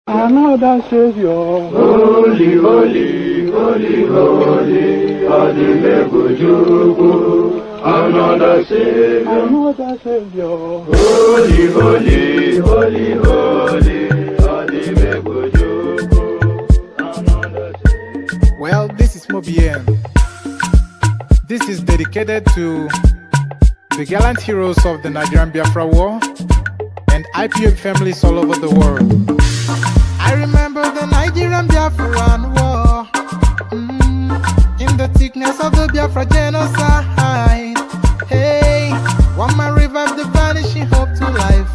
Another Savior. Holy, holy, holy, holy, Adimebujuku. Another Savior. Another Savior. Holy, holy, holy, holy, Adimebujuku. Another Savior. Well, this is Mobien. This is dedicated to the gallant heroes of the Nigerian Biafra War and IPOB families all over the world. I remember the Nigerian Biafran War, in the thickness of the Biafra genocide. Hey, one man revived the vanishing hope to life.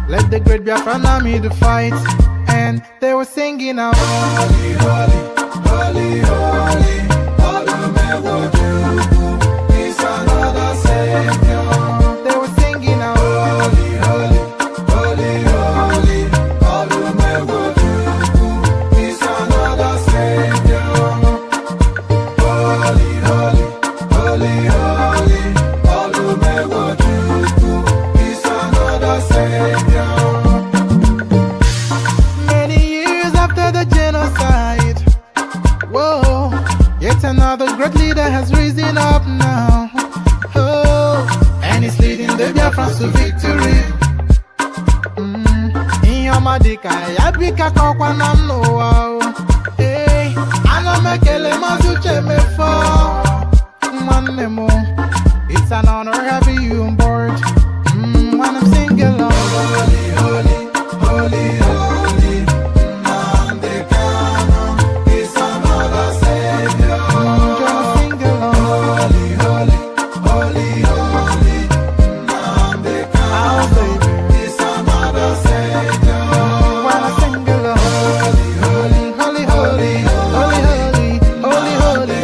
Let the great Biafran army to fight, and they were singing out, holy, holy, holy, holy, Olumewojuku is another Savior. They were singing out, holy, holy, holy, holy, Olumewojuku is another Savior. Holy, holy, holy, holy, Olumewojuku is another Savior. Many years after the genocide, whoa, yet another great leader has risen up now. Oh, and he's leading the Biafrans to victory. Inyamadika yabika kwa namno wao. Hey, anamekele mazuche mefo. Manemo, it's an honor having you on board. When I'm singing along, holy, holy, holy, holy, Nandekano is another Savior. Just sing along, holy, holy, holy, holy, Nandekano is another Savior. When I sing along, holy, holy, holy, holy, holy, holy, holy, holy,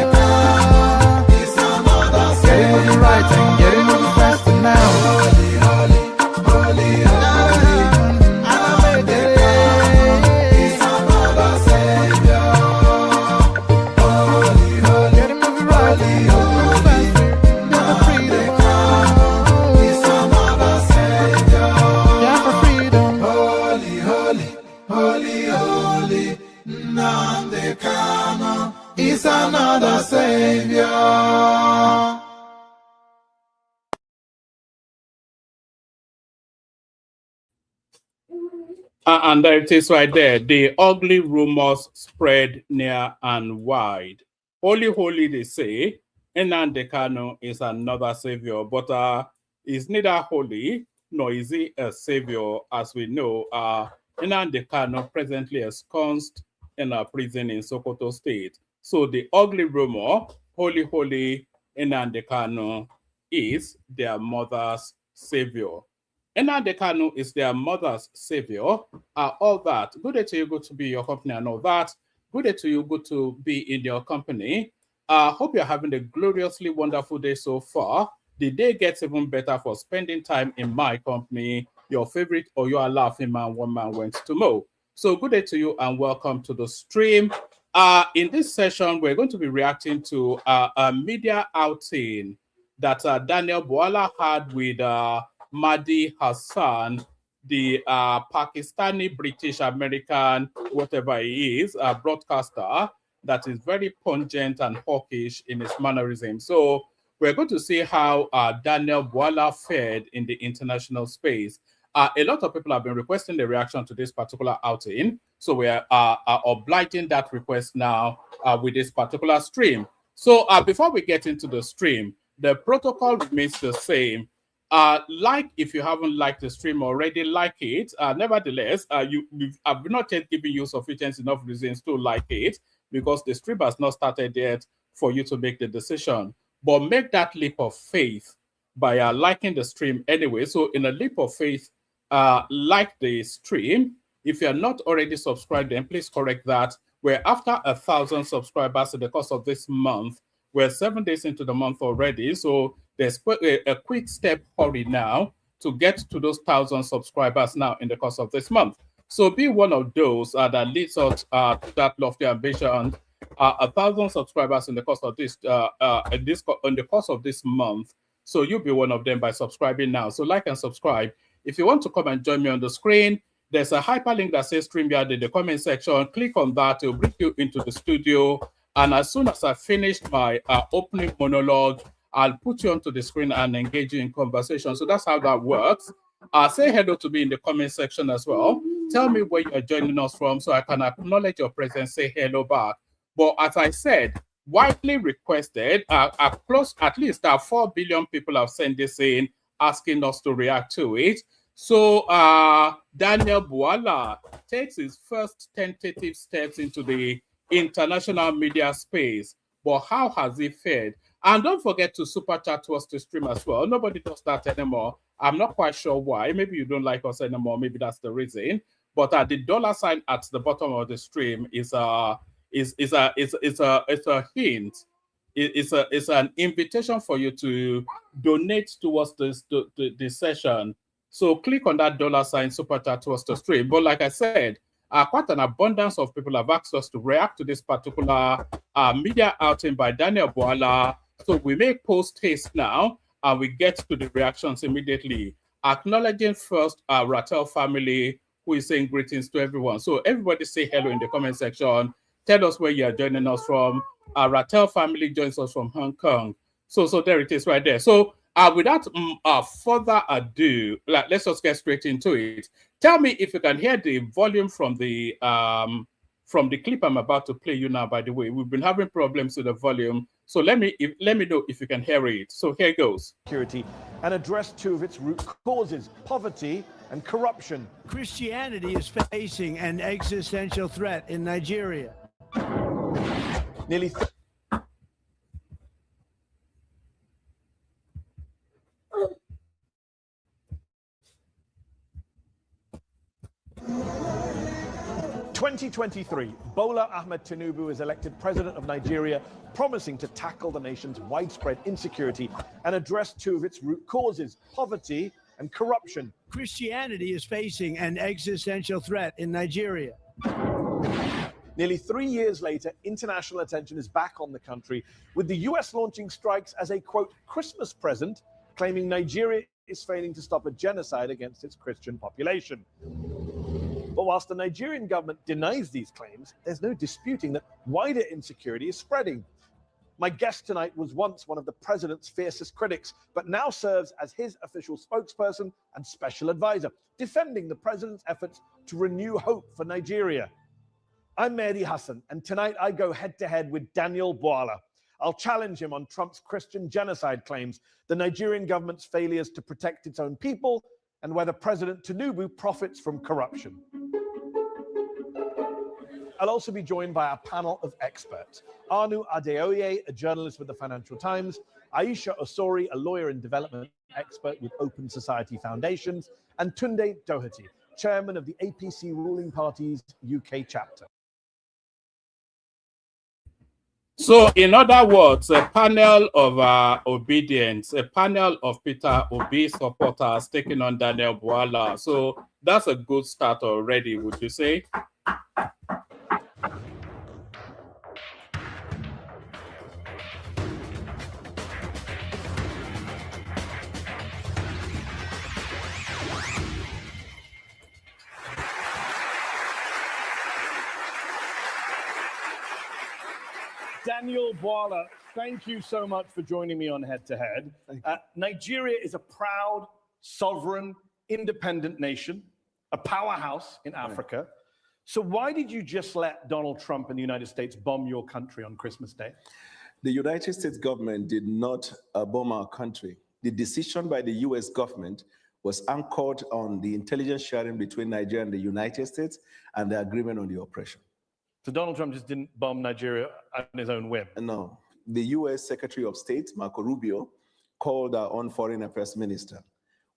is another Savior. Getting moving right and getting moving faster now. Holy, holy, holy, holy, is another Savior. Holy, holy, getting moving right, moving faster, yeah, for freedom. Is another Savior. Yeah, for freedom. Holy, holy, holy, holy, Nandekano is another Savior. And there it is right there. The ugly rumors spread near and wide. Holy, holy, they say. Nnamdi Kanu is another savior, but is neither holy nor is he a savior, as we know. Nnamdi Kanu presently ensconced in a prison in Sokoto State. So the ugly rumor, holy, holy, Nnamdi Kanu is their mother's savior. Nnamdi Kanu is their mother's savior. All that. Good day to you, good to be in your company and all that. Good day to you, good to be in your company. Hope you're having a gloriously wonderful day so far. The day gets even better for spending time in my company. Your favorite or your laughing man, one man went to mow. So good day to you and welcome to the stream. In this session, we're going to be reacting to a media outing that Daniel Bwala had with Mahdi Hassan, the Pakistani, British, American, whatever he is, broadcaster that is very pungent and hawkish in his mannerism. So we're going to see how Daniel Bwala fared in the international space. A lot of people have been requesting the reaction to this particular outing. So we are obliging that request now with this particular stream. So before we get into the stream, the protocol remains the same. Like if you haven't liked the stream already, like it. Nevertheless, I've not yet given you sufficient enough reasons to like it because the stream has not started yet for you to make the decision. But make that leap of faith by liking the stream anyway. So in a leap of faith, like the stream. If you're not already subscribed, then please correct that. We're after 1,000 subscribers in the course of this month. We're 7 days into the month already. So there's a quick step hurry now to get to those 1,000 subscribers now in the course of this month. So be one of those that leads us to that lofty ambition. 1,000 subscribers in the course of this in the course of this month. So you'll be one of them by subscribing now. So like and subscribe. If you want to come and join me on the screen, There's a hyperlink that says StreamYard in the comment section. Click on that, it'll bring you into the studio. And as soon as I finish my opening monologue, I'll put you onto the screen and engage you in conversation. So that's how that works. Say hello to me in the comment section as well. Tell me where you're joining us from so I can acknowledge your presence, say hello back. But as I said, widely requested, close at least 4 billion people have sent this in, asking us to react to it. So Daniel Bwala takes his first tentative steps into the international media space. But how has he fared? And don't forget to super chat to us to stream as well. Nobody does that anymore. I'm not quite sure why. Maybe you don't like us anymore. Maybe that's the reason. But the dollar sign at the bottom of the stream is a hint. It's an invitation for you to donate towards the session. So click on that dollar sign super chat to us to stream. But like I said, quite an abundance of people have asked us to react to this particular media outing by Daniel Bwala. So we make post haste now, and we get to the reactions immediately. Acknowledging first our Rattel family, who is saying greetings to everyone. So everybody say hello in the comment section. Tell us where you are joining us from. Our Rattel family joins us from Hong Kong. So there it is right there. So without further ado, let's just get straight into it. Tell me if you can hear the volume from the clip I'm about to play you now. By the way, we've been having problems with the volume, so let me know if you can hear it. So here goes. Security and address two of its root causes: poverty and corruption. Christianity is facing an existential threat in Nigeria. Nearly 2023, Bola Ahmed Tinubu is elected president of Nigeria, promising to tackle the nation's widespread insecurity and address two of its root causes: poverty and corruption. Christianity is facing an existential threat in Nigeria. Nearly 3 years later, international attention is back on the country, with the US launching strikes as a, quote, Christmas present, claiming Nigeria is failing to stop a genocide against its Christian population. But whilst the Nigerian government denies these claims, there's no disputing that wider insecurity is spreading. My guest tonight was once one of the president's fiercest critics, but now serves as his official spokesperson and special advisor, defending the president's efforts to renew hope for Nigeria. I'm Mehdi Hassan, and tonight I go head-to-head with Daniel Bwala. I'll challenge him on Trump's Christian genocide claims, the Nigerian government's failures to protect its own people, and whether President Tinubu profits from corruption. I'll also be joined by a panel of experts: Anu Adeoye, a journalist with the Financial Times; Aisha Osori, a lawyer and development expert with Open Society Foundations; and Tunde Doherty, chairman of the APC ruling party's UK chapter. So, in other words, a panel of obedience, a panel of Peter Obi supporters taking on Daniel Bwala. So that's a good start already, would you say? Daniel Bwala, thank you so much for joining me on Head to Head. Nigeria is a proud, sovereign, independent nation, a powerhouse in Africa. So why did you just let Donald Trump and the United States bomb your country on Christmas Day? The United States government did not bomb our country. The decision by the US government was anchored on the intelligence sharing between Nigeria and the United States and the agreement on the operation. So Donald Trump just didn't bomb Nigeria on his own whim? No. The US Secretary of State, Marco Rubio, called our own foreign affairs minister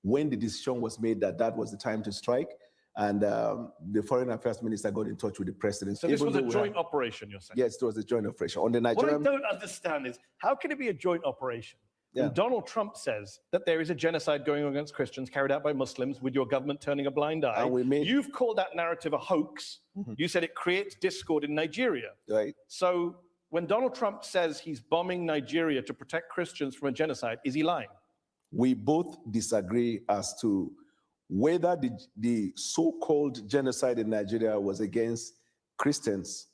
when the decision was made that that was the time to strike, and the foreign affairs minister got in touch with the president. So this was a joint operation, you're saying? Yes, it was a joint operation. On the Nigerian... What I don't understand is, how can it be a joint operation? Yeah. Donald Trump says that there is a genocide going on against Christians carried out by Muslims, with your government turning a blind eye. You've called that narrative a hoax. You said it creates discord in Nigeria. Right. So when Donald Trump says he's bombing Nigeria to protect Christians from a genocide, is he lying? We both disagree as to whether the so-called genocide in Nigeria was against Christians.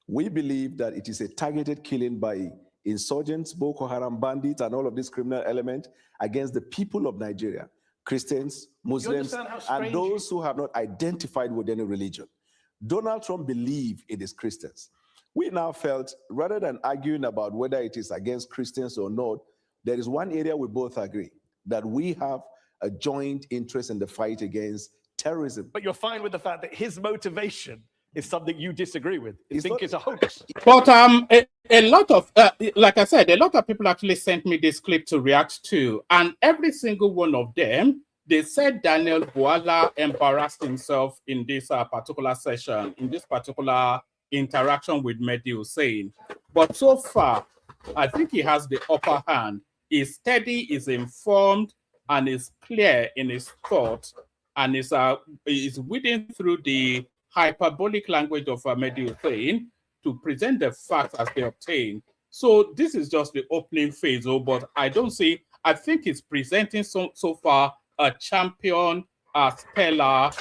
We believe that it is a targeted killing by insurgents, Boko Haram bandits, and all of these criminal elements against the people of Nigeria, Christians, Muslims, and those who have not identified with any religion. Donald Trump believed it is Christians. We now felt, rather than arguing about whether it is against Christians or not, there is one area we both agree, that we have a joint interest in the fight against terrorism. But you're fine with the fact that his motivation is something you disagree with. You think it's a hoax. But a lot of, like I said, a lot of people actually sent me this clip to react to, and every single one of them, they said Daniel Bwala embarrassed himself in this particular session, in this particular interaction with Mehdi Hussein. But so far, I think he has the upper hand. He's steady, is informed, and is clear in his thoughts, and is weeding through the hyperbolic language of Mehdi Hussein to present the facts as they obtain. So this is just the opening phase, but I don't see, I think it's presenting so far a champion, stellar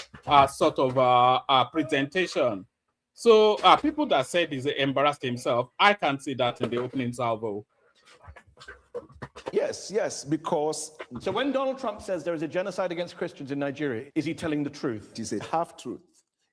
sort of presentation. So people that said he's embarrassed himself, I can see that in the opening salvo. Yes, because... So when Donald Trump says there is a genocide against Christians in Nigeria, is he telling the truth? It is a half-truth,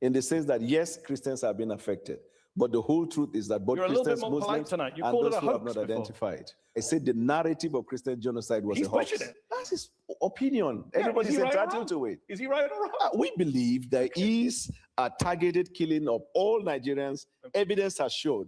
in the sense that, yes, Christians have been affected, but the whole truth is that both Christians, Muslims, and those who have not identified. I said the narrative of Christian genocide was a hoax. That's his opinion. Everybody's entitled to it. Is he right or wrong? We believe there is a targeted killing of all Nigerians. Evidence has shown.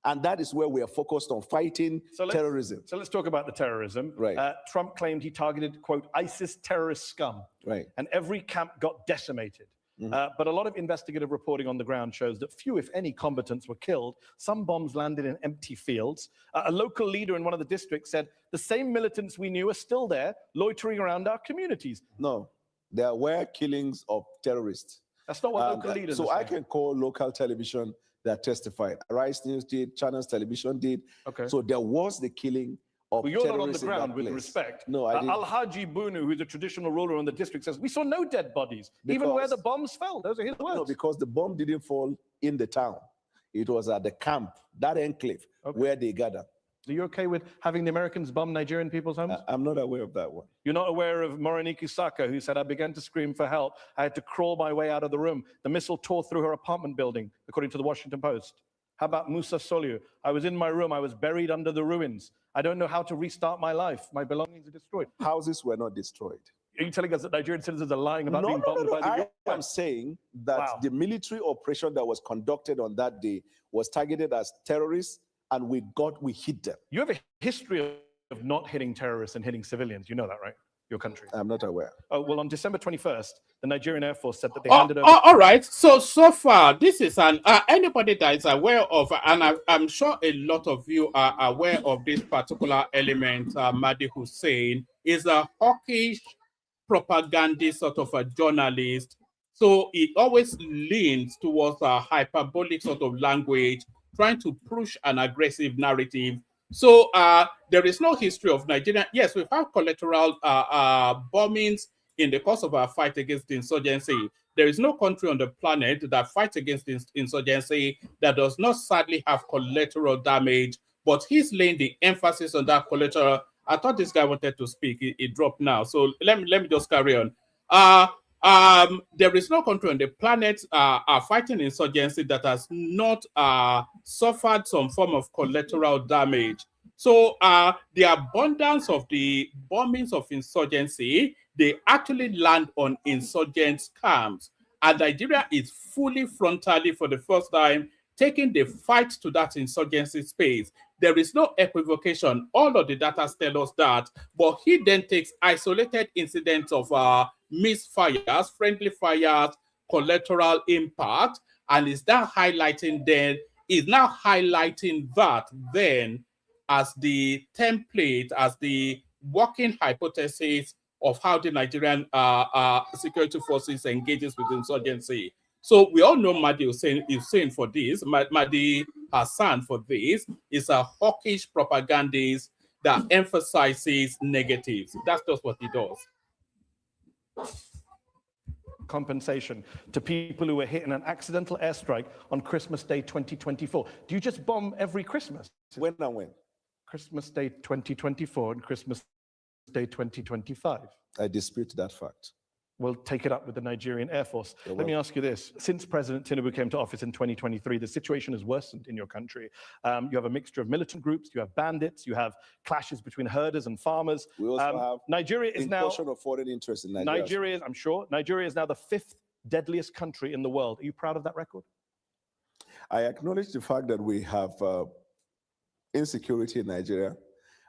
And that is where we are focused on fighting terrorism. So let's talk about the terrorism. Right. Trump claimed he targeted, quote, ISIS terrorist scum. Right. And every camp got decimated. But a lot of investigative reporting on the ground shows that few, if any, combatants were killed. Some bombs landed in empty fields. A local leader in one of the districts said, the same militants we knew are still there, loitering around our communities. No, there were killings of terrorists. That's not what local leaders So I can call local television that testified. Rice News did, Channels Television did. Okay. So there was the killing of you're not on the terrorists in ground that with place. respect. No, I didn't. Al-Haji Bunu, who's a traditional ruler in the district, says, we saw no dead bodies, even where the bombs fell. Those are his words. No, because the bomb didn't fall in the town. It was at the camp, that enclave, where they gathered. Are you okay with having the Americans bomb Nigerian people's homes? I'm not aware of that one. You're not aware of Morenike Saka, who said, I began to scream for help. I had to crawl my way out of the room. The missile tore through her apartment building, according to the Washington Post. How about Musa Soliu? I was in my room. I was buried under the ruins. I don't know how to restart my life. My belongings are destroyed. Houses were not destroyed. Are you telling us that Nigerian citizens are lying about being bombed by the US? I'm saying that the military operation that was conducted on that day was targeted as terrorists, and we hit them. You have a history of not hitting terrorists and hitting civilians. You know that, right? Your country. I'm not aware. Oh, well, on December 21st, the Nigerian Air Force said that they handed over... all right. So far, this is anybody that is aware of, and I'm sure a lot of you are aware of this particular element, Mehdi Hussein is a hawkish propagandist sort of a journalist. So it always leans towards a hyperbolic sort of language, trying to push an aggressive narrative. So there is no history of Nigeria. Yes, we've had collateral bombings in the course of our fight against insurgency. There is no country on the planet that fights against insurgency that does not sadly have collateral damage, but he's laying the emphasis on that collateral. I thought this guy wanted to speak. He dropped now. So let me just carry on. There is no country on the planet fighting insurgency that has not suffered some form of collateral damage. So the abundance of the bombings of insurgency, they actually land on insurgent camps. And Nigeria is fully frontally for the first time taking the fight to that insurgency space. There is no equivocation. All of the data tell us that. But he then takes isolated incidents of misfires, friendly fires, collateral impact, and is now highlighting that then as the template, as the working hypothesis of how the Nigerian security forces engages with insurgency. So we all know Mehdi Hussein is saying for this, Mehdi Hassan for this, is a hawkish propagandist that emphasizes negatives. That's just what he does. compensation to people who were hit in an accidental airstrike on Christmas Day 2024. Do you just bomb every Christmas? When and when? Christmas Day 2024 and Christmas Day 2025. I dispute that fact. We'll take it up with the Nigerian Air Force. Let me ask you this. Since President Tinubu came to office in 2023, the situation has worsened in your country. You have a mixture of militant groups, you have bandits, you have clashes between herders and farmers. We also have Nigeria is now incursion of foreign interest in Nigeria. Nigeria is now the 5th deadliest country in the world. Are you proud of that record? I acknowledge the fact that we have insecurity in Nigeria,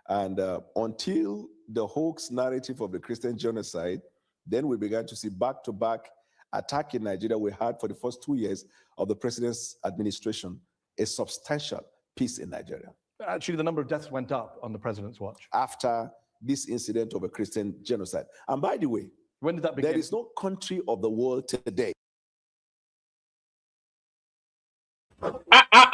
and until the hoax narrative of the Christian genocide, then we began to see back-to-back attack in Nigeria. We had for the first 2 years of the president's administration a substantial peace in Nigeria. Actually, the number of deaths went up on the president's watch. After this incident of a Christian genocide. And by the way, when did that begin? There is no country of the world today.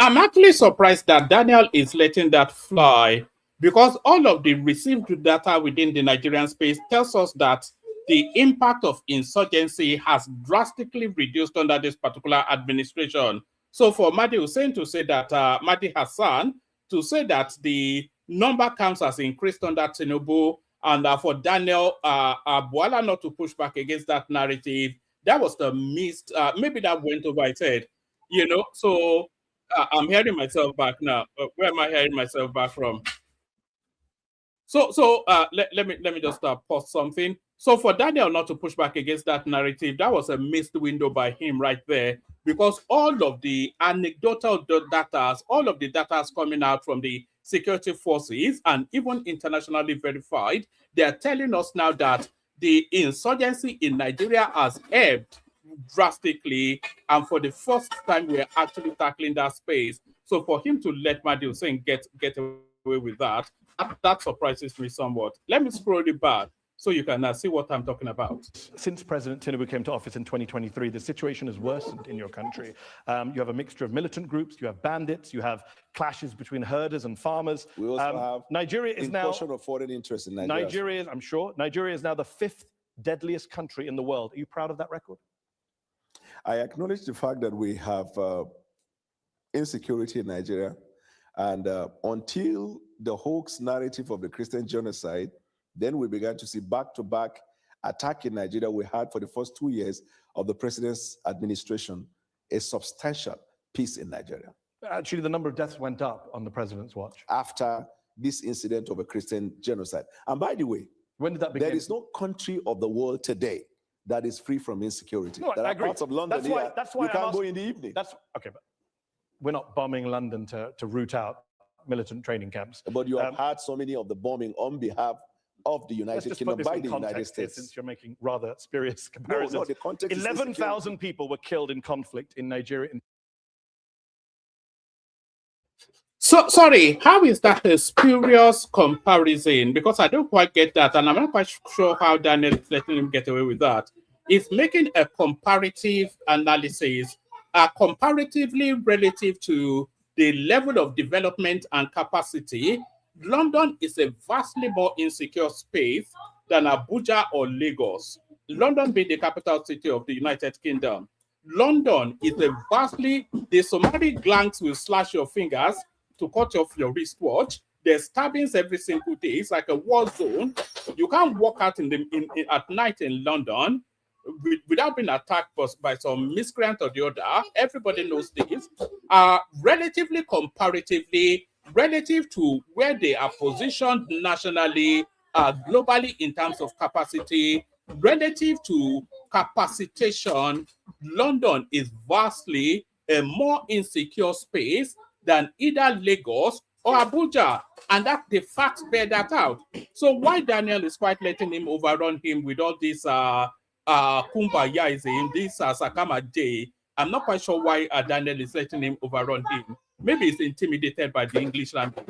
I'm actually surprised that Daniel is letting that fly, because all of the received data within the Nigerian space tells us that the impact of insurgency has drastically reduced under this particular administration. So for Mahdi Hussein to say that, Mahdi Hassan, to say that the number counts has increased under Tinubu, and for Daniel Bwala not to push back against that narrative, that was the missed, maybe that went over his head, you know? So I'm hearing myself back now. Where am I hearing myself back from? So let me just pause something. So for Daniel not to push back against that narrative, that was a missed window by him right there, because all of the anecdotal data, all of the data coming out from the security forces and even internationally verified, they are telling us now that the insurgency in Nigeria has ebbed drastically, and for the first time we're actually tackling that space. So for him to let Mahdi Hussein get away with that surprises me somewhat. Let me scroll it back so you can see what I'm talking about. Since President Tinubu came to office in 2023, the situation has worsened in your country. You have a mixture of militant groups, you have bandits, you have clashes between herders and farmers. We also have Nigeria is now incursion of foreign interest in Nigeria. Nigeria is now the 5th deadliest country in the world. Are you proud of that record? I acknowledge the fact that we have insecurity in Nigeria, and until the hoax narrative of the Christian genocide, then we began to see back-to-back attack in Nigeria. We had for the first 2 years of the president's administration a substantial peace in Nigeria. Actually, the number of deaths went up on the president's watch. After this incident of a Christian genocide. And by the way, when did that begin? There is no country of the world today that is free from insecurity. No, there I are agree. parts of London that's why you can't go in the evening. That's okay, but we're not bombing London to root out militant training camps. But you have had so many of the bombing on behalf of the United Kingdom by the United States. Since you're making rather spurious comparisons. No, the context 11,000 people were killed in conflict in Nigeria. So, sorry, how is that a spurious comparison? Because I don't quite get that, and I'm not quite sure how Daniel is letting him get away with that. It's making a comparative analysis, comparatively relative to the level of development and capacity. London is a vastly more insecure space than Abuja or Lagos. London being the capital city of the United Kingdom. London is a vastly, the Somali gangs will slash your fingers to cut off your wristwatch. There's stabbings every single day. It's like a war zone. You can't walk out at night in London without being attacked by some miscreant or the other. Everybody knows this. Relatively, comparatively, relative to where they are positioned nationally, globally in terms of capacity, relative to capacitation, London is vastly a more insecure space than either Lagos or Abuja, and that the facts bear that out. So why Daniel is quite letting him overrun him with all this kumbayaism, this Sakama Day, I'm not quite sure why Daniel is letting him overrun him. Maybe he's intimidated by the English language.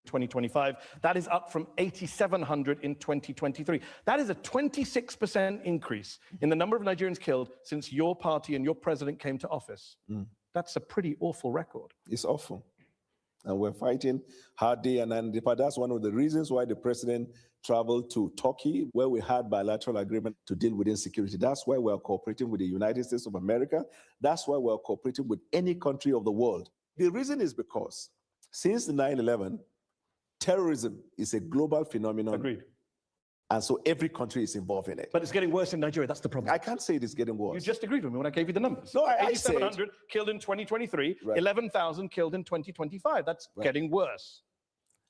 2025, that is up from 8,700 in 2023. That is a 26% increase in the number of Nigerians killed since your party and your president came to office. That's a pretty awful record. It's awful. And we're fighting hard day and night. That's one of the reasons why the president traveled to Turkey, where we had bilateral agreement to deal with insecurity. That's why we're cooperating with the United States of America. That's why we're cooperating with any country of the world. The reason is because since 9/11, terrorism is a global phenomenon. Agreed. And so every country is involved in it. But it's getting worse in Nigeria. That's the problem. I can't say it is getting worse. You just agreed with me when I gave you the numbers. No, I 8,700 killed in 2023, Right. 11,000 killed in 2025. That's getting worse.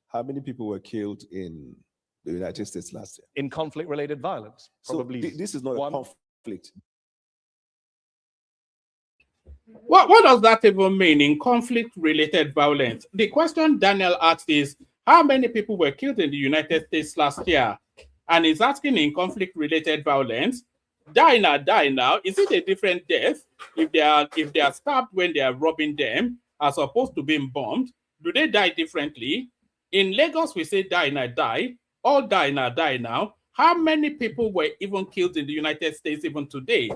How many people were killed in the United States last year? In conflict-related violence, probably. So this is not one. a conflict. What does that even mean in conflict-related violence? The question Daniel asked is, how many people were killed in the United States last year? And he's asking in conflict-related violence, die now. Is it a different death if they are stabbed when they are robbing them as opposed to being bombed? Do they die differently? In Lagos, we say die now. All die now. How many people were even killed in the United States even today?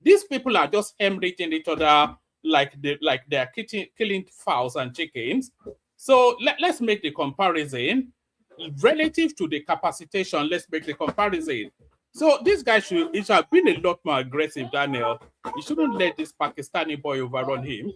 These people are just hemorrhaging each other like they're killing fowls and chickens. So let's make the comparison. Relative to the capacitation, let's make the comparison. So this guy should have been a lot more aggressive, Daniel. He shouldn't let this Pakistani boy overrun him.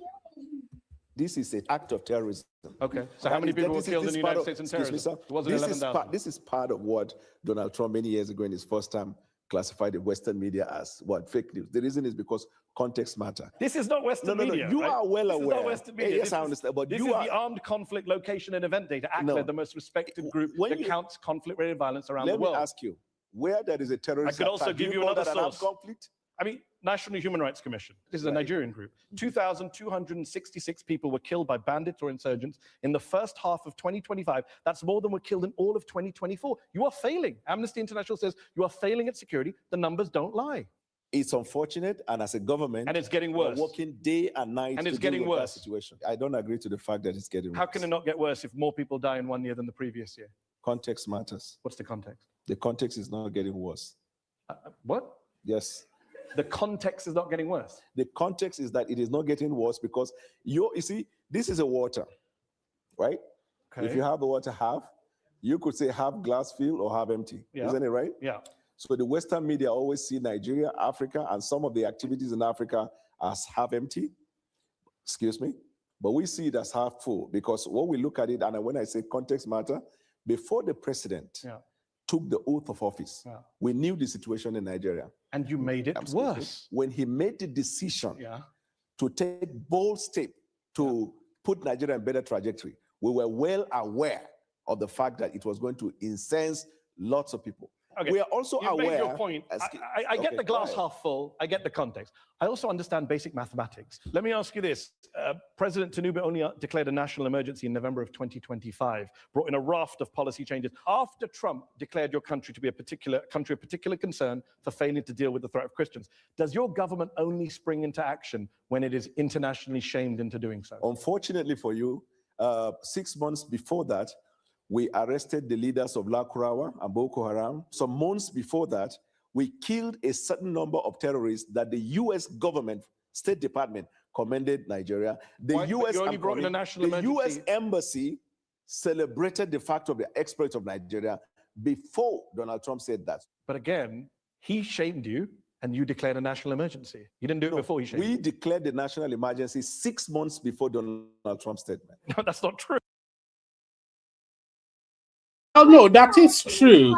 This is an act of terrorism. Okay. So how many people were killed in the United States in terrorism? Excuse me, sir. It wasn't 11,000. This is part of what Donald Trump many years ago in his first term classified the Western media as what? Fake news. The reason is because context matter. This is not Western media. You right? are well this aware. Is not Western media. Yes, I understand. But this you is are the Armed Conflict Location and Event Data, ACLED, the most respected group that counts conflict-related violence around the world. Let me ask you, where there is a terrorist I could also give you another source. Conflict? I mean, National Human Rights Commission. This is a Nigerian group. 2,266 people were killed by bandits or insurgents in the first half of 2025. That's more than were killed in all of 2024. You are failing. Amnesty International says you are failing at security. The numbers don't lie. It's unfortunate, and as a government, and it's getting worse. We're working day and night and it's to getting deal with worse. that situation. I don't agree to the fact that it's getting How worse. can it not get worse if more people die in 1 year than the previous year? Context matters. What's the context? The context is not getting worse. What? Yes. The context is not getting worse. The context is that it is not getting worse because you see, this is a water, right? Okay. If you have the water half, you could say half glass filled or half empty. Yeah. Isn't it right? Yeah. So the Western media always see Nigeria, Africa, and some of the activities in Africa as half empty. Excuse me. But we see it as half full because when we look at it, and when I say context matter, before the president took the oath of office, we knew the situation in Nigeria. And you made it worse. When he made the decision to take bold step to put Nigeria in better trajectory, we were well aware of the fact that it was going to incense lots of people. Okay. We are also You've aware. made your point. I get the glass half full. I get the context. I also understand basic mathematics. Let me ask you this. President Tinubu only declared a national emergency in November of 2025, brought in a raft of policy changes after Trump declared your country to be a country of particular concern for failing to deal with the threat of Christians. Does your government only spring into action when it is internationally shamed into doing so? Unfortunately for you, 6 months before that, we arrested the leaders of La Kurawa and Boko Haram. Some months before that, we killed a certain number of terrorists that the U.S. government, State Department, commended Nigeria. The U.S. Embassy celebrated the fact of the exploits of Nigeria before Donald Trump said that. But again, he shamed you and you declared a national emergency. You didn't do it before he shamed you. We declared the national emergency 6 months before Donald Trump's statement. No, that's not true. Oh, no, that is true.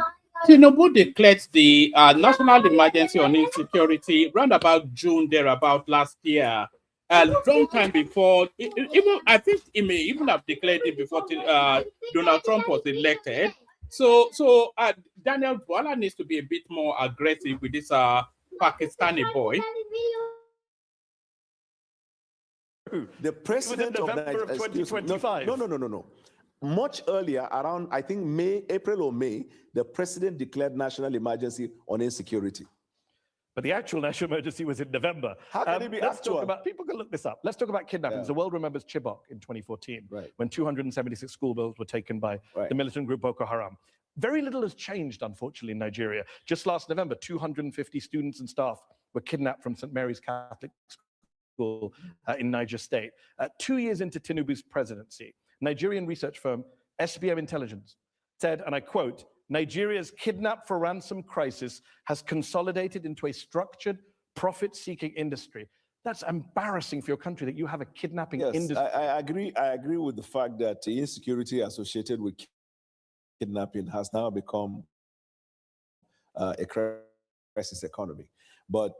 Tinubu declared the national emergency on insecurity around about June, thereabout last year. A long time before, even I think he may even have declared it before Donald Trump was elected. So Daniel Bwala needs to be a bit more aggressive with this Pakistani boy. The president of November of 2025. No. Much earlier, around, I think April or May, the president declared national emergency on insecurity. But the actual national emergency was in November. How can it be actual? People can look this up. Let's talk about kidnappings. The world remembers Chibok in 2014, when 276 schoolgirls were taken by the militant group Boko Haram. Very little has changed, unfortunately, in Nigeria. Just last November, 250 students and staff were kidnapped from St. Mary's Catholic School in Niger State. 2 years into Tinubu's presidency, Nigerian research firm SBM Intelligence said, and I quote, Nigeria's kidnap for ransom crisis has consolidated into a structured, profit-seeking industry. That's embarrassing for your country that you have a kidnapping industry. I agree. I agree with the fact that the insecurity associated with kidnapping has now become a crisis economy. But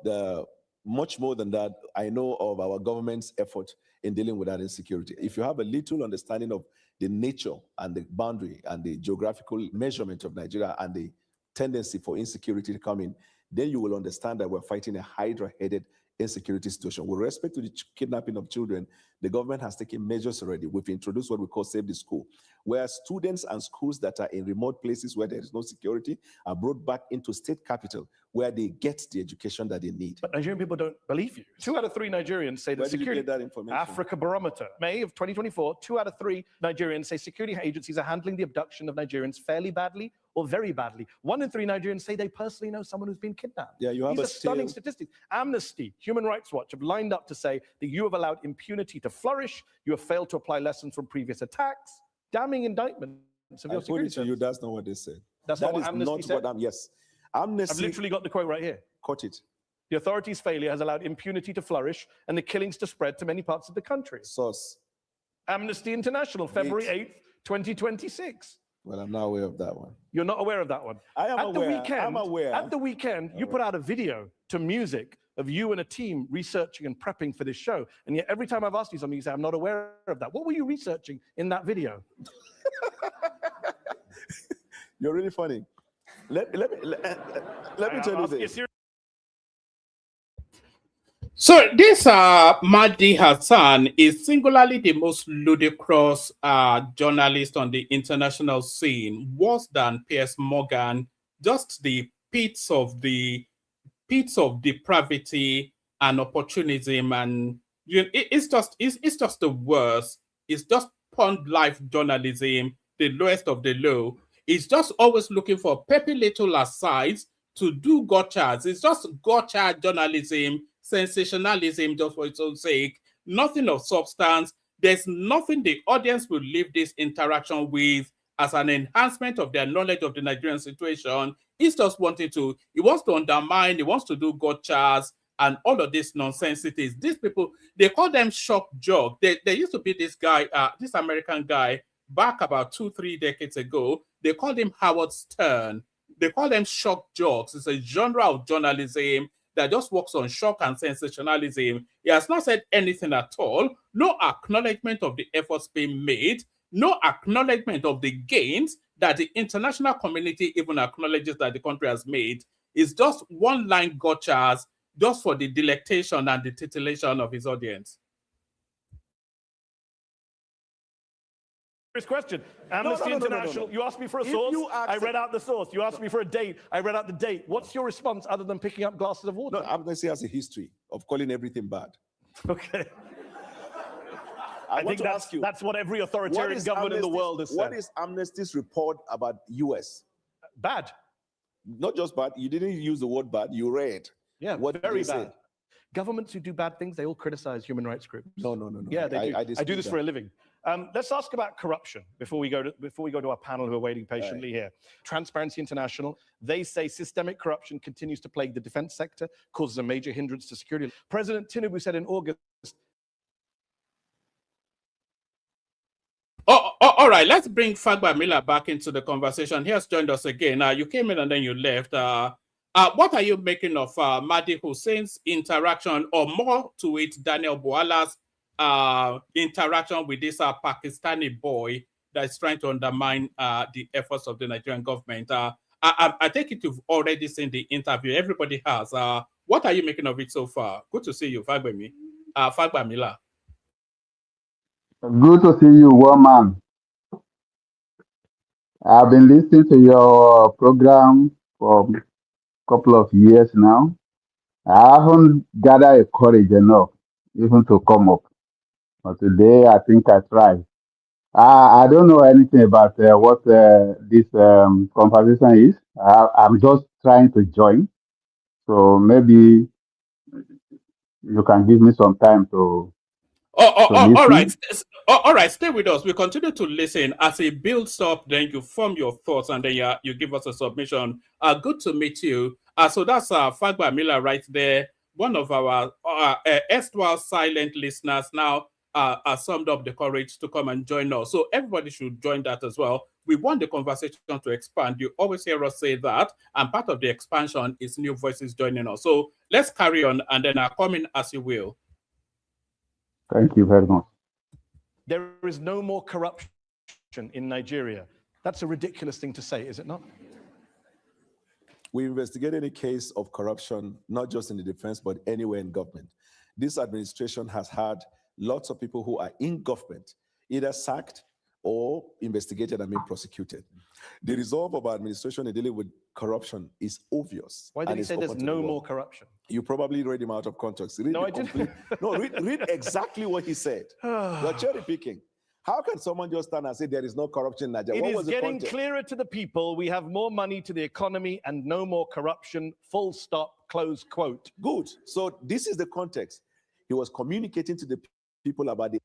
much more than that, I know of our government's effort in dealing with that insecurity. If you have a little understanding of the nature and the boundary and the geographical measurement of Nigeria and the tendency for insecurity to come in, then you will understand that we're fighting a hydra-headed insecurity situation. With respect to the kidnapping of children, the government has taken measures already. We've introduced what we call Save the School, where students and schools that are in remote places where there is no security are brought back into state capital where they get the education that they need. But Nigerian people don't believe you. 2 out of 3 Nigerians say that Where did you security... get that information? Africa Barometer, May of 2024, 2 out of 3 Nigerians say security agencies are handling the abduction of Nigerians fairly badly or very badly. 1 in 3 Nigerians say they personally know someone who's been kidnapped. Yeah, you have These are stunning statistics. Amnesty, Human Rights Watch have lined up to say that you have allowed impunity to flourish, you have failed to apply lessons from previous attacks, damning indictments of your security service. You, that's not what they said. That's that not what is Amnesty not said? what yes. Amnesty... I've literally got the quote right here. Cut it. The authorities' failure has allowed impunity to flourish and the killings to spread to many parts of the country. Source. Amnesty International, February 8th, 2026. Well, I'm not aware of that one. You're not aware of that one? I am aware. The weekend, I'm aware. At the weekend, you put out a video to music of you and a team researching and prepping for this show. And yet every time I've asked you something, you say, I'm not aware of that. What were you researching in that video? You're really funny. Let me tell you this. So this Mahdi Hassan is singularly the most ludicrous journalist on the international scene, worse than Piers Morgan, just the pits of depravity and opportunism, and it's just the worst. It's just pond life journalism, the lowest of the low. It's just always looking for peppy little asides to do gotchas. It's just gotcha journalism, sensationalism just for its own sake, nothing of substance. There's nothing the audience will leave this interaction with as an enhancement of their knowledge of the Nigerian situation. He's just he wants to undermine, he wants to do gotchas and all of this nonsense it is. These people, they call them shock jock. There used to be this guy, this American guy, back about 2-3 decades ago. They called him Howard Stern. They call them shock jocks. It's a genre of journalism that just works on shock and sensationalism. He has not said anything at all. No acknowledgement of the efforts being made. No acknowledgement of the gains that the international community even acknowledges that the country has made. It's just one-line gotchas just for the delectation and the titillation of his audience. Question. Amnesty International, you asked me for a source, I read out the source. You asked me for a date, I read out the date. What's your response other than picking up glasses of water? No, Amnesty has a history of calling everything bad. Okay. I think that's what every authoritarian government in the world has said. What is Amnesty's report about US? Bad. Not just bad. You didn't use the word bad. You read. Yeah, what very bad. Governments who do bad things, they all criticize human rights groups. No. Yeah, they do. I do this for a living. Let's ask about corruption before we go to our panel who are waiting patiently here. Transparency International, they say systemic corruption continues to plague the defense sector, causes a major hindrance to security. President Tinubu said in August. All right, let's bring Fagbamila back into the conversation. He has joined us again. You came in and then you left. What are you making of Mahdi Hussein's interaction, or more to it, Daniel Bwala's interaction with this Pakistani boy that is trying to undermine the efforts of the Nigerian government? I take it you've already seen the interview. Everybody has. What are you making of it so far? Good to see you, Fagbamila. Good to see you, woman. I've been listening to your program for a couple of years now. I haven't gathered courage enough even to come up. But today, I think I tried. I don't know anything about what this conversation is. I'm just trying to join. So maybe you can give me some time to All right. listening. All right. Stay with us. We continue to listen as it builds up. Then you form your thoughts, and then you give us a submission. Good to meet you. So that's Fagba Miller right there. One of our erstwhile silent listeners now summed up the courage to come and join us. So everybody should join that as well. We want the conversation to expand. You always hear us say that, and part of the expansion is new voices joining us. So let's carry on, and then come in as you will. Thank you very much. There is no more corruption in Nigeria. That's a ridiculous thing to say, is it not? We investigated a case of corruption, not just in the defense, but anywhere in government. This administration has had lots of people who are in government, either sacked or investigated and being prosecuted. The resolve of our administration in dealing with corruption is obvious. Why did and he it's say there's open to no the more world. corruption? You probably read him out of context. Read No, the I didn't. complete- No, read exactly what he said. You're cherry picking. How can someone just stand and say there is no corruption in Nigeria? It What is was the getting context? clearer to the people. We have more money to the economy and no more corruption. Full stop, close quote. Good. So this is the context. He was communicating to the people about the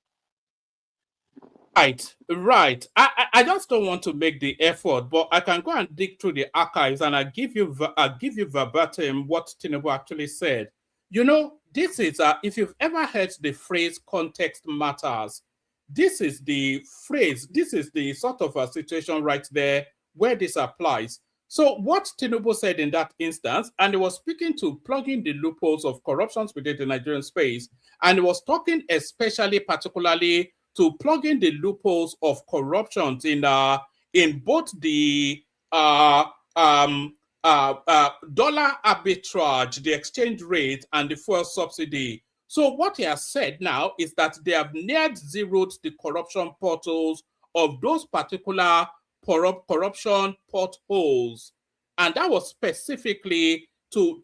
Right. I just don't want to make the effort, but I can go and dig through the archives, and I give you verbatim what Tinubu actually said. You know, this is if you've ever heard the phrase "context matters," this is the phrase. This is the sort of a situation right there where this applies. So what Tinubu said in that instance, and he was speaking to plugging the loopholes of corruptions within the Nigerian space, and he was talking particularly to plug in the loopholes of corruptions in both the dollar arbitrage, the exchange rate, and the fuel subsidy. So what he has said now is that they have near zeroed the corruption portals of those particular corruption potholes, and that was specifically to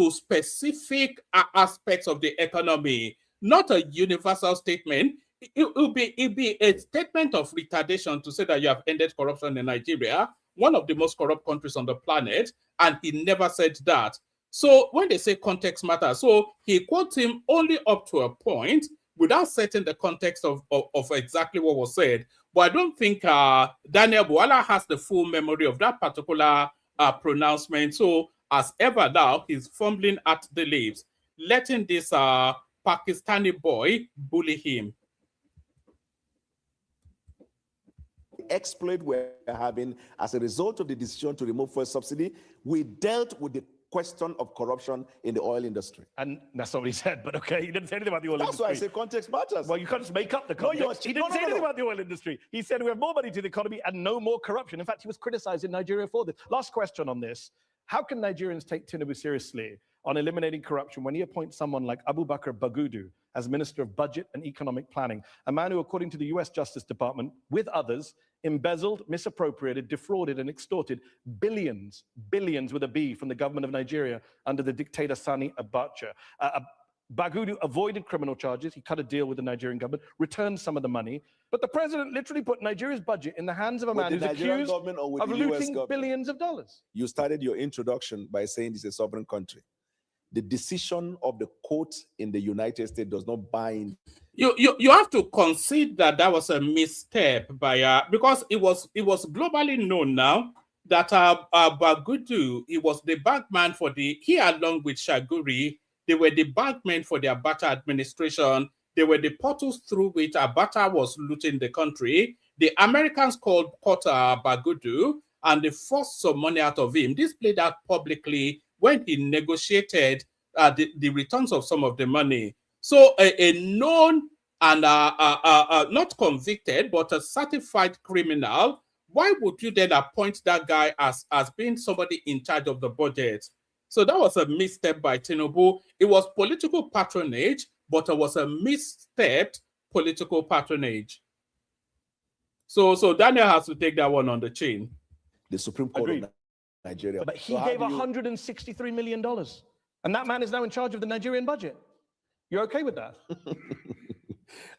specific aspects of the economy. Not a universal statement. It'll be a statement of retardation to say that you have ended corruption in Nigeria, one of the most corrupt countries on the planet, and he never said that. So when they say context matters, so he quotes him only up to a point without setting the context of exactly what was said. But I don't think Daniel Bwala has the full memory of that particular pronouncement. So as ever now, he's fumbling at the lips, letting this Pakistani boy bully him. exploit we're having as a result of the decision to remove fuel subsidy, we dealt with the question of corruption in the oil industry. And that's not what he said, but okay, he didn't say anything about the oil That's industry. why I say context matters. Well, you can't just make up the context. He didn't say anything about the oil industry. He said we have more money to the economy and no more corruption. In fact, he was criticized in Nigeria for this. Last question on this. How can Nigerians take Tinubu seriously on eliminating corruption when he appoints someone like Abubakar Bagudu as Minister of Budget and Economic Planning, a man who, according to the US Justice Department, with others, embezzled, misappropriated, defrauded, and extorted billions with a B from the government of Nigeria under the dictator Sani Abacha. Bagudu avoided criminal charges. He cut a deal with the Nigerian government, returned some of the money. But the president literally put Nigeria's budget in the hands of a man who's accused of looting billions of dollars. You started your introduction by saying it's a sovereign country. The decision of the court in the United States does not bind. You have to concede that that was a misstep by because it was globally known now that Bagudu, he was the bankman for he along with Shaguri, they were the bankmen for the Abacha administration. They were the portals through which Abacha was looting the country. The Americans called Bagudu and they forced some money out of him. This played out publicly when he negotiated the returns of some of the money. So a known and not convicted, but a certified criminal, why would you then appoint that guy as being somebody in charge of the budget? So that was a misstep by Tinubu. It was political patronage, but it was a misstepped political patronage. So Daniel has to take that one on the chin. The Supreme Court Agreed. of Nigeria. But he gave $163 million. And that man is now in charge of the Nigerian budget. You're okay with that?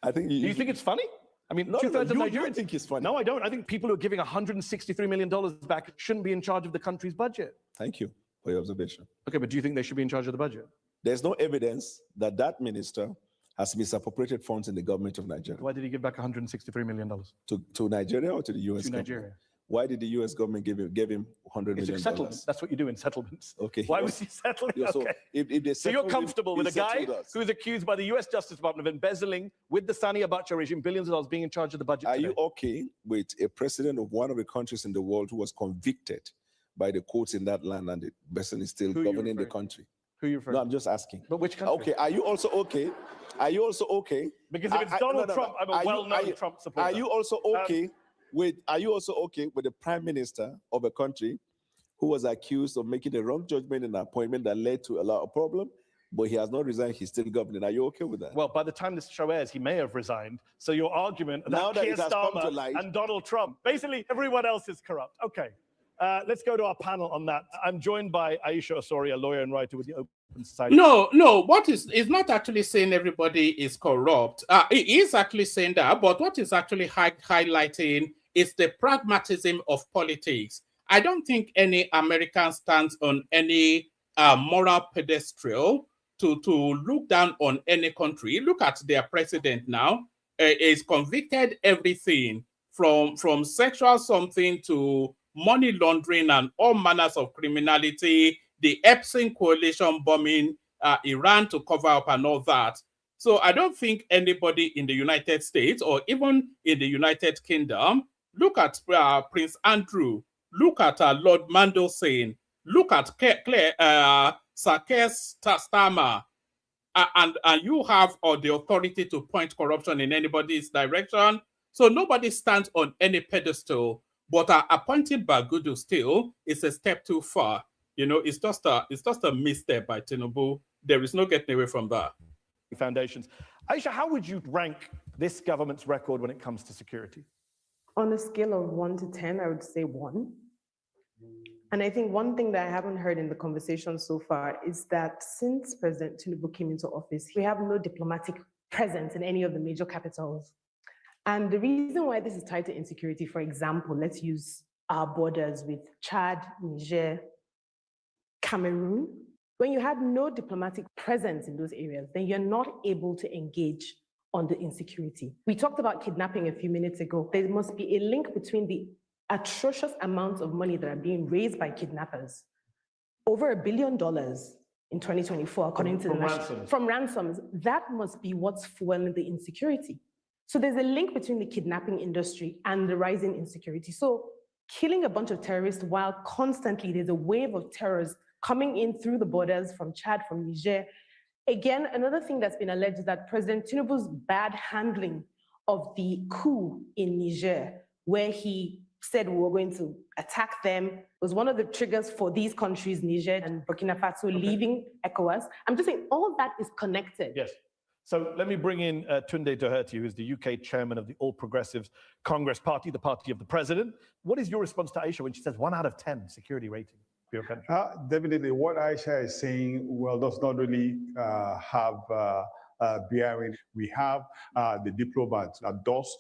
I think Do you think it's funny? I mean, No, two-thirds of you Nigerians think it's funny. No, I don't. I think people who are giving $163 million back shouldn't be in charge of the country's budget. Thank you for your observation. Okay, but do you think they should be in charge of the budget? There's no evidence that that minister has misappropriated funds in the government of Nigeria. Why did he give back $163 million? To Nigeria or to the U.S. To government? Nigeria. Why did the U.S. government give him $100 million? It's a settlement. That's what you do in settlements. Okay. Why was he settling? Yeah, so Okay. if they So you're settled comfortable him, with a he guy settled us. who is accused by the U.S. Justice Department of embezzling with the Sani Abacha regime billions of dollars, being in charge of the budget Are today? you okay with a president of one of the countries in the world who was convicted by the courts in that land and the person is still Who are you governing the referring to? country? Who are you referring No, to? I'm just asking. But which country? Okay, are you also okay? Are you also okay? Because if it's Donald Trump, I'm a well-known Trump supporter. Are you also okay with the prime minister of a country who was accused of making a wrong judgment in an appointment that led to a lot of problem, but he has not resigned, he's still governing? Are you okay with that? Well, by the time this show airs, he may have resigned. So your argument Now that that Keir it has come to Starmer light- and Donald Trump, basically everyone else is corrupt. Okay, let's go to our panel on that. I'm joined by Aisha Osori, a lawyer and writer with the Open Society. No, what is not actually saying everybody is corrupt. It is actually saying that, but what is actually highlighting is the pragmatism of politics. I don't think any American stands on any moral pedestal to look down on any country. Look at their president now. Is convicted everything from sexual something to money laundering and all manners of criminality, the Epstein coalition bombing Iran to cover up and all that. So I don't think anybody in the United States or even in the United Kingdom, look at Prince Andrew, look at Lord Mandelson, look at Sir Keir Starmer, and you have the authority to point corruption in anybody's direction. So nobody stands on any pedestal, but appointing Bagudu still is a step too far. You know, it's just a misstep by Tinubu. There is no getting away from that. Foundations. Aisha, how would you rank this government's record when it comes to security? On a scale of 1 to 10, I would say 1. And I think one thing that I haven't heard in the conversation so far is that since President Tinubu came into office, we have no diplomatic presence in any of the major capitals. And the reason why this is tied to insecurity, for example, let's use our borders with Chad, Niger, Cameroon. When you have no diplomatic presence in those areas, then you're not able to engage on the insecurity. We talked about kidnapping a few minutes ago. There must be a link between the atrocious amounts of money that are being raised by kidnappers. Over $1 billion in 2024, according to the ransoms. From ransoms. That must be what's fueling the insecurity. So there's a link between the kidnapping industry and the rising insecurity. So killing a bunch of terrorists while constantly there's a wave of terrorists coming in through the borders from Chad, from Niger. Again, another thing that's been alleged is that President Tinubu's bad handling of the coup in Niger, where he said we were going to attack them, was one of the triggers for these countries, Niger and Burkina Faso, leaving ECOWAS. I'm just saying all of that is connected. Yes. So let me bring in Tunde Doherty, who is the UK chairman of the All Progressives Congress Party, the party of the president. What is your response to Aisha when she says 1 out of 10 security rating for your country? Definitely, what Aisha is saying, well, does not really have bearing. We have the diplomats that does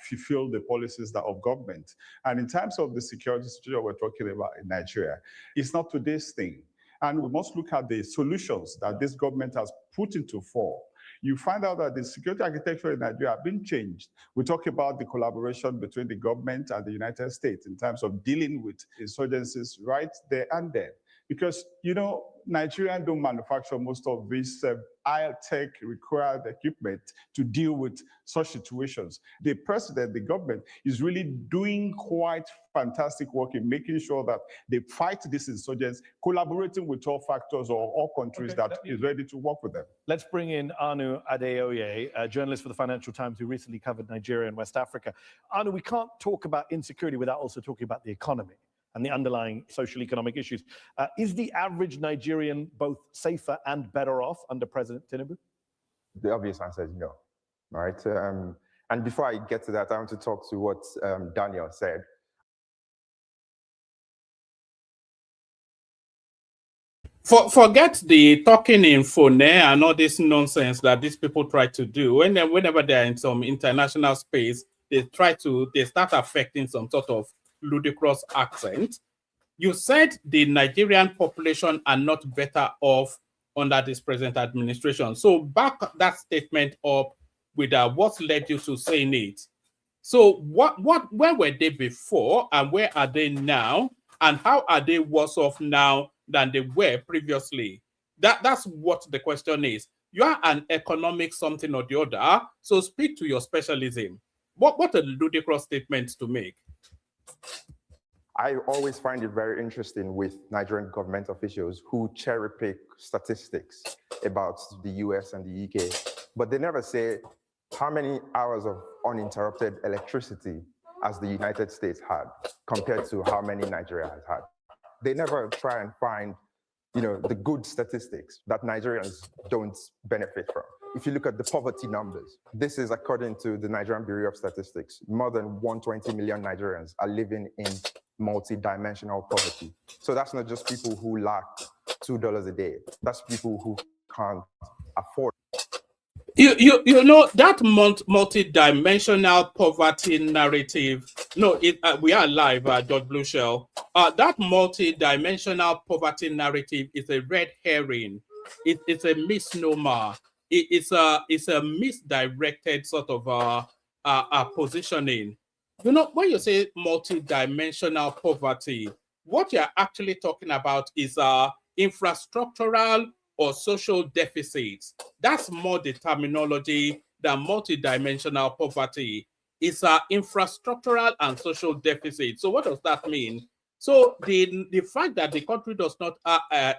fulfill the policies of government. And in terms of the security situation we're talking about in Nigeria, it's not today's thing. And we must look at the solutions that this government has put into force. You find out that the security architecture in Nigeria has been changed. We talk about the collaboration between the government and the United States in terms of dealing with insurgencies right there and then. Because, you know, Nigerians don't manufacture most of this high-tech required equipment to deal with such situations. The president, the government, is really doing quite fantastic work in making sure that they fight these insurgents, collaborating with all factors or all countries that is ready to work with them. Let's bring in Anu Adeoye, a journalist for the Financial Times who recently covered Nigeria and West Africa. Anu, we can't talk about insecurity without also talking about the economy and the underlying social economic issues. Is the average Nigerian both safer and better off under President Tinubu? The obvious answer is no, right? And before I get to that, I want to talk to what Daniel said. Forget the talking in phone and all this nonsense that these people try to do. Whenever they're in some international space, they start affecting some sort of ludicrous accent. You said the Nigerian population are not better off under this present administration. So back that statement up with what led you to saying it. So where were they before and where are they now? And how are they worse off now than they were previously? That's what the question is. You are an economic something or the other, so speak to your specialism. What a ludicrous statement to make. I always find it very interesting with Nigerian government officials who cherry pick statistics about the US and the UK, but they never say how many hours of uninterrupted electricity has the United States had compared to how many Nigeria has had. They never try and find, the good statistics that Nigerians don't benefit from. If you look at the poverty numbers, this is according to the Nigerian Bureau of Statistics. More than 120 million Nigerians are living in multi-dimensional poverty. So that's not just people who lack $2 a day. That's people who can't afford. You know that multi-dimensional poverty narrative. No, we are live, George Blueshell. That multi-dimensional poverty narrative is a red herring. It's a misnomer. It's a misdirected sort of positioning. You know, when you say multi-dimensional poverty, what you're actually talking about is infrastructural or social deficits. That's more the terminology than multidimensional poverty. It's infrastructural and social deficit. So what does that mean? So the fact that the country does not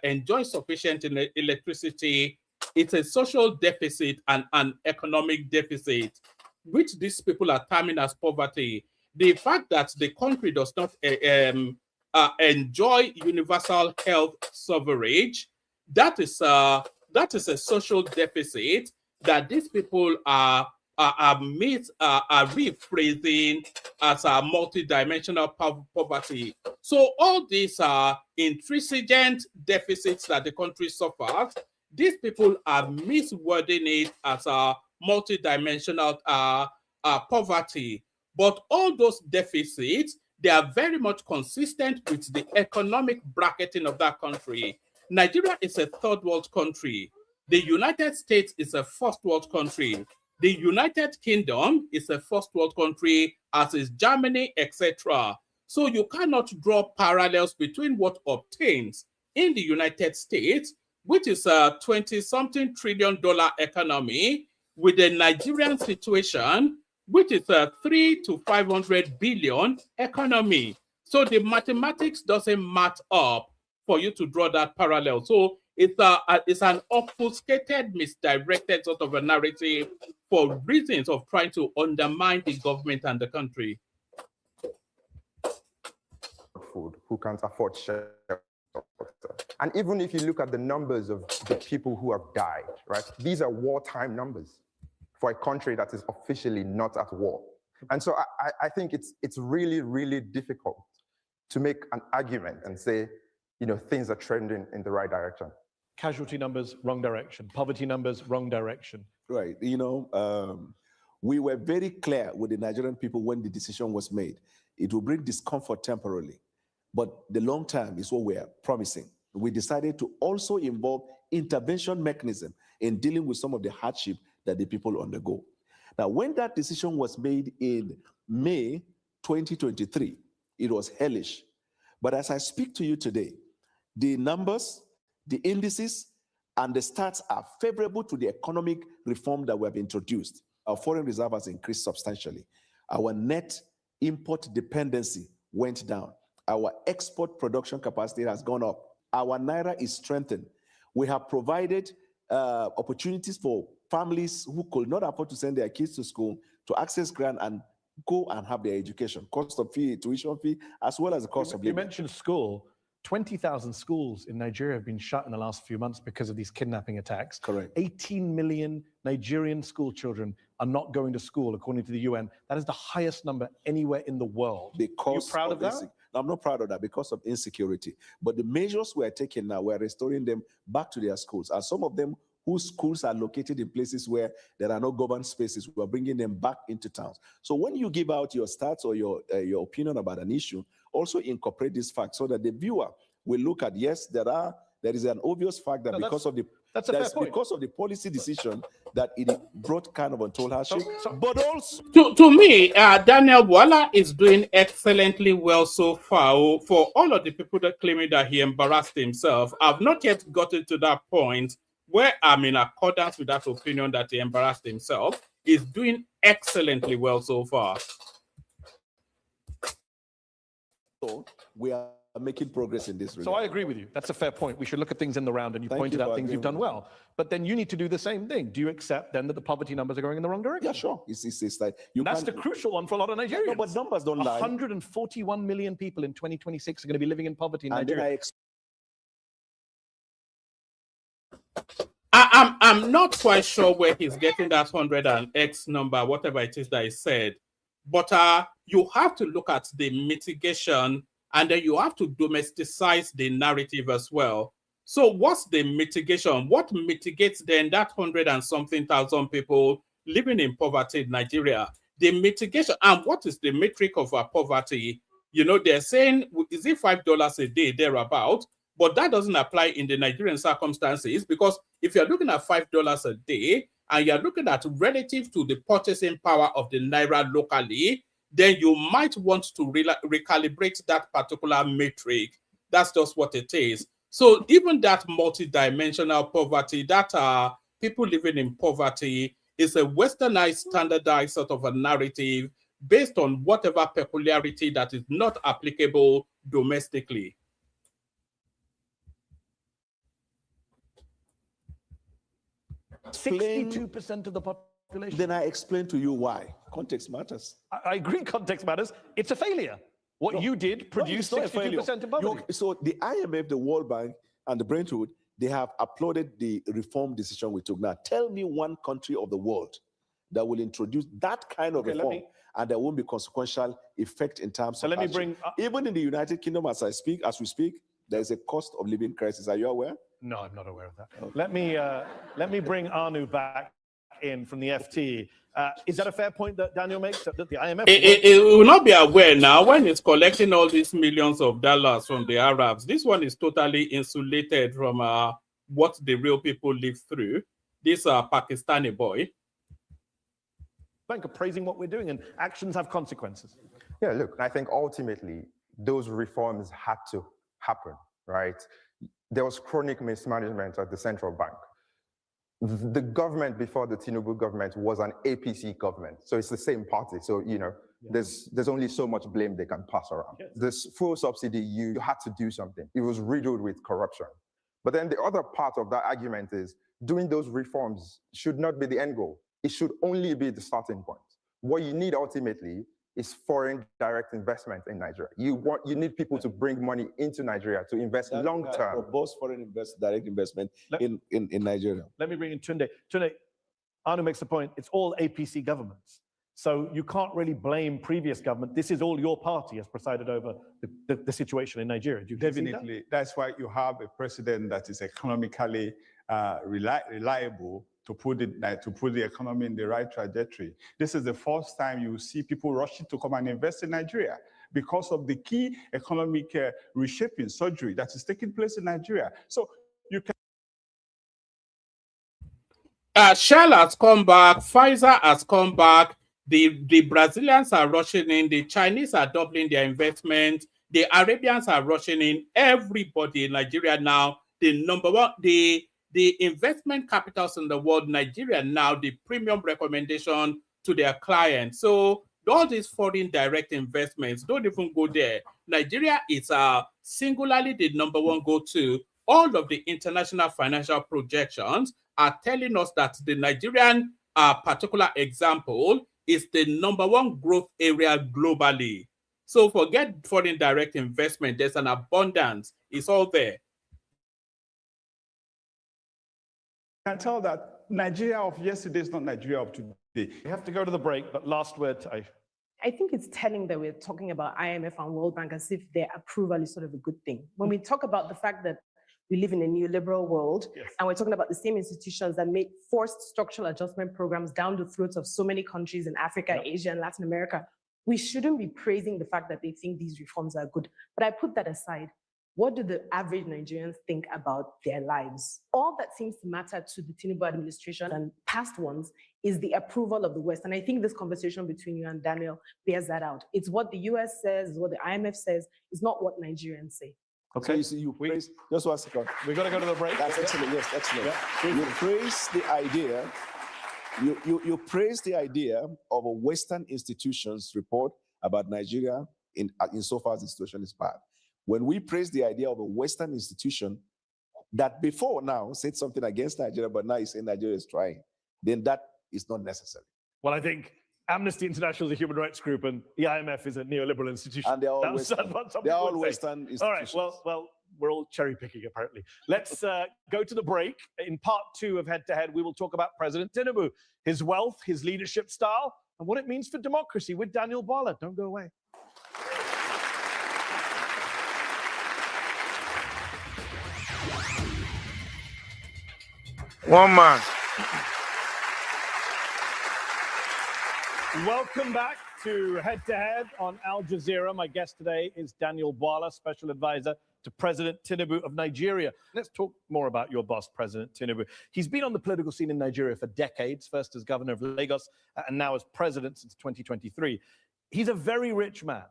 enjoy sufficient electricity, it's a social deficit and an economic deficit, which these people are terming as poverty. The fact that the country does not enjoy universal health coverage, that is a social deficit that these people are rephrasing as a multidimensional poverty. So all these are intrinsic deficits that the country suffers. These people are miswording it as a multidimensional poverty. But all those deficits, they are very much consistent with the economic bracketing of that country. Nigeria is a third world country. The United States is a first world country. The United Kingdom is a first world country, as is Germany, etc. So you cannot draw parallels between what obtains in the United States, which is a 20-something trillion dollar economy, with the Nigerian situation, which is a 300 to 500 billion economy. So the mathematics doesn't match up for you to draw that parallel. So it's an obfuscated, misdirected sort of a narrative for reasons of trying to undermine the government and the country. Food, who can't afford shelter. And even if you look at the numbers of the people who have died, right? These are wartime numbers for a country that is officially not at war. And so I think it's really, really difficult to make an argument and say, things are trending in the right direction. Casualty numbers, wrong direction. Poverty numbers, wrong direction. Right. We were very clear with the Nigerian people when the decision was made. It will bring discomfort temporarily, but the long term is what we are promising. We decided to also involve intervention mechanism in dealing with some of the hardship that the people undergo. Now, when that decision was made in May 2023, it was hellish. But as I speak to you today, the numbers, the indices, and the stats are favorable to the economic reform that we have introduced. Our foreign reserve has increased substantially. Our net import dependency went down. Our export production capacity has gone up. Our naira is strengthened. We have provided opportunities for families who could not afford to send their kids to school to access grant and go and have their education, cost of fee, tuition fee, as well as the cost of living. You mentioned school. 20,000 schools in Nigeria have been shut in the last few months because of these kidnapping attacks. Correct. 18 million Nigerian school children are not going to school, according to the UN. That is the highest number anywhere in the world. Because are you proud of that? I'm not proud of that because of insecurity. But the measures we're taking now, we're restoring them back to their schools. And some of them whose schools are located in places where there are no governed spaces, we're bringing them back into towns. So when you give out your stats or your opinion about an issue, also incorporate this fact so that the viewer will look at, yes, there is an obvious fact that because of the That's a fair point. Because of the policy decision that it brought kind of untold hardship, but also To me, Daniel Bwala is doing excellently well so far. Oh, for all of the people that claiming that he embarrassed himself, I've not yet gotten to that point where I'm in accordance with that opinion that he embarrassed himself. He's doing excellently well so far. So we are making progress in this regard. So I agree with you. That's a fair point. We should look at things in the round, and you Thank pointed you out for things you've agreeing done well. But then you need to do the same thing. Do you accept then that the poverty numbers are going in the wrong direction? Yeah, sure. It's like That's the crucial one for a lot of Nigerians. No, but numbers don't lie. 141 million people in 2026 are going to be living in poverty in And then Nigeria. I'm not quite sure where he's getting that 100 and X number, whatever it is that he said. But you have to look at the mitigation, and then you have to domesticize the narrative as well. So what's the mitigation? What mitigates then that 100 and something thousand people living in poverty in Nigeria? The mitigation, and what is the metric of our poverty? You know, they're saying, is it $5 a day, thereabout? But that doesn't apply in the Nigerian circumstances, because if you're looking at $5 a day and you're looking at relative to the purchasing power of the Naira locally, then you might want to recalibrate that particular metric. That's just what it is. So even that multidimensional poverty, that people living in poverty, is a westernized, standardized sort of a narrative based on whatever peculiarity that is not applicable domestically. 62% of the population. Then I explain to you why. Context matters. I agree context matters. It's a failure. What you did produced 62% of poverty. So the IMF, the World Bank, and the Brentwood, they have applauded the reform decision we took. Now, tell me one country of the world that will introduce that kind of reform, and there won't be consequential effect in terms of action. Even in the United Kingdom, as we speak, there is a cost of living crisis. Are you aware? No, I'm not aware of that. Okay. Let me bring Anu back in from the FT. Is that a fair point that Daniel makes? That the IMF it will not be aware now when it's collecting all these millions of dollars from the Arabs. This one is totally insulated from what the real people live through. This Pakistani boy. Bank are praising what we're doing, and actions have consequences. Yeah, look, I think ultimately those reforms had to happen, right? There was chronic mismanagement at the central bank. The government before the Tinubu government was an APC government, so it's the same party. So there's only so much blame they can pass around. Yes. This full subsidy, you had to do something. It was riddled with corruption. But then the other part of that argument is doing those reforms should not be the end goal. It should only be the starting point. What you need ultimately is foreign direct investment in Nigeria. You need people to bring money into Nigeria to invest long term. Propose foreign direct investment in Nigeria. Let me bring in Tunde. Tunde, Anu makes the point, it's all APC governments. So you can't really blame previous government. This is all your party has presided over the situation in Nigeria. Do you Definitely. That's why you have a president that is economically reliable to put the economy in the right trajectory. This is the first time you see people rushing to come and invest in Nigeria because of the key economic reshaping surgery that is taking place in Nigeria. So you can. Shell has come back, Pfizer has come back, the Brazilians are rushing in, the Chinese are doubling their investment, the Arabians are rushing in, everybody in Nigeria now, the number one, the investment capitals in the world, Nigeria now, the premium recommendation to their clients. So all these foreign direct investments, don't even go there. Nigeria is singularly the number one go-to. All of the international financial projections are telling us that the Nigerian particular example is the number one growth area globally. So forget foreign direct investment. There's an abundance. It's all there. I can tell that Nigeria of yesterday is not Nigeria of today. We have to go to the break, but last word. I think it's telling that we're talking about IMF and World Bank as if their approval is sort of a good thing. When we talk about the fact that we live in a neoliberal world, and we're talking about the same institutions that make forced structural adjustment programs down the throats of so many countries in Africa, Asia, and Latin America, we shouldn't be praising the fact that they think these reforms are good. But I put that aside. What do the average Nigerians think about their lives? All that seems to matter to the Tinubu administration and past ones is the approval of the West. And I think this conversation between you and Daniel bears that out. It's what the US says, it's what the IMF says, it's not what Nigerians say. Okay. So you see, you praise, just 1 second. We're going to go to the break. That's excellent. Yes, excellent. Yeah. You praise the idea. You praise the idea of a Western institution's report about Nigeria in so far as the situation is bad. When we praise the idea of a Western institution that before now said something against Nigeria, but now is saying Nigeria is trying, then that is not necessary. Well, I think Amnesty International is a human rights group and the IMF is a neoliberal institution. And they're all Western. They're all Western institutions. All right, well, we're all cherry picking apparently. Let's go to the break. In part 2 of Head to Head, we will talk about President Tinubu, his wealth, his leadership style, and what it means for democracy with Daniel Bwala. Don't go away. One man. Welcome back to Head on Al Jazeera. My guest today is Daniel Bwala, Special Advisor to President Tinubu of Nigeria. Let's talk more about your boss, President Tinubu. He's been on the political scene in Nigeria for decades, first as governor of Lagos and now as president since 2023. He's a very rich man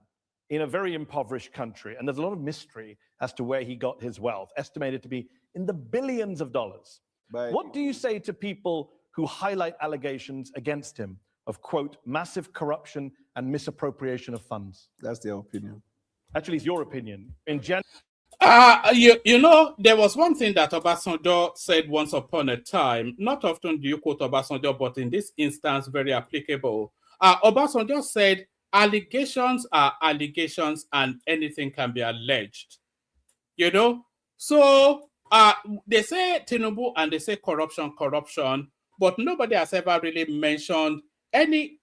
in a very impoverished country, and there's a lot of mystery as to where he got his wealth, estimated to be in the billions of dollars. What do you say to people who highlight allegations against him of, quote, massive corruption and misappropriation of funds? That's their opinion. Actually, it's your opinion. In general. You know, there was one thing that Obasanjo said once upon a time. Not often do you quote Obasanjo, but in this instance, very applicable. Obasanjo said, allegations are allegations and anything can be alleged. You know? So they say Tinubu and they say corruption, but nobody has ever really mentioned any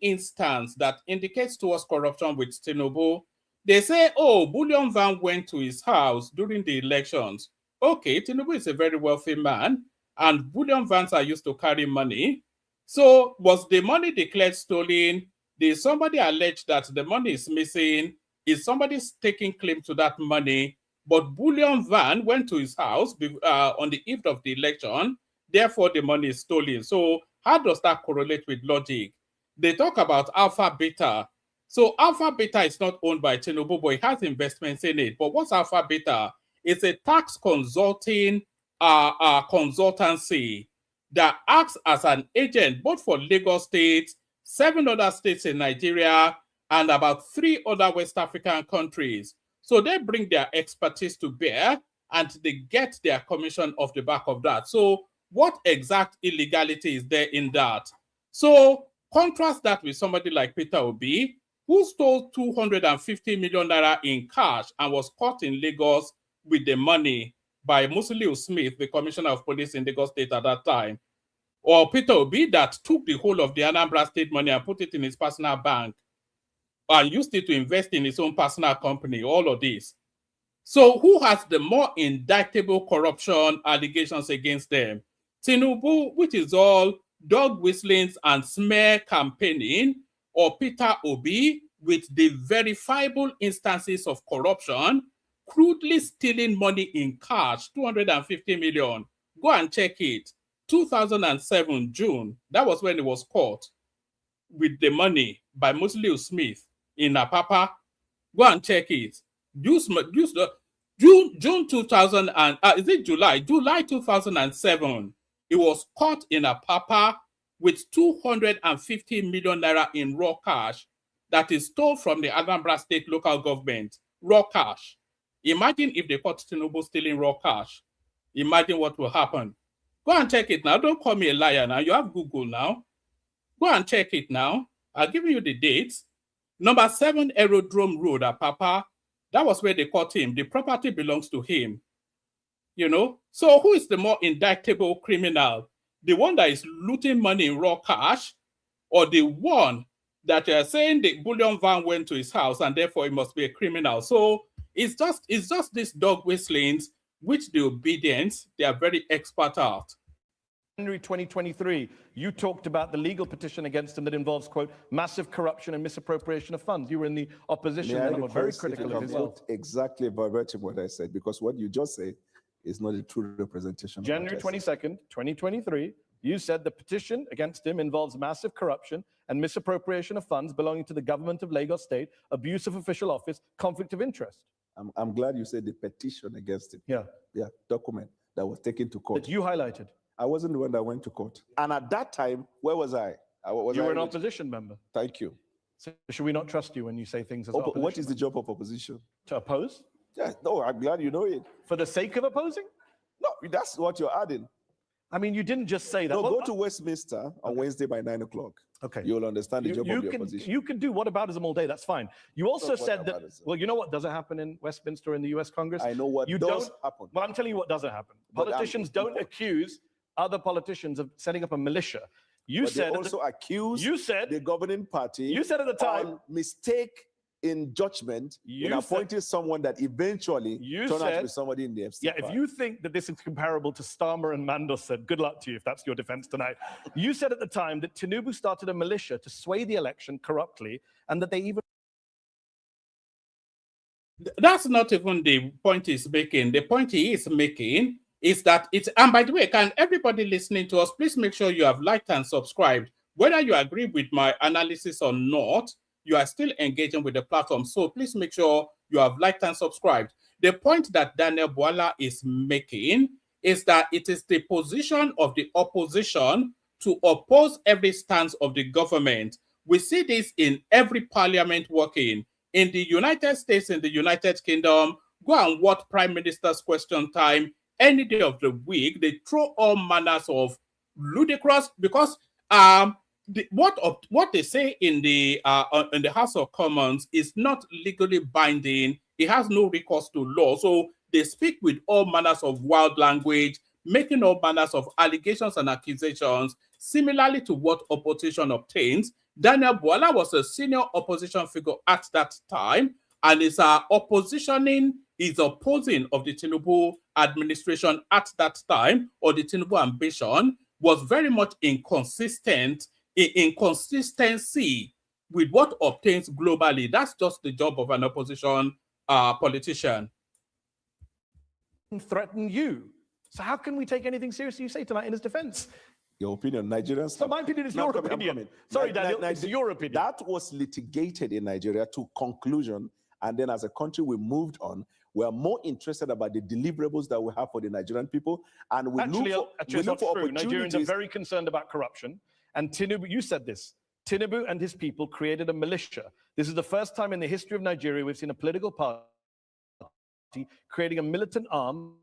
instance that indicates towards corruption with Tinubu. They say, oh, Bullion Van went to his house during the elections. Okay, Tinubu is a very wealthy man, and Bullion Vans are used to carry money. So was the money declared stolen? Did somebody allege that the money is missing? Is somebody taking claim to that money? But Bullion Van went to his house on the eve of the election. Therefore, the money is stolen. So how does that correlate with logic? They talk about Alpha Beta. So Alpha Beta is not owned by Tinubu, but it has investments in it. But what's Alpha Beta? It's a tax consulting consultancy that acts as an agent both for Lagos State, 7 other states in Nigeria, and about 3 other West African countries. So they bring their expertise to bear and they get their commission off the back of that. So what exact illegality is there in that? So contrast that with somebody like Peter Obi, who stole 250 million naira in cash and was caught in Lagos with the money by Musiliu Smith, the commissioner of police in Lagos State at that time. Or Peter Obi that took the whole of the Anambra State money and put it in his personal bank and used it to invest in his own personal company, all of this. So who has the more indictable corruption allegations against them? Tinubu, which is all dog whistlings and smear campaigning, or Peter Obi with the verifiable instances of corruption, crudely stealing money in cash, 250 million. Go and check it. 2007, June, that was when he was caught with the money by Musiliu Smith in Apapa. Go and check it. June 2000 and is it July? July 2007. He was caught in Apapa with 250 million naira in raw cash that is stole from the Anambra State local government. Raw cash. Imagine if they caught Tinubu stealing raw cash. Imagine what will happen. Go and check it now. Don't call me a liar now. You have Google now. Go and check it now. I'll give you the dates. Number 7 Aerodrome Road at Papa. That was where they caught him. The property belongs to him. You know? So who is the more indictable criminal? The one that is looting money in raw cash, or the one that they are saying the Bullion Van went to his house and therefore he must be a criminal? So it's just this dog whistlings, which the obedience they are very expert at. January 2023, you talked about the legal petition against him that involves, quote, massive corruption and misappropriation of funds. You were in the opposition, May I and I'm very request if critical you of can his. quote exactly verbatim what I said, because what you just said is not a true representation. January 22nd, 2023, you said the petition against him involves massive corruption and misappropriation of funds belonging to the government of Lagos State, abuse of official office, conflict of interest. I'm glad you said the petition against him. Yeah. Yeah, document that was taken to court. That you highlighted. I wasn't the one that went to court. And at that time, where was I? You were an opposition member. Thank you. So should we not trust you when you say things as opposition? What is the job of opposition? To oppose? Yeah, no, I'm glad you know it. For the sake of opposing? No, that's what you're adding. I mean, you didn't just say that. No, Well, go to Westminster on Wednesday by 9 o'clock. Okay. You'll understand the job of the opposition. You can do whataboutism all day. That's fine. You also Stop said that, whataboutism. well, you know what doesn't happen in Westminster in the US Congress? I know what You does don't happen. Well, I'm telling you what doesn't happen. But, Politicians don't accuse other politicians of setting up a militia. You But they said also accuse the governing party. You said at the time on mistake in judgment in You appointing someone that eventually You turned out to said- be somebody in the FC. Yeah, if you think that this is comparable to Starmer and Mandos said, good luck to you if that's your defense tonight. You said at the time that Tinubu started a militia to sway the election corruptly, and that they even... That's not even the point he's making. The point he is making is that it's, and by the way, can everybody listening to us, please make sure you have liked and subscribed. Whether you agree with my analysis or not, you are still engaging with the platform. So please make sure you have liked and subscribed. The point that Daniel Bwala is making is that it is the position of the opposition to oppose every stance of the government. We see this in every parliament working. In the United States, in the United Kingdom, go and watch Prime Minister's Question Time any day of the week. They throw all manners of ludicrous, because what they say in the House of Commons is not legally binding. It has no recourse to law. So they speak with all manners of wild language, making all manners of allegations and accusations, similarly to what opposition obtains. Daniel Bwala was a senior opposition figure at that time, and is opposing of the Tinubu administration at that time, or the Tinubu ambition, was very much inconsistency with what obtains globally. That's just the job of an opposition politician. Threaten you. So how can we take anything seriously you say tonight in his defense? Your opinion, Nigerians. So my opinion is your opinion. Sorry, Daniel, it's your opinion. That was litigated in Nigeria to conclusion, and then as a country we moved on. We are more interested about the deliverables that we have for the Nigerian people, and we Actually, look it's for not true. opportunities. Nigerians are very concerned about corruption, and Tinubu, you said this, Tinubu and his people created a militia. This is the first time in the history of Nigeria we've seen a political party creating a militant arm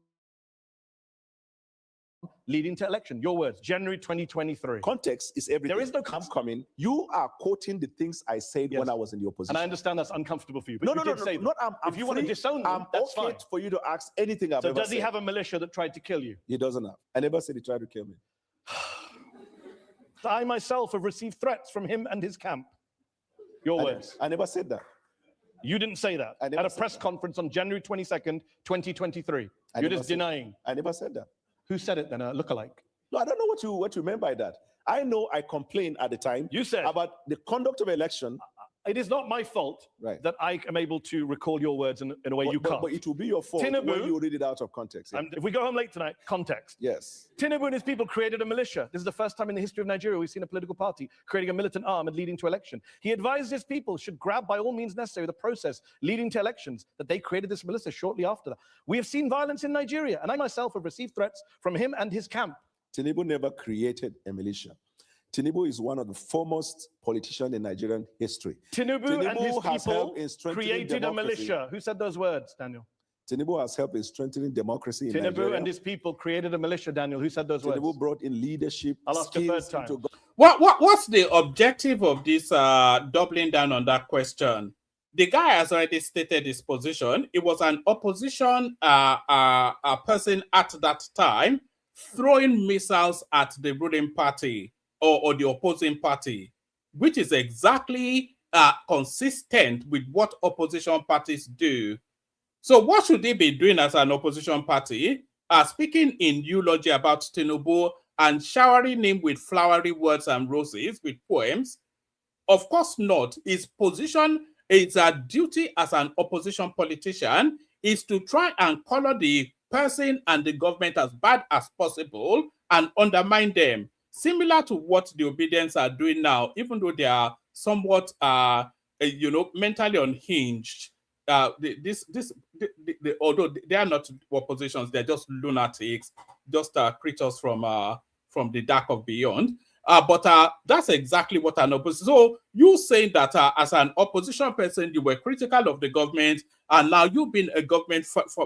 leading to election. Your words, January 2023. Context is everything. There is no coming. You are quoting the things I said when I was in the opposition. And I understand that's uncomfortable for you, but No, you no, did no, say no, that. I'm if you want to free. disown them, I'm that's okay fine. for you to ask anything I've So ever does he said. have a militia that tried to kill you? He doesn't have. I never said he tried to kill me. I myself have received threats from him and his camp. Your words. I never said that. You didn't say that I never at a said press that. conference on January 22nd, 2023. I You're never just said- denying. I never said that. Who said it then? A lookalike. No, I don't know what you meant by that. I know I complained at the time You said about the conduct of election. it is not my fault Right. that I am able to recall your words in a way you can't. But it will be your fault Tinubu- when you read it out of context. Yeah. And if we go home late tonight, context. Yes. Tinubu and his people created a militia. This is the first time in the history of Nigeria we've seen a political party creating a militant arm and leading to election. He advised his people should grab by all means necessary the process leading to elections, that they created this militia shortly after that. We have seen violence in Nigeria, and I myself have received threats from him and his camp. Tinubu never created a militia. Tinubu is one of the foremost politicians in Nigerian history. Tinubu and his has people helped in strengthening created a democracy. militia. Who said those words, Daniel? Tinubu has helped in strengthening democracy in Tinubu Nigeria. and his people created a militia, Daniel. Who said those words? Tinubu brought in leadership I'll ask a third skills time. into government. What's the objective of this doubling down on that question? The guy has already stated his position. It was an opposition person at that time throwing missiles at the ruling party or the opposing party, which is exactly consistent with what opposition parties do. So what should they be doing as an opposition party? Speaking in eulogy about Tinubu and showering him with flowery words and roses, with poems? Of course not. His position, it's a duty as an opposition politician, is to try and color the person and the government as bad as possible and undermine them. Similar to what the Obedience are doing now, even though they are somewhat, mentally unhinged. Although they are not oppositions, they're just lunatics, just creatures from the dark of beyond. But that's exactly what an opposition. So you saying that as an opposition person, you were critical of the government, and now you've been a government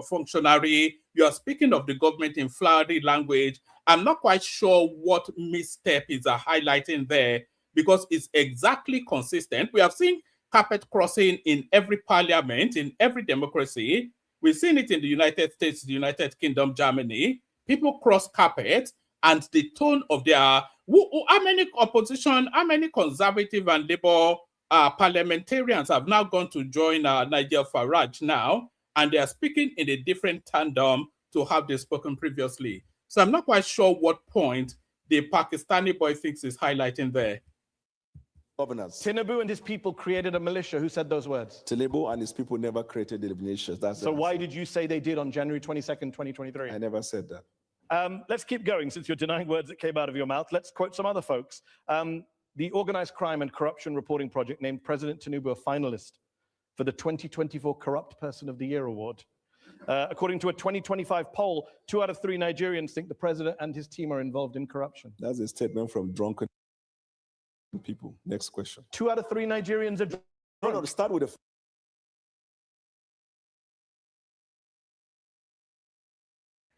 functionary. You are speaking of the government in flowery language. I'm not quite sure what misstep is highlighting there, because it's exactly consistent. We have seen carpet crossing in every parliament, in every democracy. We've seen it in the United States, the United Kingdom, Germany. People cross carpet, and the tone of their how many opposition, how many conservative and Labour parliamentarians have now gone to join Nigel Farage now, and they are speaking in a different tandem to have they spoken previously. So I'm not quite sure what point the Pakistani boy thinks is highlighting there. Governors. Tinubu and his people created a militia. Who said those words? Tinubu and his people never created the militias. So why did you say they did on January 22nd, 2023? I never said that. Let's keep going, since you're denying words that came out of your mouth. Let's quote some other folks. The Organized Crime and Corruption Reporting Project named President Tinubu a finalist for the 2024 Corrupt Person of the Year award. According to a 2025 poll, 2 out of 3 Nigerians think the president and his team are involved in corruption. That's a statement from drunken people. Next question. 2 out of 3 Nigerians are drunk. No, start with the...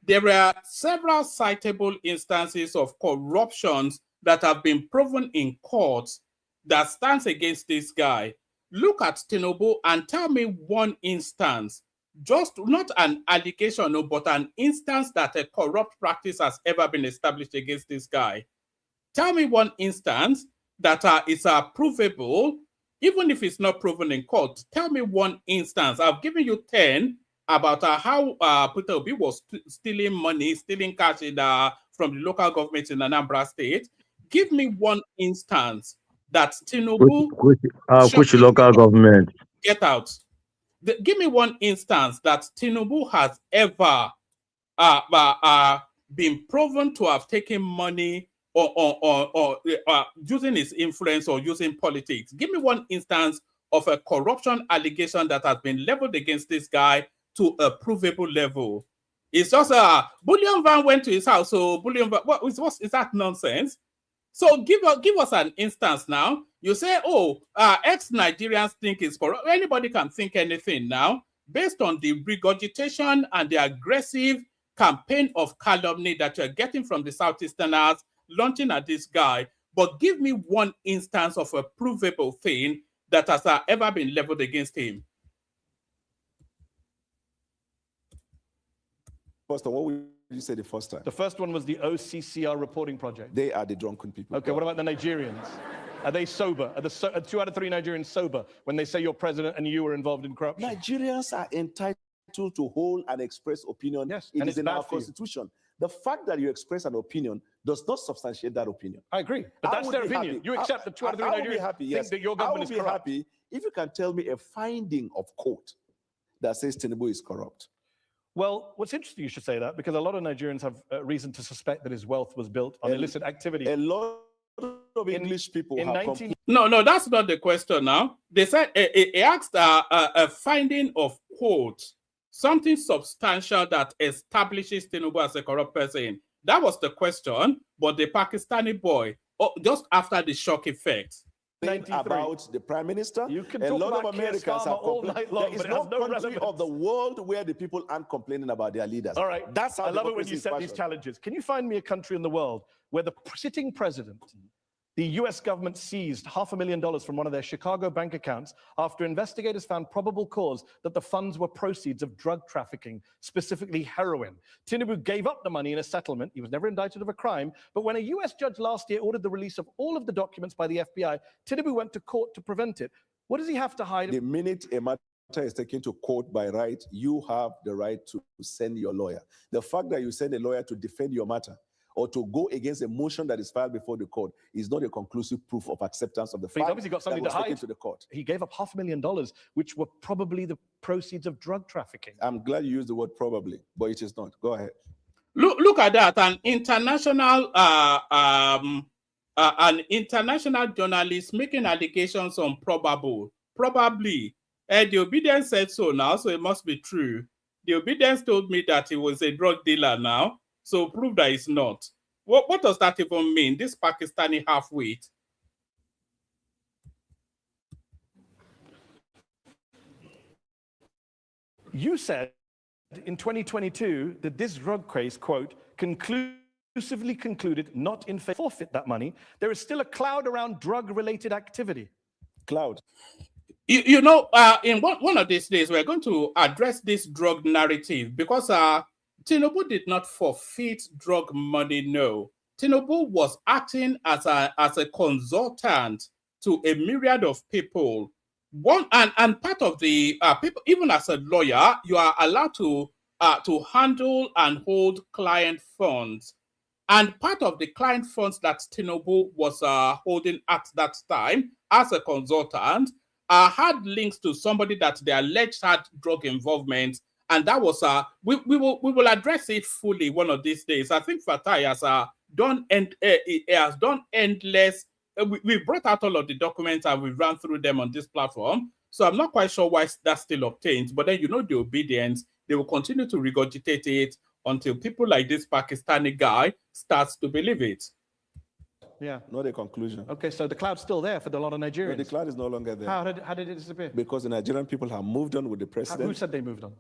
There are several citable instances of corruptions that have been proven in courts that stands against this guy. Look at Tinubu and tell me one instance, just not an allegation, no, but an instance that a corrupt practice has ever been established against this guy. Tell me one instance that is provable, even if it's not proven in court. Tell me one instance. I've given you 10 about how Peter Obi was stealing money, stealing cash from the local government in Anambra State. Give me one instance that Tinubu... Which local government? Get out. Give me one instance that Tinubu has ever been proven to have taken money or using his influence or using politics. Give me one instance of a corruption allegation that has been leveled against this guy to a provable level. It's just Bullion Van went to his house, so Bullion Van, what is that nonsense? So give us an instance now. You say, ex-Nigerians think it's corrupt. Anybody can think anything now, based on the regurgitation and the aggressive campaign of calumny that you're getting from the Southeasterners launching at this guy. But give me one instance of a provable thing that has ever been leveled against him. First, what would you say the first time? The first one was the OCCR reporting project. They are the drunken people. Okay, what about the Nigerians? Are they sober? Are 2 out of 3 Nigerians sober when they say you're president and you were involved in corruption? Nigerians are entitled to hold and express opinion. Yes, it is in our constitution. The fact that you express an opinion does not substantiate that opinion. I agree, but that's their opinion. You accept that 2 out of 3 Nigerians think that your government is corrupt. I will be happy if you can tell me a finding of court that says Tinubu is corrupt. Well, what's interesting you should say that, because a lot of Nigerians have reason to suspect that his wealth was built on illicit activity. A lot of English people have... No, that's not the question now. They said, he asked a finding of quote, something substantial that establishes Tinubu as a corrupt person. That was the question, but the Pakistani boy, just after the shock effect. About the prime minister, you can a talk lot about of Americans have all night long, there is no country of the world where the people aren't complaining about their leaders. All right, that's how I love it when you set these challenges. Can you find me a country in the world where the sitting president, the US government seized $500,000 from one of their Chicago bank accounts after investigators found probable cause that the funds were proceeds of drug trafficking, specifically heroin. Tinubu gave up the money in a settlement. He was never indicted of a crime. But when a US judge last year ordered the release of all of the documents by the FBI, Tinubu went to court to prevent it. What does he have to hide? The minute a matter is taken to court by right, you have the right to send your lawyer. The fact that you send a lawyer to defend your matter or to go against a motion that is filed before the court is not a conclusive proof of acceptance of the But he's fact obviously got something that to was taken hide. to the court. He gave up $500,000, which were probably the proceeds of drug trafficking. I'm glad you used the word probably, but it is not. Go ahead. Look at that. An international journalist making allegations on probable. Probably. The obedience said so now, so it must be true. The obedience told me that he was a drug dealer now, so prove that it's not. What does that even mean? This Pakistani half-wit. You said in 2022 that this drug case, quote, conclusively concluded not in favor forfeit that money. There is still a cloud around drug-related activity. Cloud. You know, in one of these days, we're going to address this drug narrative because Tinubu did not forfeit drug money, no. Tinubu was acting as a consultant to a myriad of people. And part of the people, even as a lawyer, you are allowed to handle and hold client funds. And part of the client funds that Tinubu was holding at that time as a consultant had links to somebody that they alleged had drug involvement. And that was we will address it fully one of these days. I think Fatai has done endless. We brought out all of the documents and we ran through them on this platform. So I'm not quite sure why that still obtains. But then you know the obedience, they will continue to regurgitate it until people like this Pakistani guy starts to believe it. Yeah. Not a conclusion. Okay, so the cloud's still there for a lot of Nigerians. No, the cloud is no longer there. How did it disappear? Because the Nigerian people have moved on with the president. Who said they moved on?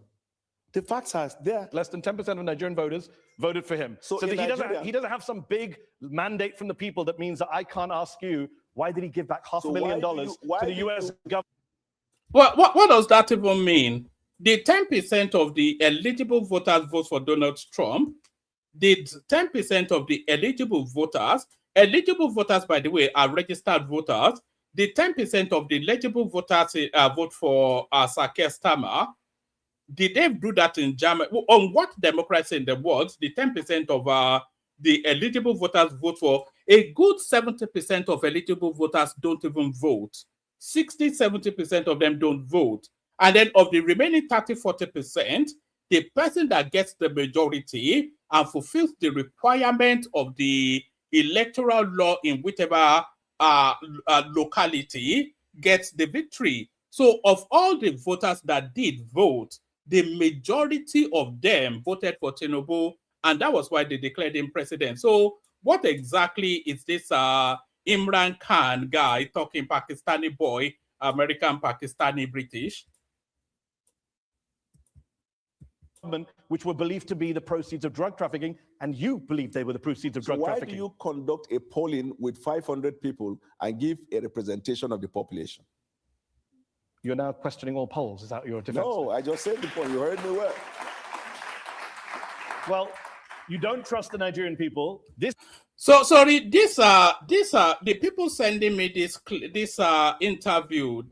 The facts are there. Less than 10% of Nigerian voters voted for him. So that he doesn't have some big mandate from the people that means that I can't ask you, why did he give back $500,000 to the US government? What does that even mean? Did 10% of the eligible voters vote for Donald Trump? Did 10% of the eligible voters, by the way, are registered voters, did 10% of the eligible voters vote for Sakir Starmer? Did they do that in Germany? On what democracy in the world, the 10% of the eligible voters vote for? A good 70% of eligible voters don't even vote. 60-70% of them don't vote. And then of the remaining 30-40%, the person that gets the majority and fulfills the requirement of the electoral law in whichever locality gets the victory. So of all the voters that did vote, the majority of them voted for Tinubu, and that was why they declared him president. So what exactly is this Imran Khan guy talking Pakistani boy, American, Pakistani, British? Which were believed to be the proceeds of drug trafficking, and you believe they were the proceeds of drug trafficking. Why do you conduct a polling with 500 people and give a representation of the population? You're now questioning all polls. Is that your defense? No, I just said the point. You heard me well. Well, you don't trust the Nigerian people. So sorry, the people sending me this interview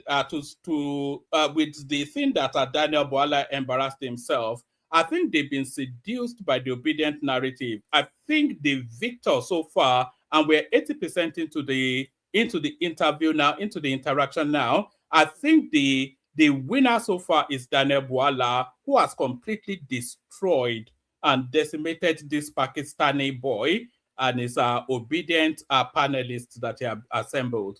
with the thing that Daniel Bwala embarrassed himself. I think they've been seduced by the obedient narrative. I think the victor so far, and we're 80% into the interview now, into the interaction now. I think the winner so far is Daniel Bwala, who has completely destroyed and decimated this Pakistani boy and his obedient panelists that he have assembled.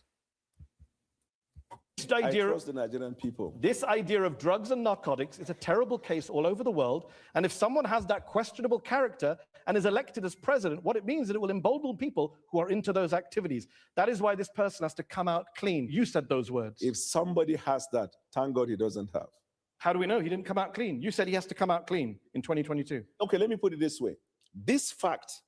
I trust the Nigerian people. This idea of drugs and narcotics is a terrible case all over the world. And if someone has that questionable character and is elected as president, what it means is it will embolden people who are into those activities. That is why this person has to come out clean. You said those words. If somebody has that, thank God he doesn't have. How do we know he didn't come out clean? You said he has to come out clean in 2022. Okay, let me put it this way. This fact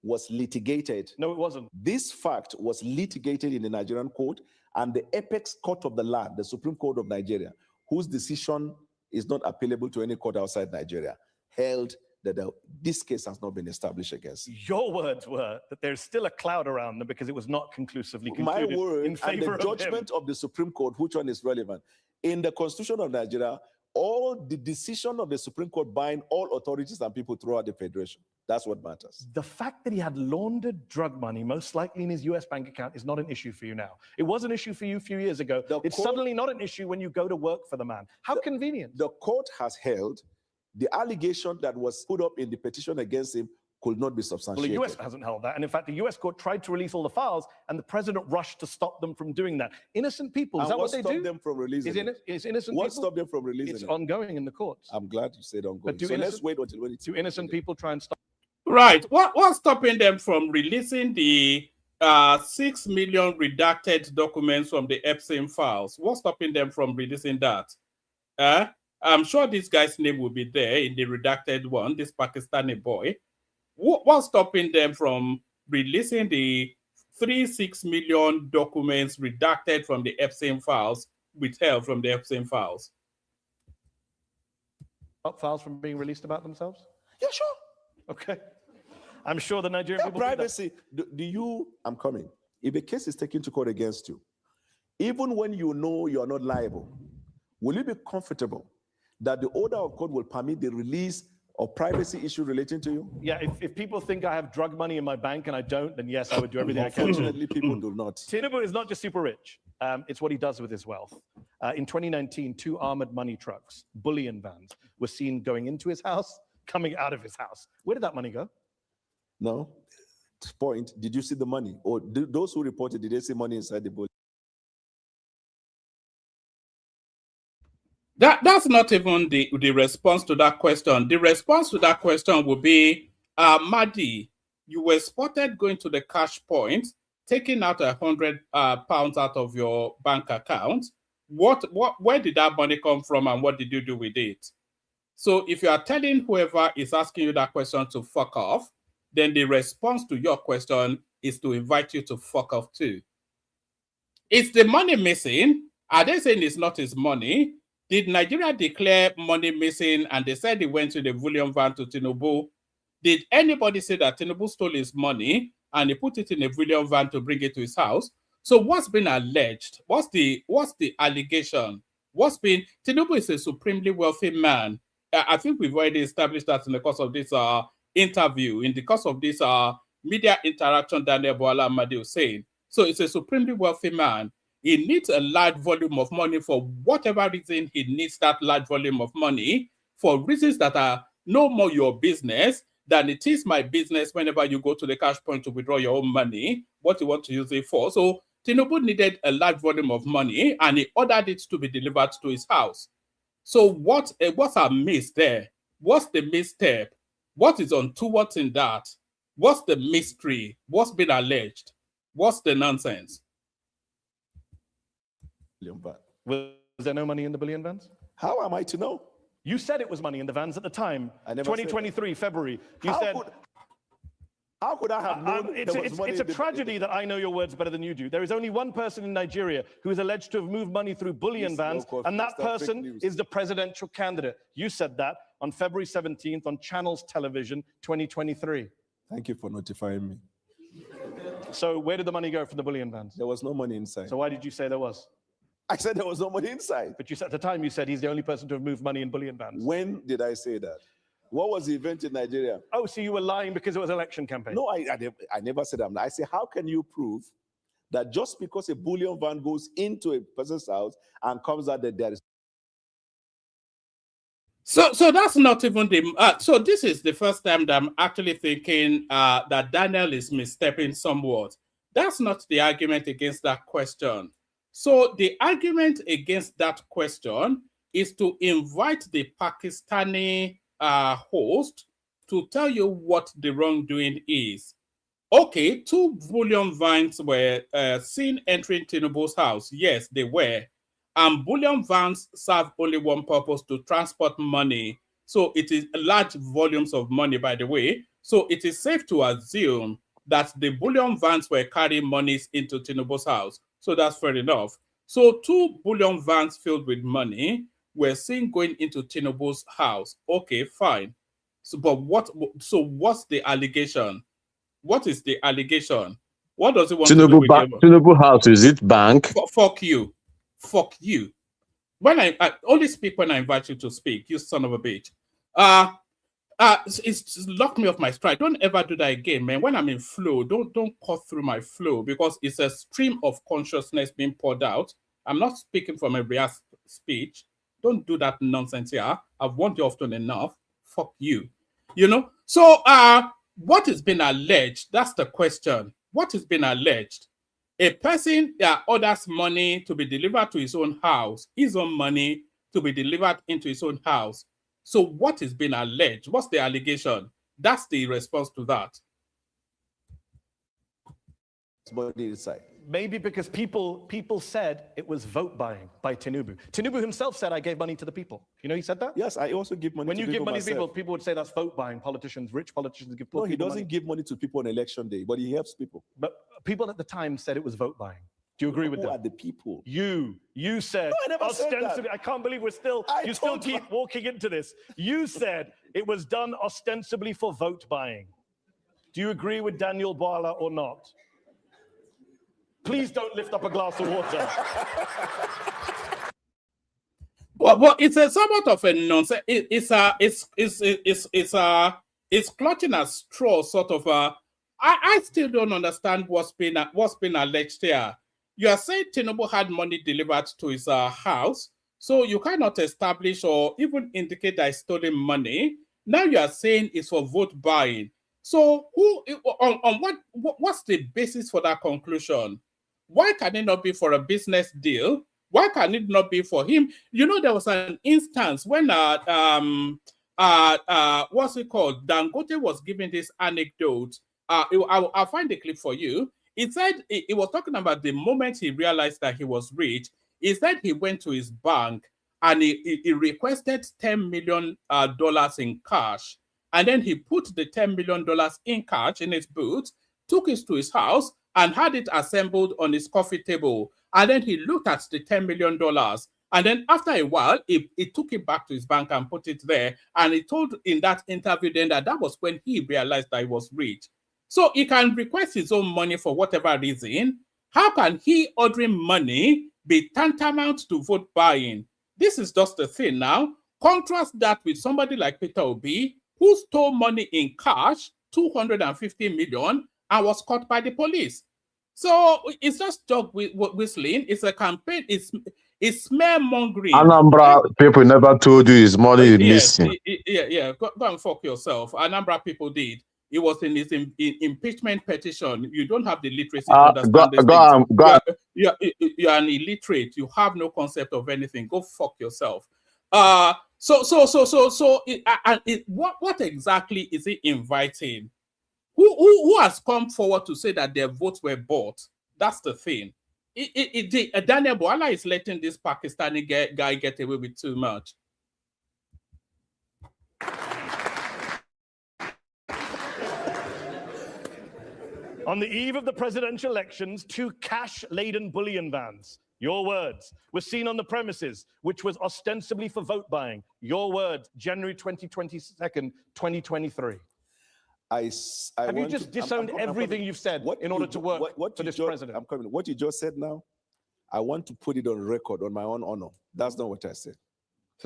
was litigated. No, it wasn't. This fact was litigated in the Nigerian court, and the apex court of the land, the Supreme Court of Nigeria, whose decision is not appealable to any court outside Nigeria, held that this case has not been established against. Your words were that there's still a cloud around them because it was not conclusively concluded. My word in favor and the judgment of the Supreme Court, which one is relevant? In the Constitution of Nigeria, all the decision of the Supreme Court bind all authorities and people throughout the Federation. That's what matters. The fact that he had laundered drug money, most likely in his US bank account, is not an issue for you now. It was an issue for you a few years ago. It's suddenly not an issue when you go to work for the man. How convenient. The court has held the allegation that was put up in the petition against him could not be substantiated. Well, the US hasn't held that. And in fact, the US court tried to release all the files, and the president rushed to stop them from doing that. Innocent people, is that what they do? What stopped them from releasing it? Is innocent What people? stopped them from releasing it? It's ongoing in the courts. I'm glad you said ongoing. But So let's wait until when it's... Do innocent people try and stop? Right. What's stopping them from releasing the 6 million redacted documents from the Epstein files? What's stopping them from releasing that? I'm sure this guy's name will be there in the redacted one, this Pakistani boy. What's stopping them from releasing the 6 million documents redacted from the Epstein files, withheld from the Epstein files? Stop files from being released about themselves? Yeah, sure. Okay. I'm sure the Nigerian people privacy. I'm coming. If a case is taken to court against you, even when you know you are not liable, will you be comfortable that the order of court will permit the release of privacy issue relating to you? Yeah, if people think I have drug money in my bank and I don't, then yes, I would do everything I can. Unfortunately, people do not. Tinubu is not just super rich. It's what he does with his wealth. In 2019, 2 armored money trucks, bullion vans, were seen going into his house, coming out of his house. Where did that money go? No. Point, did you see the money? Or those who reported, did they see money inside the bullion? That's not even the response to that question. The response to that question would be, Madi, you were spotted going to the cash point, taking out £100 out of your bank account. Where did that money come from, and what did you do with it? So if you are telling whoever is asking you that question to fuck off, then the response to your question is to invite you to fuck off too. Is the money missing? Are they saying it's not his money? Did Nigeria declare money missing and they said it went to the bullion van to Tinubu? Did anybody say that Tinubu stole his money and he put it in a bullion van to bring it to his house? So what's been alleged? What's the allegation? Tinubu is a supremely wealthy man. I think we've already established that in the course of this interview, in the course of this media interaction Daniel Bwala Embarrass was saying. So it's a supremely wealthy man. He needs a large volume of money for whatever reason. He needs that large volume of money for reasons that are no more your business than it is my business whenever you go to the cash point to withdraw your own money, what you want to use it for. So Tinubu needed a large volume of money and he ordered it to be delivered to his house. So what's amiss there? What's the misstep? What is untoward in that? What's the mystery? What's been alleged? What's the nonsense? Was there no money in the bullion vans? How am I to know? You said it was money in the vans at the time. I never 2023, February. You how said... How could I have known it's a tragedy that I know your words better than you do. There is only one person in Nigeria who is alleged to have moved money through bullion vans, and that person is the presidential candidate. You said that on February 17th on Channels Television 2023. Thank you for notifying me. So where did the money go from the bullion vans? There was no money inside. So why did you say there was? I said there was no money inside. But you said, at the time you said he's the only person to have moved money in bullion vans. When did I say that? What was the event in Nigeria? Oh, so you were lying because it was an election campaign? No, I never said that. I say, how can you prove that just because a bullion van goes into a person's house and comes out that there is... So that's not even the... so this is the first time that I'm actually thinking that Daniel is misstepping somewhat. That's not the argument against that question. So the argument against that question is to invite the Pakistani host to tell you what the wrongdoing is. Okay, 2 bullion vans were seen entering Tinubu's house. Yes, they were. And bullion vans serve only one purpose, to transport money. So it is large volumes of money, by the way. So it is safe to assume that the bullion vans were carrying monies into Tinubu's house. So that's fair enough. So 2 bullion vans filled with money were seen going into Tinubu's house. Okay, fine. So, but what's the allegation? What is the allegation? What does it want to do with Tinubu house, is it bank? Fuck you. Fuck you. When I only speak when I invite you to speak, you son of a bitch. it's locked me off my stride. Don't ever do that again, man. When I'm in flow, don't cut through my flow, because it's a stream of consciousness being poured out. I'm not speaking from a real speech. Don't do that nonsense here. I've warned you often enough. Fuck you. You know? So what has been alleged? That's the question. What has been alleged? A person that orders money to be delivered to his own house, his own money to be delivered into his own house. So what is being alleged? What's the allegation? That's the response to that. Maybe because people said it was vote buying by Tinubu. Tinubu himself said, I gave money to the people. You know, he said that? Yes, I also give money when to you people give money to myself. people would say that's vote buying. Politicians, rich politicians give poor No, he people doesn't money. give money to people on election day, but he helps people. But people at the time said it was vote buying. Do you agree with that? Who are the people? You said, No, I never said that. ostensibly, I can't believe you still keep walking into this. You said it was done ostensibly for vote buying. Do you agree with Daniel Bwala or not? Please don't lift up a glass of water. Well, it's a somewhat of a nonsense. It's clutching at straw, sort of. I still don't understand what's been alleged here. You are saying Tinubu had money delivered to his house, so you cannot establish or even indicate that he's stolen money. Now you are saying it's for vote buying. So what's the basis for that conclusion? Why can it not be for a business deal? Why can it not be for him? You know, there was an instance when what's it called? Dangote was giving this anecdote. I'll find the clip for you. He said he was talking about the moment he realized that he was rich. He said he went to his bank and he requested $10 million in cash. And then he put the $10 million in cash in his boot, took it to his house, and had it assembled on his coffee table. And then he looked at the $10 million. And then after a while, he took it back to his bank and put it there. And he told in that interview then that was when he realized that he was rich. So he can request his own money for whatever reason. How can he ordering money be tantamount to vote buying? This is just the thing now. Contrast that with somebody like Peter Obi, who stole money in cash, 250 million, and was caught by the police. So it's just dog whistling. It's a campaign. It's smear mongering. Anambra people never told you his money is missing. Yeah. Go and fuck yourself. Anambra people did. It was in his impeachment petition. You don't have the literacy to understand this. You're an illiterate. You have no concept of anything. Go fuck yourself. What exactly is he inviting? Who has come forward to say that their votes were bought? That's the thing. Daniel Bwala is letting this Pakistani guy get away with too much. On the eve of the presidential elections, 2 cash-laden bullion vans, your words, were seen on the premises, which was ostensibly for vote buying. Your words, January 22nd, 2023. Have you just disowned everything you've said in order to work for this president? I'm coming. What you just said now, I want to put it on record on my own honor. That's not what I said.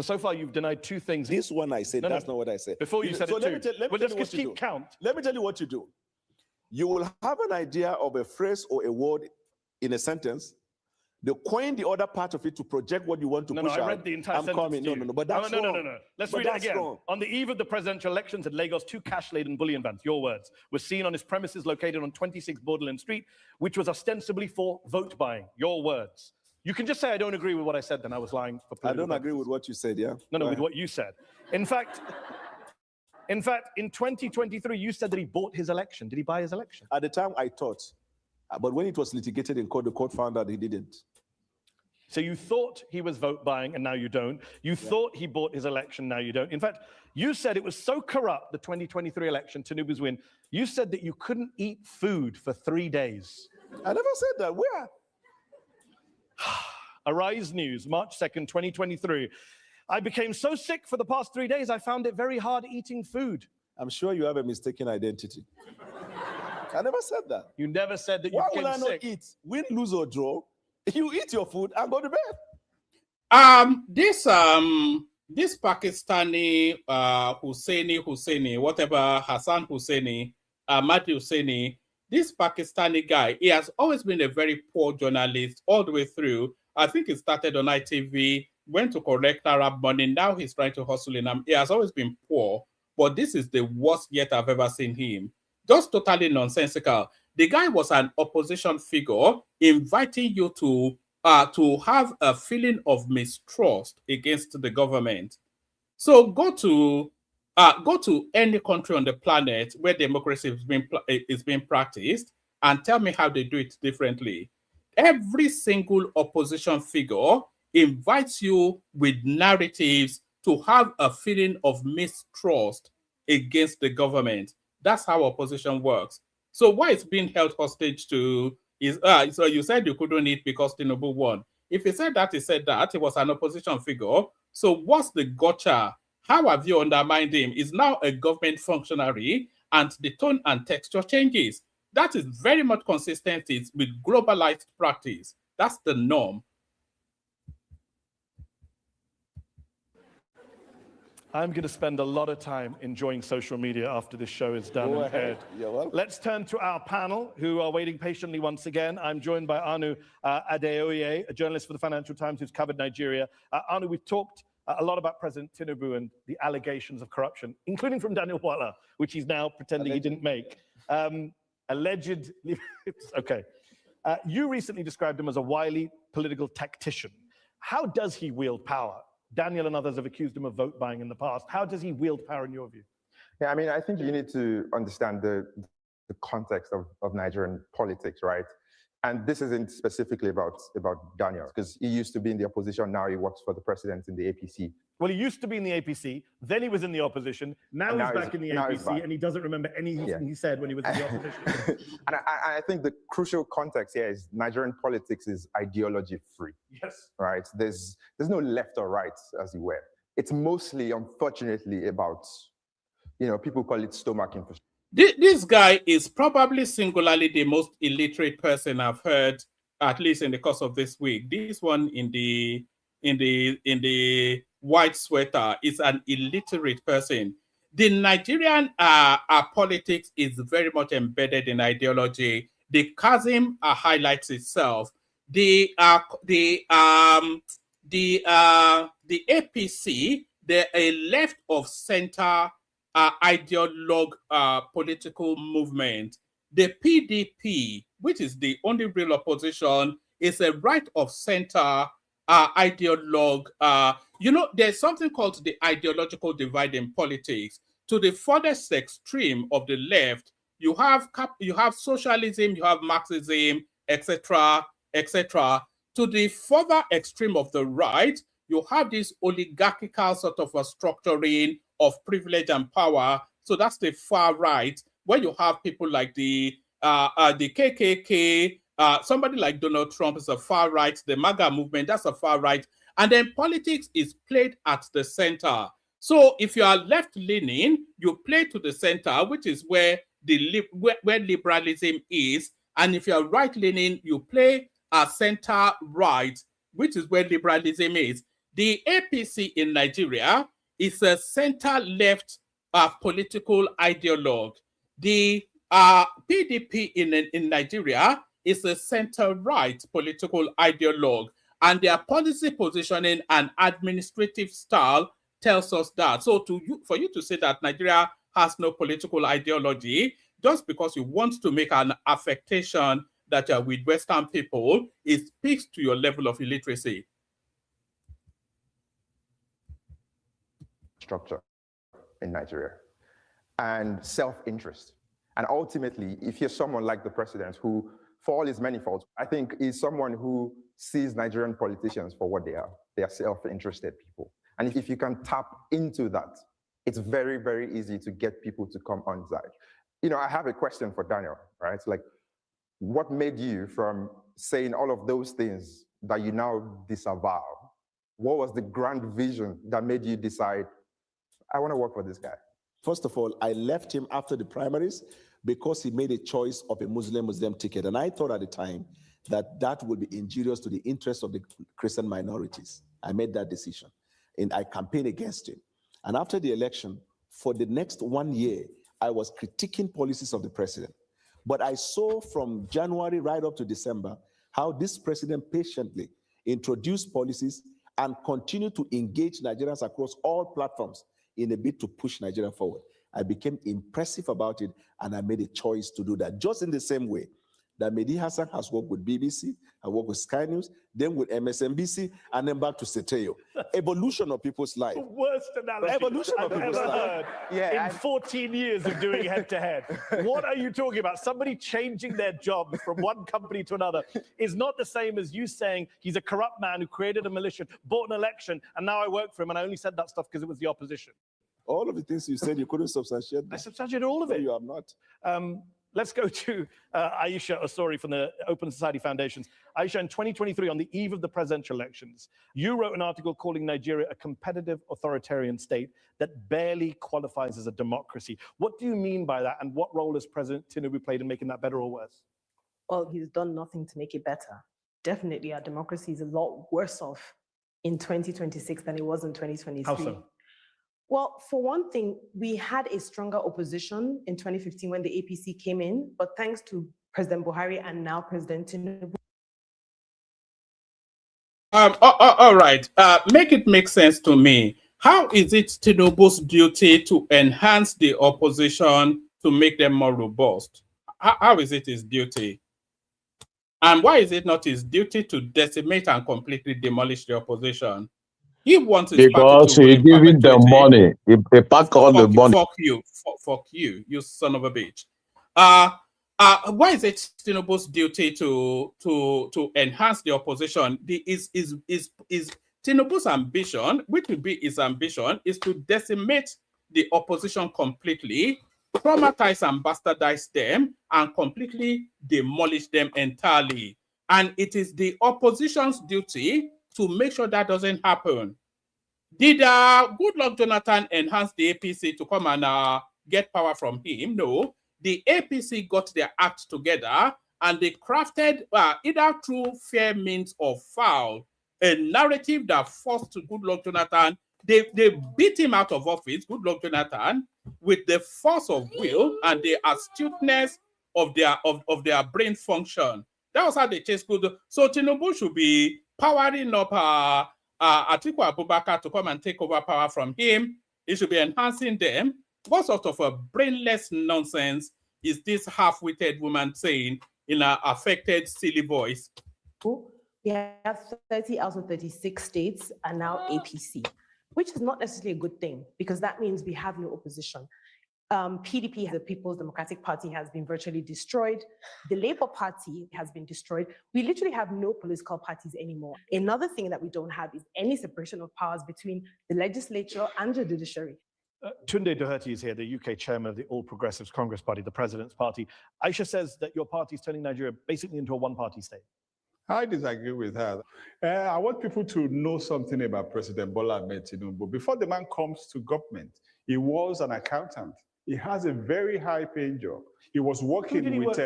So far you've denied 2 things. This one I said, that's not what I said. Before you said it too. Well, let's just keep count. Let me tell you what you do. You will have an idea of a phrase or a word in a sentence. They coin the other part of it to project what you want to push out. I read the entire sentence. No, but that's wrong. No. Let's read it again. Wrong. On the eve of the presidential elections at Lagos, 2 cash-laden bullion vans, your words, were seen on his premises located on 26 Borderland Street, which was ostensibly for vote buying. Your words. You can just say I don't agree with what I said, then I was lying. I don't agree with what you said, yeah? No, with what you said. In fact, in 2023, you said that he bought his election. Did he buy his election? At the time, I thought. But when it was litigated in court, the court found that he didn't. So you thought he was vote buying, and now you don't. You thought he bought his election, now you don't. In fact, you said it was so corrupt, the 2023 election, Tinubu's win, you said that you couldn't eat food for 3 days. I never said that. Where? Arise News, March 2nd, 2023. I became so sick for the past 3 days, I found it very hard eating food. I'm sure you have a mistaken identity. I never said that. You never said that you became sick. Why will I not eat? Win, lose, or draw, you eat your food and go to bed. this Pakistani Husseini, whatever, Hassan Husseini, Ahmadi Husseini, this Pakistani guy, he has always been a very poor journalist all the way through. I think he started on ITV, went to collect Arab money. Now he's trying to hustle in. He has always been poor, but this is the worst yet I've ever seen him. Just totally nonsensical. The guy was an opposition figure inviting you to have a feeling of mistrust against the government. So go to any country on the planet where democracy is being practiced and tell me how they do it differently. Every single opposition figure invites you with narratives to have a feeling of mistrust against the government. That's how opposition works. So why it's being held hostage to is so you said you couldn't eat because Tinubu won. If he said that, he was an opposition figure. So what's the gotcha? How have you undermined him? He's now a government functionary, and the tone and texture changes. That is very much consistent with globalized practice. That's the norm. I'm going to spend a lot of time enjoying social media after this show is done and aired. Let's turn to our panel, who are waiting patiently once again. I'm joined by Anu Adeoye, a journalist for the Financial Times who's covered Nigeria. Anu, we've talked a lot about President Tinubu and the allegations of corruption, including from Daniel Bwala, which he's now pretending he didn't make. Allegedly, okay. You recently described him as a wily political tactician. How does he wield power? Daniel and others have accused him of vote buying in the past. How does he wield power in your view? Yeah, I mean, I think you need to understand the context of Nigerian politics, right? And this isn't specifically about Daniel, because he used to be in the opposition, now he works for the president in the APC. Well, he used to be in the APC, then he was in the opposition, now he's back in the APC, and he doesn't remember anything he said when he was in the opposition. And I think the crucial context here is Nigerian politics is ideology-free. Yes. Right? There's no left or right, as you were. It's mostly, unfortunately, about, people call it stomach infrastructure. This guy is probably singularly the most illiterate person I've heard, at least in the course of this week. This one in the white sweater is an illiterate person. The Nigerian politics is very much embedded in ideology. The chasm highlights itself. The APC, they're a left of center ideologue political movement. The PDP, which is the only real opposition, is a right of center ideologue. There's something called the ideological divide in politics. To the furthest extreme of the left, you have socialism, you have Marxism, etc., etc. To the further extreme of the right, you have this oligarchical sort of a structuring of privilege and power. So that's the far right, where you have people like the KKK, somebody like Donald Trump is a far right, the MAGA movement, that's a far right. And then politics is played at the center. So if you are left-leaning, you play to the center, which is where where liberalism is. And if you are right-leaning, you play center-right, which is where liberalism is. The APC in Nigeria is a center-left political ideologue. The PDP in Nigeria is a center-right political ideologue. And their policy positioning and administrative style tells us that. So for you to say that Nigeria has no political ideology, just because you want to make an affectation that you're with Western people, it speaks to your level of illiteracy. Structure in Nigeria and self-interest. And ultimately, if you're someone like the president who, for all his many faults, I think is someone who sees Nigerian politicians for what they are. They are self-interested people. And if you can tap into that, it's very, very easy to get people to come on side. I have a question for Daniel, right? Like, what made you from saying all of those things that you now disavow? What was the grand vision that made you decide, I want to work for this guy? First of all, I left him after the primaries because he made a choice of a Muslim ticket. And I thought at the time that would be injurious to the interests of the Christian minorities. I made that decision. and I campaigned against him. And after the election, for the next 1 year, I was critiquing policies of the president. But I saw from January right up to December how this president patiently introduced policies and continued to engage Nigerians across all platforms in a bid to push Nigeria forward. I became impressive about it, and I made a choice to do that. Just in the same way that Mehdi Hassan has worked with BBC, I worked with Sky News, then with MSNBC, and then back to Seteo. Evolution of people's life. The worst analogy Evolution of I've people's ever life. heard in 14 years of doing head-to-head. What are you talking about? Somebody changing their job from one company to another is not the same as you saying he's a corrupt man who created a militia, bought an election, and now I work for him, and I only said that stuff because it was the opposition. All of the things you said, you couldn't substantiate. I substantiated all of it. No, you have not. Let's go to Aisha Osori from the Open Society Foundations. Aisha, in 2023, on the eve of the presidential elections, you wrote an article calling Nigeria a competitive authoritarian state that barely qualifies as a democracy. What do you mean by that, and what role has President Tinubu played in making that better or worse? Well, he's done nothing to make it better. Definitely, our democracy is a lot worse off in 2026 than it was in 2023. How so? Well, for one thing, we had a stronger opposition in 2015 when the APC came in, but thanks to President Buhari and now President Tinubu. All right. Make it make sense to me. How is it Tinubu's duty to enhance the opposition to make them more robust? How is it his duty? And why is it not his duty to decimate and completely demolish the opposition? He wants his because party to he giving them money. He pack all the money. Fuck you, you son of a bitch. Why is it Tinubu's duty to enhance the opposition? Is Tinubu's ambition, which will be his ambition, is to decimate the opposition completely, traumatize and bastardize them, and completely demolish them entirely. And it is the opposition's duty to make sure that doesn't happen. Did Goodluck Jonathan enhance the APC to come and get power from him? No. The APC got their act together and they crafted, either through fair means or foul, a narrative that forced Goodluck Jonathan. They beat him out of office, Goodluck Jonathan, with the force of will and the astuteness of their brain function. That was how they chased Goodluck. So Tinubu should be powering up Atiku Abubakar to come and take over power from him. He should be enhancing them. What sort of a brainless nonsense is this half-witted woman saying in an affected, silly voice? We have 30 out of 36 states are now APC, which is not necessarily a good thing because that means we have no opposition. PDP, the People's Democratic Party, has been virtually destroyed. The Labour Party has been destroyed. We literally have no political parties anymore. Another thing that we don't have is any separation of powers between the legislature and the judiciary. Tunde Doherty is here, the UK chairman of the All Progressives Congress Party, the president's party. Aisha says that your party is turning Nigeria basically into a one-party state. I disagree with her. I want people to know something about President Bola Tinubu. Before the man comes to government, he was an accountant. He has a very high-paying job. He was working with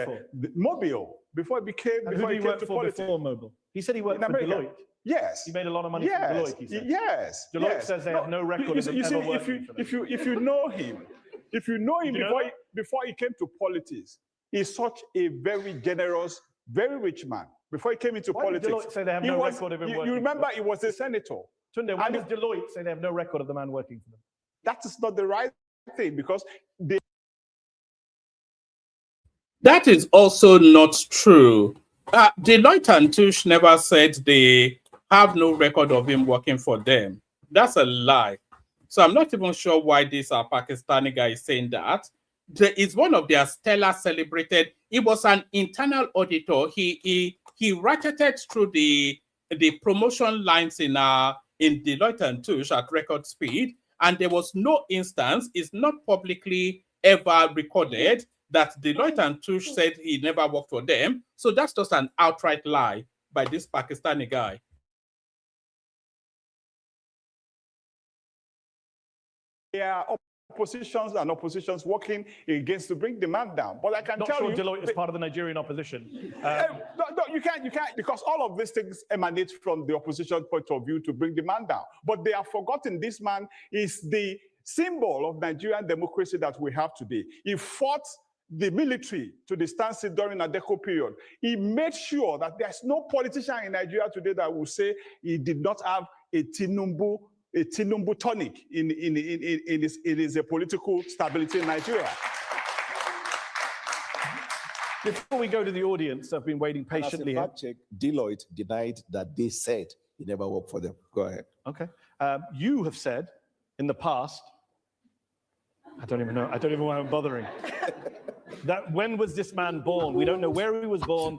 Mobile before he became to politics. Before Mobile? He said he worked for Deloitte. Yes. He made a lot of money from Deloitte, he said. Yes. Deloitte says they have no record of him ever working for them. If you know him, before he came to politics, he's such a very generous, very rich man. Before he came into politics, Deloitte say they have no record of him working? You remember he was a senator. Tunde, why does Deloitte say they have no record of the man working for them? That is not the right thing because they. That is also not true. Deloitte and Touche never said they have no record of him working for them. That's a lie. So I'm not even sure why this Pakistani guy is saying that. It's one of their stellar celebrated. It was an internal auditor. He ratcheted through the promotion lines in Deloitte and Touche at record speed, and there was no instance, it's not publicly ever recorded, that Deloitte and Touche said he never worked for them. So that's just an outright lie by this Pakistani guy. Yeah. positions and oppositions working against to bring demand down. But I can Not tell sure you, Deloitte is part of the Nigerian opposition. no, you can't, because all of these things emanate from the opposition point of view to bring demand down. But they have forgotten this man is the symbol of Nigerian democracy that we have today. He fought the military to the standstill during a Adeko period. He made sure that there's no politician in Nigeria today that will say he did not have a Tinubu tonic in his political stability in Nigeria. Before we go to the audience, I've been waiting patiently. And as a fact check, Deloitte denied that they said he never worked for them. Go ahead. Okay. You have said in the past, I don't even know why I'm bothering, that when was this man born? We don't know where he was born.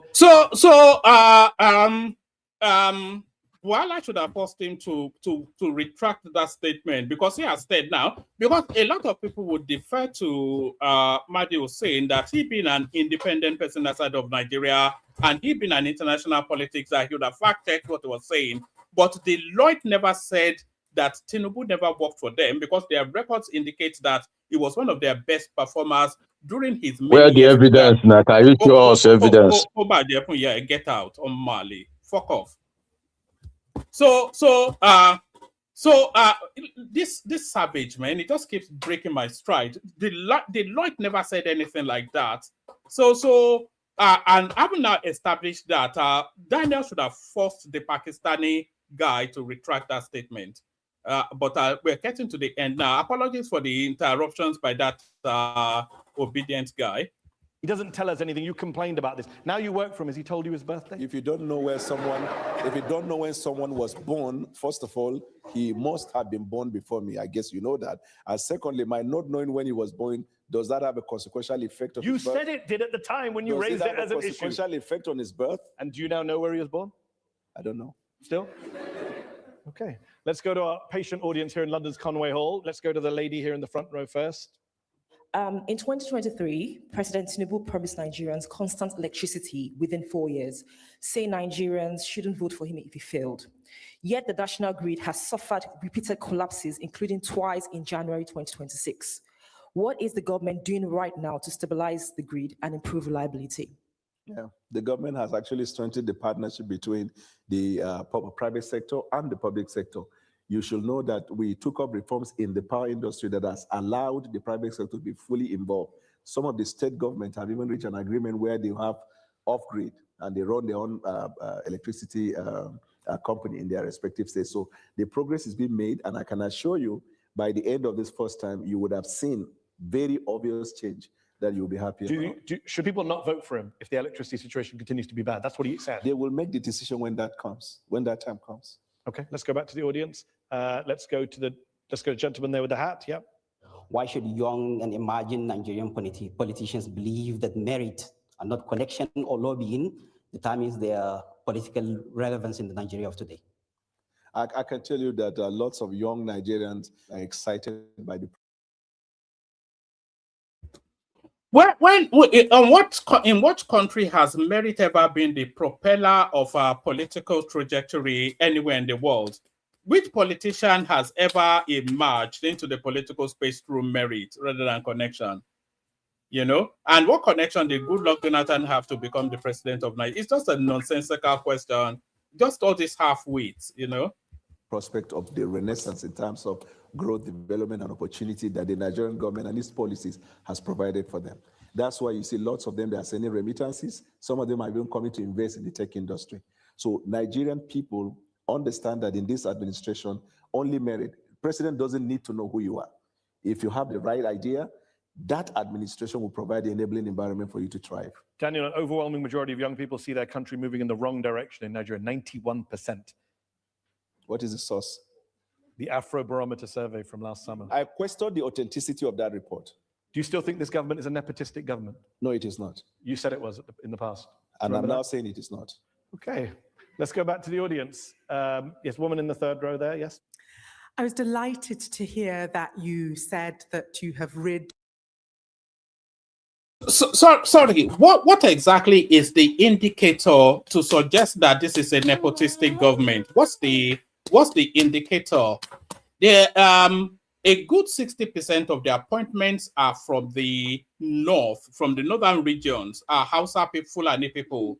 Well, I should have forced him to retract that statement, because he has said now, because a lot of people would defer to Madio saying that he being an independent person outside of Nigeria and he being an international politics, that he would have fact-checked what he was saying. But Deloitte never said that Tinubu never worked for them, because their records indicate that he was one of their best performers during his Where the evidence now? Can you show us evidence? Yeah, get out on Mali. Fuck off. This savage man, it just keeps breaking my stride. Deloitte never said anything like that. And I've now established that Daniel should have forced the Pakistani guy to retract that statement. But we're getting to the end now. Apologies for the interruptions by that obedient guy. He doesn't tell us anything. You complained about this. Now you work for him. Has he told you his birthday? If you don't know when someone was born, first of all, he must have been born before me. I guess you know that. And secondly, my not knowing when he was born, does that have a consequential effect on his birth? You said it did at the time when you raised it as an issue. Consequential effect on his birth? And do you now know where he was born? I don't know. Still? Okay. Let's go to our patient audience here in London's Conway Hall. Let's go to the lady here in the front row first. In 2023, President Tinubu promised Nigerians constant electricity within 4 years, saying Nigerians shouldn't vote for him if he failed. Yet the national grid has suffered repeated collapses, including twice in January 2026. What is the government doing right now to stabilize the grid and improve reliability? Yeah, the government has actually strengthened the partnership between the private sector and the public sector. You should know that we took up reforms in the power industry that has allowed the private sector to be fully involved. Some of the state governments have even reached an agreement where they have off-grid and they run their own electricity company in their respective states. So the progress is being made, and I can assure you, by the end of this first time, you would have seen very obvious change that you'll be happy about. Should people not vote for him if the electricity situation continues to be bad? That's what he said. They will make the decision when that comes, when that time comes. Okay, let's go back to the audience. Let's go to the gentleman there with the hat. Yep. Why should young and emerging Nigerian politicians believe that merit and not connection or lobbying determines their political relevance in the Nigeria of today? I can tell you that lots of young Nigerians are excited by the. In what country has merit ever been the propeller of our political trajectory anywhere in the world? Which politician has ever emerged into the political space through merit rather than connection? You know, and what connection did Goodluck Jonathan have to become the president of Nigeria? It's just a nonsensical question. Just all this half-wits, you know. Prospect of the renaissance in terms of growth, development, and opportunity that the Nigerian government and its policies has provided for them. That's why you see lots of them, they are sending remittances. Some of them are even coming to invest in the tech industry. So Nigerian people understand that in this administration, only merit. President doesn't need to know who you are. If you have the right idea, that administration will provide the enabling environment for you to thrive. Daniel, an overwhelming majority of young people see their country moving in the wrong direction in Nigeria, 91%. What is the source? The Afrobarometer survey from last summer. I question the authenticity of that report. Do you still think this government is a nepotistic government? No, it is not. You said it was in the past. And I'm now saying it is not. Okay, let's go back to the audience. Yes, woman in the third row there, yes? I was delighted to hear that you said that you have rid. Sorry, what exactly is the indicator to suggest that this is a nepotistic government? What's the indicator? A A good 60% of the appointments are from the north, from the northern regions, Hausa people, Fulani people.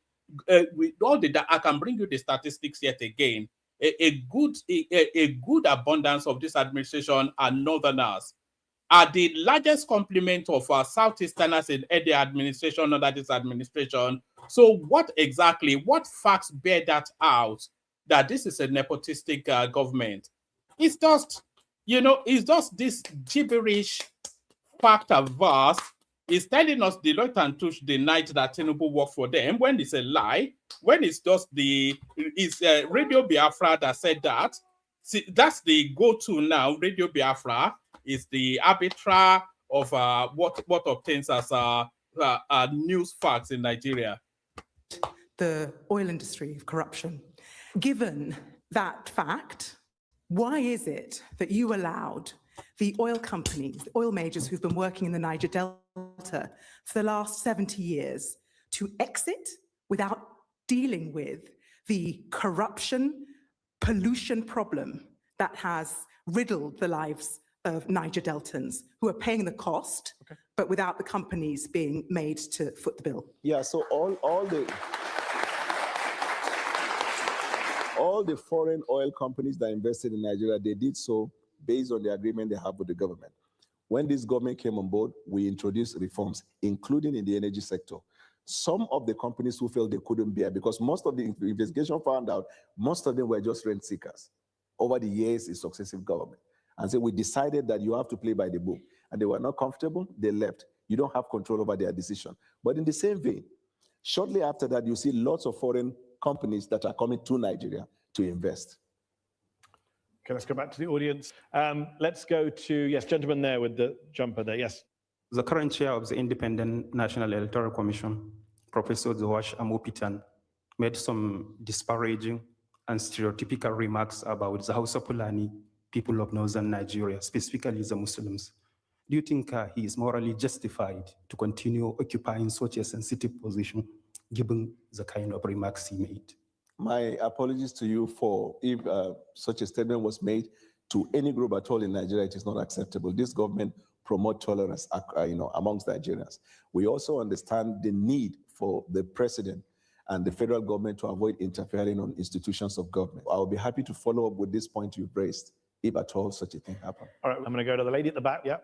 With all I can bring you the statistics yet again. A good abundance of this administration are northerners. Are the largest complement of our Southeasterners in any administration under this administration. So what facts bear that out, that this is a nepotistic government? It's just, it's just this gibberish fact averse. Is telling us Deloitte and Touche denied that Tinubu worked for them, when it's a lie, when it's just Radio Biafra that said that. See, that's the go-to now. Radio Biafra is the arbiter of what obtains as news facts in Nigeria. The oil industry of corruption. Given that fact, why is it that you allowed the oil companies, the oil majors who've been working in the Niger Delta for the last 70 years to exit without dealing with the corruption, pollution problem that has riddled the lives of Niger Deltans who are paying the cost, but without the companies being made to foot the bill? Yeah, so all the foreign oil companies that invested in Nigeria, they did so based on the agreement they have with the government. When this government came on board, we introduced reforms, including in the energy sector. Some of the companies who felt they couldn't bear, because most of the investigation found out, most of them were just rent seekers over the years in successive government. And so we decided that you have to play by the book. And they were not comfortable, they left. You don't have control over their decision. But in the same vein, shortly after that, you see lots of foreign companies that are coming to Nigeria to invest. Okay, let's go back to the audience. Let's go to, yes, gentleman there with the jumper there, yes. The current chair of the Independent National Electoral Commission, Professor Zowash Amopitan, made some disparaging and stereotypical remarks about the Hausa Fulani people of northern Nigeria, specifically the Muslims. Do you think he is morally justified to continue occupying such a sensitive position, given the kind of remarks he made? My apologies to you for if such a statement was made to any group at all in Nigeria. It is not acceptable. This government promotes tolerance, amongst Nigerians. We also understand the need for the president and the federal government to avoid interfering on institutions of government. I will be happy to follow up with this point you've raised, if at all such a thing happened. All right, I'm going to go to the lady at the back. Yeah.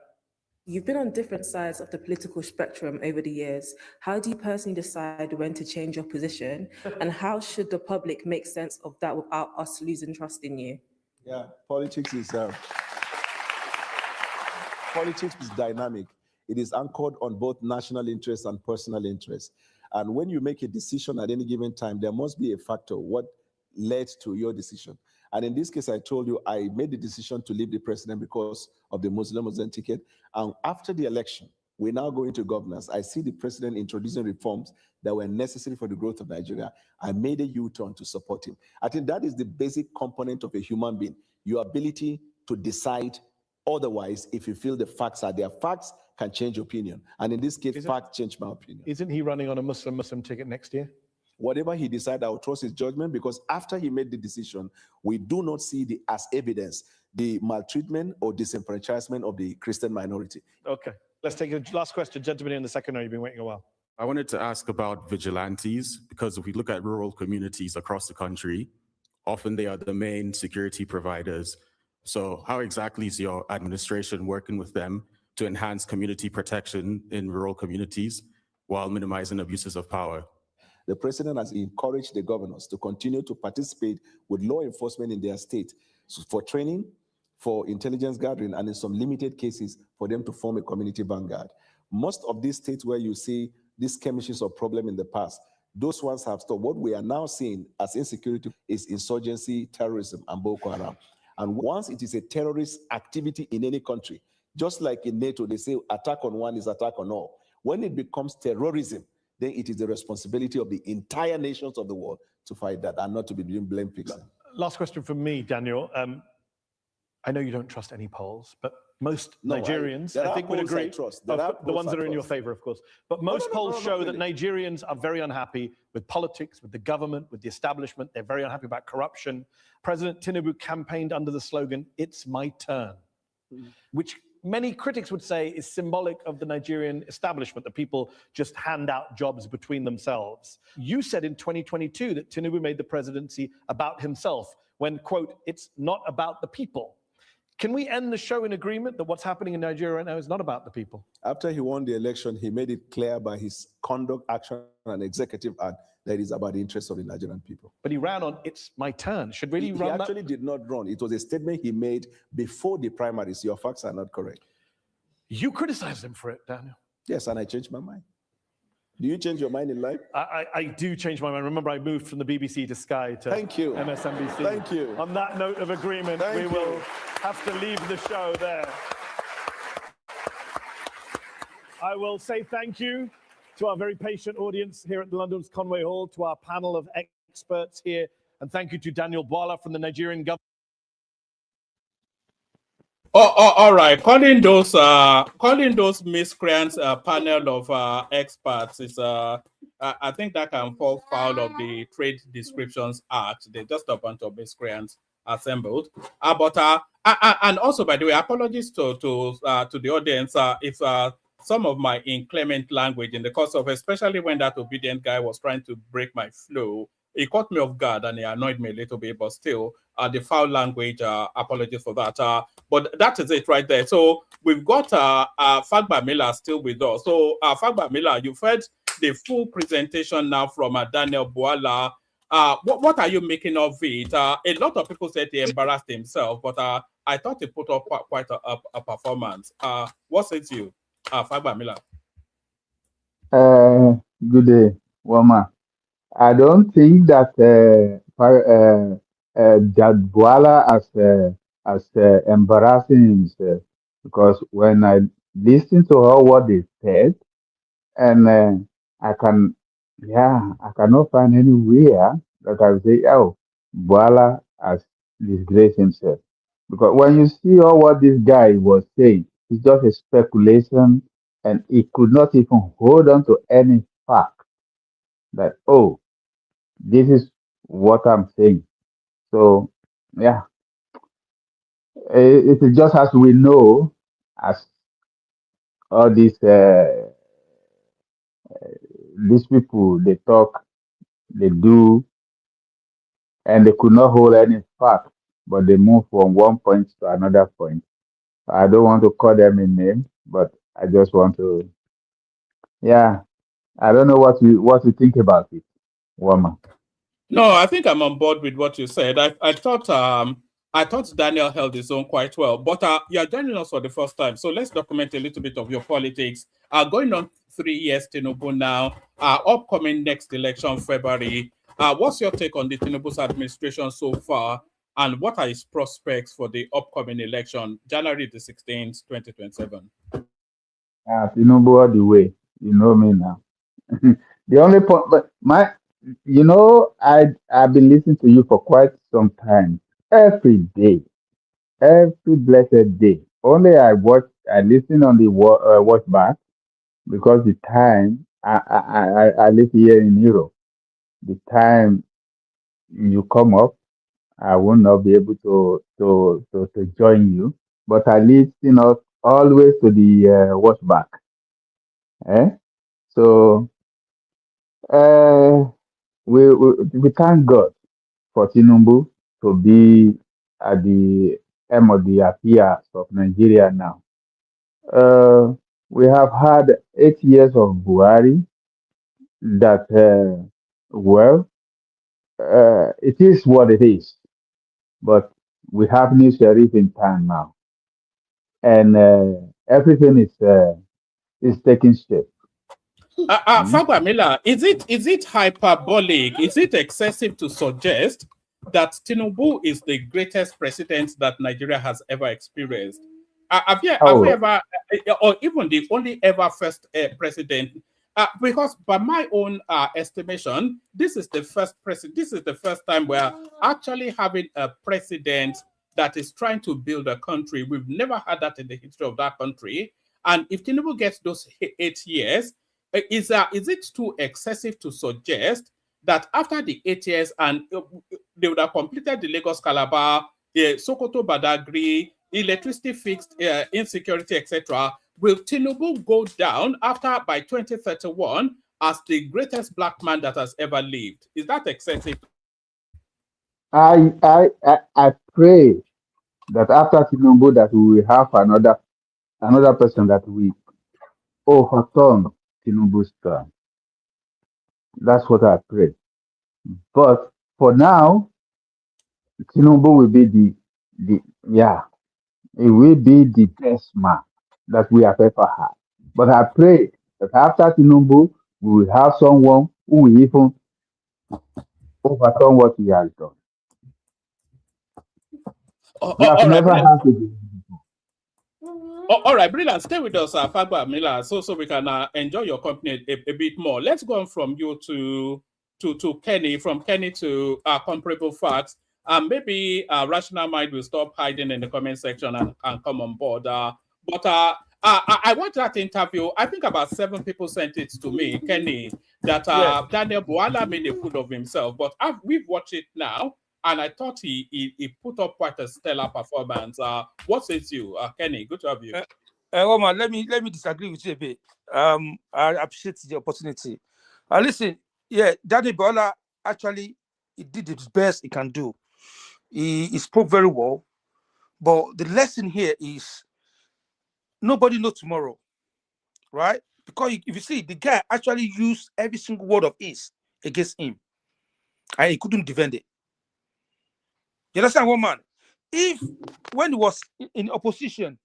You've been on different sides of the political spectrum over the years. How do you personally decide when to change your position? And how should the public make sense of that without us losing trust in you? Yeah, politics is dynamic. It is anchored on both national interests and personal interests. And when you make a decision at any given time, there must be a factor, what led to your decision. And in this case, I told you, I made the decision to leave the president because of the Muslim ticket. And after the election, we now go into governance. I see the president introducing reforms that were necessary for the growth of Nigeria. I made a U-turn to support him. I think that is the basic component of a human being, your ability to decide otherwise if you feel the facts are there. Facts can change opinion. And in this case, facts change my opinion. Isn't he running on a Muslim ticket next year? Whatever he decides, I will trust his judgment, because after he made the decision, we do not see as evidence the maltreatment or disenfranchisement of the Christian minority. Okay, let's take a last question. Gentleman in the second row, you've been waiting a while. I wanted to ask about vigilantes, because if we look at rural communities across the country, often they are the main security providers. So how exactly is your administration working with them to enhance community protection in rural communities while minimizing abuses of power? The president has encouraged the governors to continue to participate with law enforcement in their state for training, for intelligence gathering, and in some limited cases, for them to form a community vanguard. Most of these states where you see these skirmishes or problem in the past, those ones have stopped. What we are now seeing as insecurity is insurgency, terrorism, and Boko Haram. And once it is a terrorist activity in any country, just like in NATO, they say attack on one is attack on all. When it becomes terrorism, then it is the responsibility of the entire nations of the world to fight that, and not to be doing blame fixing. Last question from me, Daniel. I know you don't trust any polls, but most Nigerians, I think, would agree. The ones that are in your favor, of course. But most polls show that Nigerians are very unhappy with politics, with the government, with the establishment. They're very unhappy about corruption. President Tinubu campaigned under the slogan, "It's my turn." which many critics would say is symbolic of the Nigerian establishment, that people just hand out jobs between themselves. You said in 2022 that Tinubu made the presidency about himself when, quote, it's not about the people. Can we end the show in agreement that what's happening in Nigeria right now is not about the people? After he won the election, he made it clear by his conduct, action, and executive act that it is about the interests of the Nigerian people. But he ran on, it's my turn. Should really He run actually did not run. It was a statement he made before the primaries. Your facts are not correct. You criticized him for it, Daniel. Yes, and I changed my mind. Do you change your mind in life? I do change my mind. Remember, I moved from the BBC to Sky to MSNBC. Thank you. On that note of agreement, we will have to leave the show there. I will say thank you to our very patient audience here at London's Conway Hall, to our panel of experts here, and thank you to Daniel Bwala from the Nigerian government. All right. Calling those miscreants a panel of experts is I think that can fall foul of the Trade Descriptions Act. They're just a bunch of miscreants assembled. And also, by the way, apologies to the audience if some of my inclement language in the course of, especially when that obedient guy was trying to break my flow, it caught me off guard and it annoyed me a little bit, but still, the foul language, apologies for that. But that is it right there. So we've got Fagba Miller still with us. So Fagba Miller, you've heard the full presentation now from Daniel Bwala. What are you making of it? A lot of people said he embarrassed himself, but I thought he put up quite a performance. What says you, Fagba Miller? Good day, Wama. I don't think that that Bwala as embarrassing himself, because when I listen to all what they said, and I cannot find anywhere that I say, oh, Bwala has disgraced himself, because when you see all what this guy was saying, it's just a speculation, and he could not even hold on to any fact that, oh, this is what I'm saying. So, yeah, it is just as we know, as all these people, they talk, they do, and they could not hold any fact, but they move from one point to another point. I don't want to call them a name, but I just want to, yeah, I don't know what you think about it, Wama. No, I think I'm on board with what you said. I thought Daniel held his own quite well, but you're joining us for the first time, so let's document a little bit of your politics. Going on 3 years, Tinubu now, upcoming next election, February. What's your take on the Tinubu's administration so far, and what are his prospects for the upcoming election, January the 16th, 2027? Tinubu all the way, you know me now. The only point, but I've been listening to you for quite some time. Every day, every blessed day. Only I listen on the watch back, because the time I live here in Europe. The time you come up, I will not be able to join you, but I listen up always to the watch back. So we thank God for Tinubu to be at the end of the affairs of Nigeria now. We have had 8 years of Buhari that, it is what it is. But we have new sheriff in town now, and everything is taking shape. Fagba Miller, is it hyperbolic? Is it excessive to suggest that Tinubu is the greatest president that Nigeria has ever experienced? Have you ever, or even the only ever first president? Because by my own estimation, this is the first time we're actually having a president that is trying to build a country. We've never had that in the history of that country. And if Tinubu gets those 8 years, is it too excessive to suggest that after the 8 years and they would have completed the Lagos Calabar, Sokoto Badagry, electricity fixed, insecurity, etc., will Tinubu go down by 2031 as the greatest black man that has ever lived? Is that excessive? I pray that after Tinubu that we will have another person that we overturn Tinubu's term. That's what I pray. But for now, Tinubu will be it will be the best man that we have ever had. But I pray that after Tinubu, we will have someone who will even overturn what he has done. We have All right, never brilliant. had to do. All right, brilliant. Stay with us, Fagba Miller, so we can enjoy your company a bit more. Let's go on from you to Kenny, from Kenny to comparable facts. Maybe Rational Mind will stop hiding in the comment section and come on board. But I watched that interview. I think about 7 people sent it to me, Kenny, that Daniel Bwala made a fool of himself. But we've watched it now, and I thought he put up quite a stellar performance. What says you, Kenny? Good to have you. Omar, let me disagree with you a bit. I appreciate the opportunity. Listen, Daniel Bwala actually he did his best he can do. He spoke very well, but the lesson here is nobody knows tomorrow, right? Because if you see, the guy actually used every single word of his against him, and he couldn't defend it. You understand, one man? If when he was in opposition,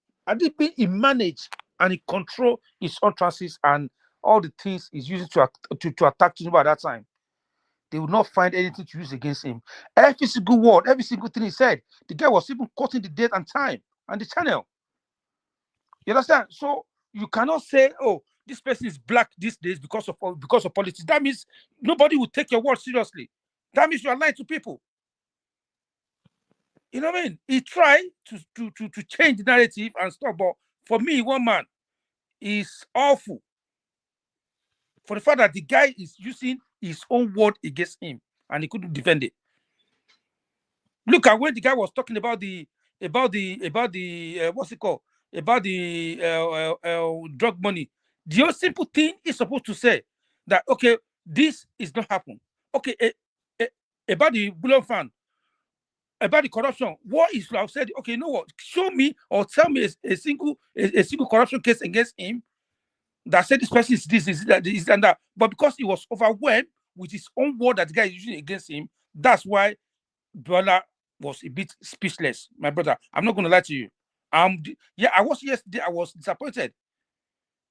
he managed and he controlled his utterances and all the things he's using to attack Tinubu at that time, they would not find anything to use against him. Every single word, every single thing he said, the guy was even quoting the date and time and the channel. You understand? So you cannot say, "Oh, this person is black these days because of politics." That means nobody will take your word seriously. That means you are lying to people. You know what I mean? He tried to change the narrative and stuff, but for me, one man is awful. For the fact that the guy is using his own word against him and he couldn't defend it. Look at when the guy was talking about the what's it called? About the drug money. The only simple thing is supposed to say that okay, this is not happening. Okay, about the Bullion Fund, about the corruption, what is I've said? Okay, you know what? Show me or tell me a single corruption case against him that said this person is this, is that, and that. But because he was overwhelmed with his own word that the guy is using against him, that's why Bwala was a bit speechless, my brother. I'm not going to lie to you. I was yesterday. I was disappointed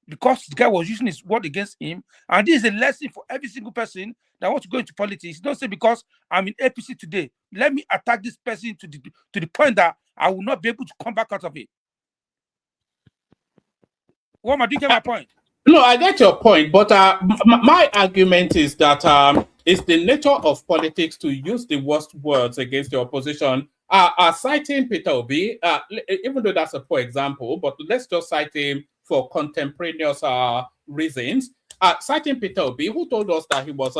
because the guy was using his word against him, and this is a lesson for every single person that wants to go into politics. Don't say because I'm in APC today, let me attack this person to the point that I will not be able to come back out of it. What do you get my point? No, I get your point, but my argument is that it's the nature of politics to use the worst words against the opposition. Citing Peter Obi, even though that's a poor example, but let's just cite him for contemporaneous reasons. Citing Peter Obi, who told us that he was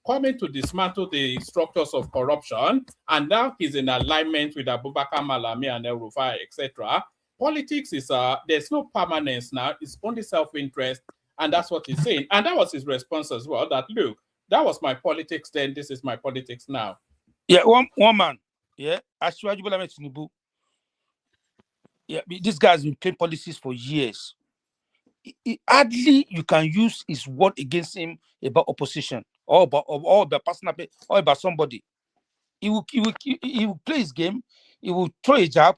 coming to dismantle the structures of corruption, and now he's in alignment with Abubakar Malami and El Rufai, etc. Politics is there's no permanence now, it's only self-interest, and that's what he's saying. And that was his response as well, that look, that was my politics then, this is my politics now. Yeah, one man, Ashwaju Bola Tinubu. Yeah, this guy's been playing policies for years. Hardly you can use his word against him about opposition or about personal or about somebody. He will play his game, he will throw a jab,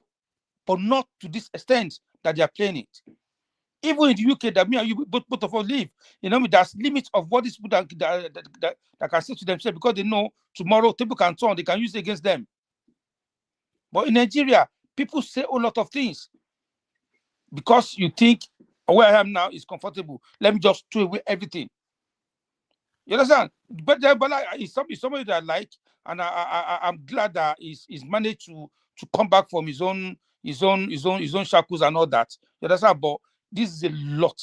but not to this extent that they are playing it. Even in the UK, that me and you both of us live, you know, there's limits of what these people that can say to themselves because they know tomorrow people can turn, they can use it against them. But in Nigeria, people say a lot of things because you think where I am now is comfortable. Let me just throw away everything. You understand? But it's somebody that I like, and I'm glad that he's managed to come back from his own shackles and all that. You understand? But this is a lot.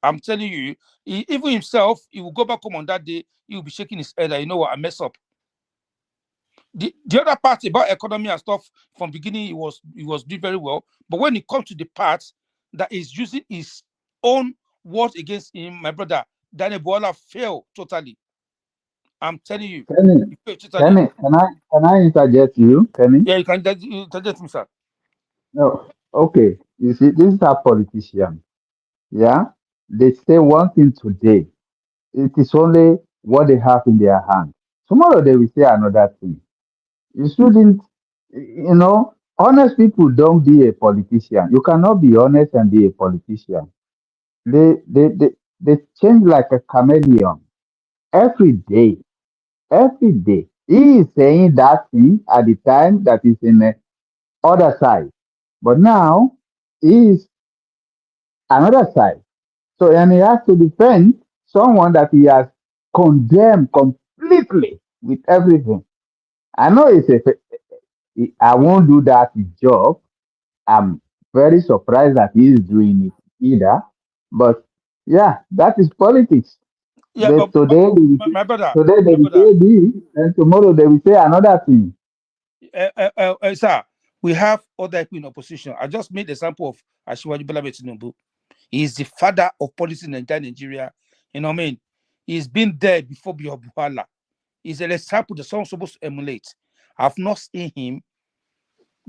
I'm telling you, even himself, he will go back home on that day, he will be shaking his head. You know what? I mess up. The other part about economy and stuff, from beginning he was doing very well. But when it comes to the part that is using his own words against him, my brother, Daniel Bwala failed totally. I'm telling you. Kenny, He failed totally. can I interject you, Kenny? Yeah, you can interject me, sir. No. Okay. You see, this is a politician. Yeah. They say one thing today. It is only what they have in their hand. Tomorrow they will say another thing. You shouldn't, honest people don't be a politician. You cannot be honest and be a politician. They change like a chameleon every day. Every day. He is saying that thing at the time that is in the other side. But now he is another side. So, and he has to defend someone that he has condemned completely with everything. I know I won't do that job. I'm very surprised that he is doing it either. But yeah, that is politics. Yeah, but my brother, Today they will say this, and tomorrow they will say another thing. Sir, we have other people in opposition. I just made the example of Asiwaju Bola Tinubu. He is the father of policy in Nigeria. You know what I mean? He's been there before Bwala. He's an example that someone's supposed to emulate. I've not seen him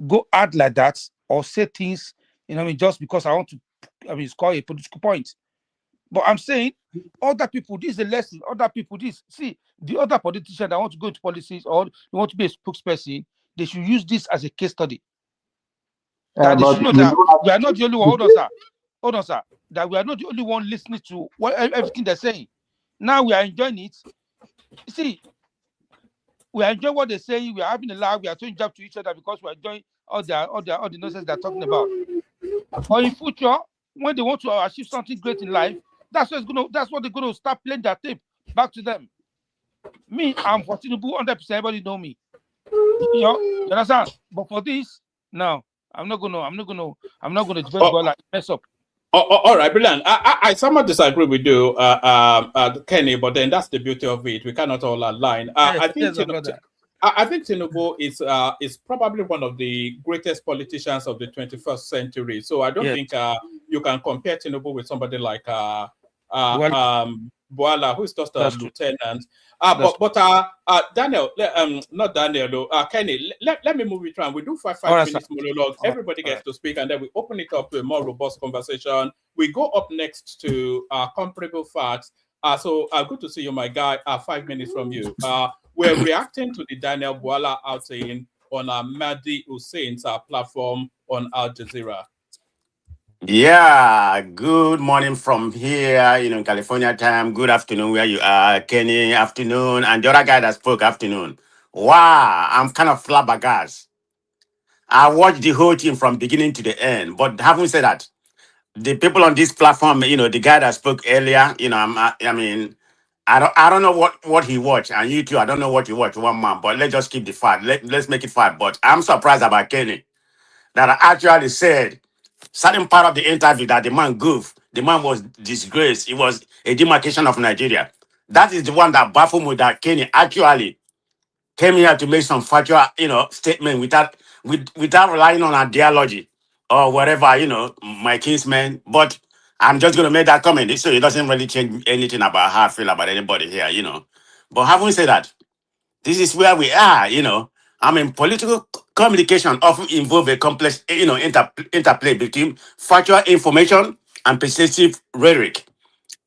go out like that or say things, you know what I mean, just because I want to, score a political point. But I'm saying other people, this is a lesson. Other people, see, the other politicians that want to go into policies or they want to be a spokesperson, they should use this as a case study. That they should know that we are not the only one. Hold on, sir. That we are not the only one listening to everything they're saying. Now we are enjoying it. See, we are enjoying what they're saying. We are having a laugh. We are throwing jab to each other because we are enjoying all the nonsense they're talking about. Or in future, when they want to achieve something great in life, that's what they're gonna start playing their tape back to them. Me, I'm for Tinubu 100%. Everybody know me. You understand? But for this, no, I'm not gonna defend Bwala. Mess up. All right, brilliant. I somewhat disagree with you, Kenny, but then that's the beauty of it. We cannot all align. I think Tinubu is probably one of the greatest politicians of the 21st century. So I don't think you can compare Tinubu with somebody like Bwala, who is just a lieutenant. Daniel, not Daniel though. Kenny, let me move it around. We do five minutes monologue. Everybody gets to speak, and then we open it up to a more robust conversation. We go up next to comparable facts. So good to see you, my guy. 5 minutes from you. We're reacting to the Daniel Bwala outing on Mahdi Hussein's platform on Al Jazeera. Yeah, good morning from here, in California time. Good afternoon where you are, Kenny, afternoon. And the other guy that spoke, afternoon. Wow, I'm kind of flabbergasted. I watched the whole thing from beginning to the end. But having said that, the people on this platform, the guy that spoke earlier, I don't know what he watched. And you too, I don't know what you watched, one man. But let's just keep the fact. Let's make it fact. But I'm surprised about Kenny that I actually said certain part of the interview that the man goofed. The man was disgraced. It was a demarcation of Nigeria. That is the one that baffled me, that Kenny actually came here to make some factual, statement without relying on ideology or whatever, my kinsman. But I'm just going to make that comment so it doesn't really change anything about how I feel about anybody here, But having said that, this is where we are, political communication often involve a complex, interplay between factual information and persuasive rhetoric.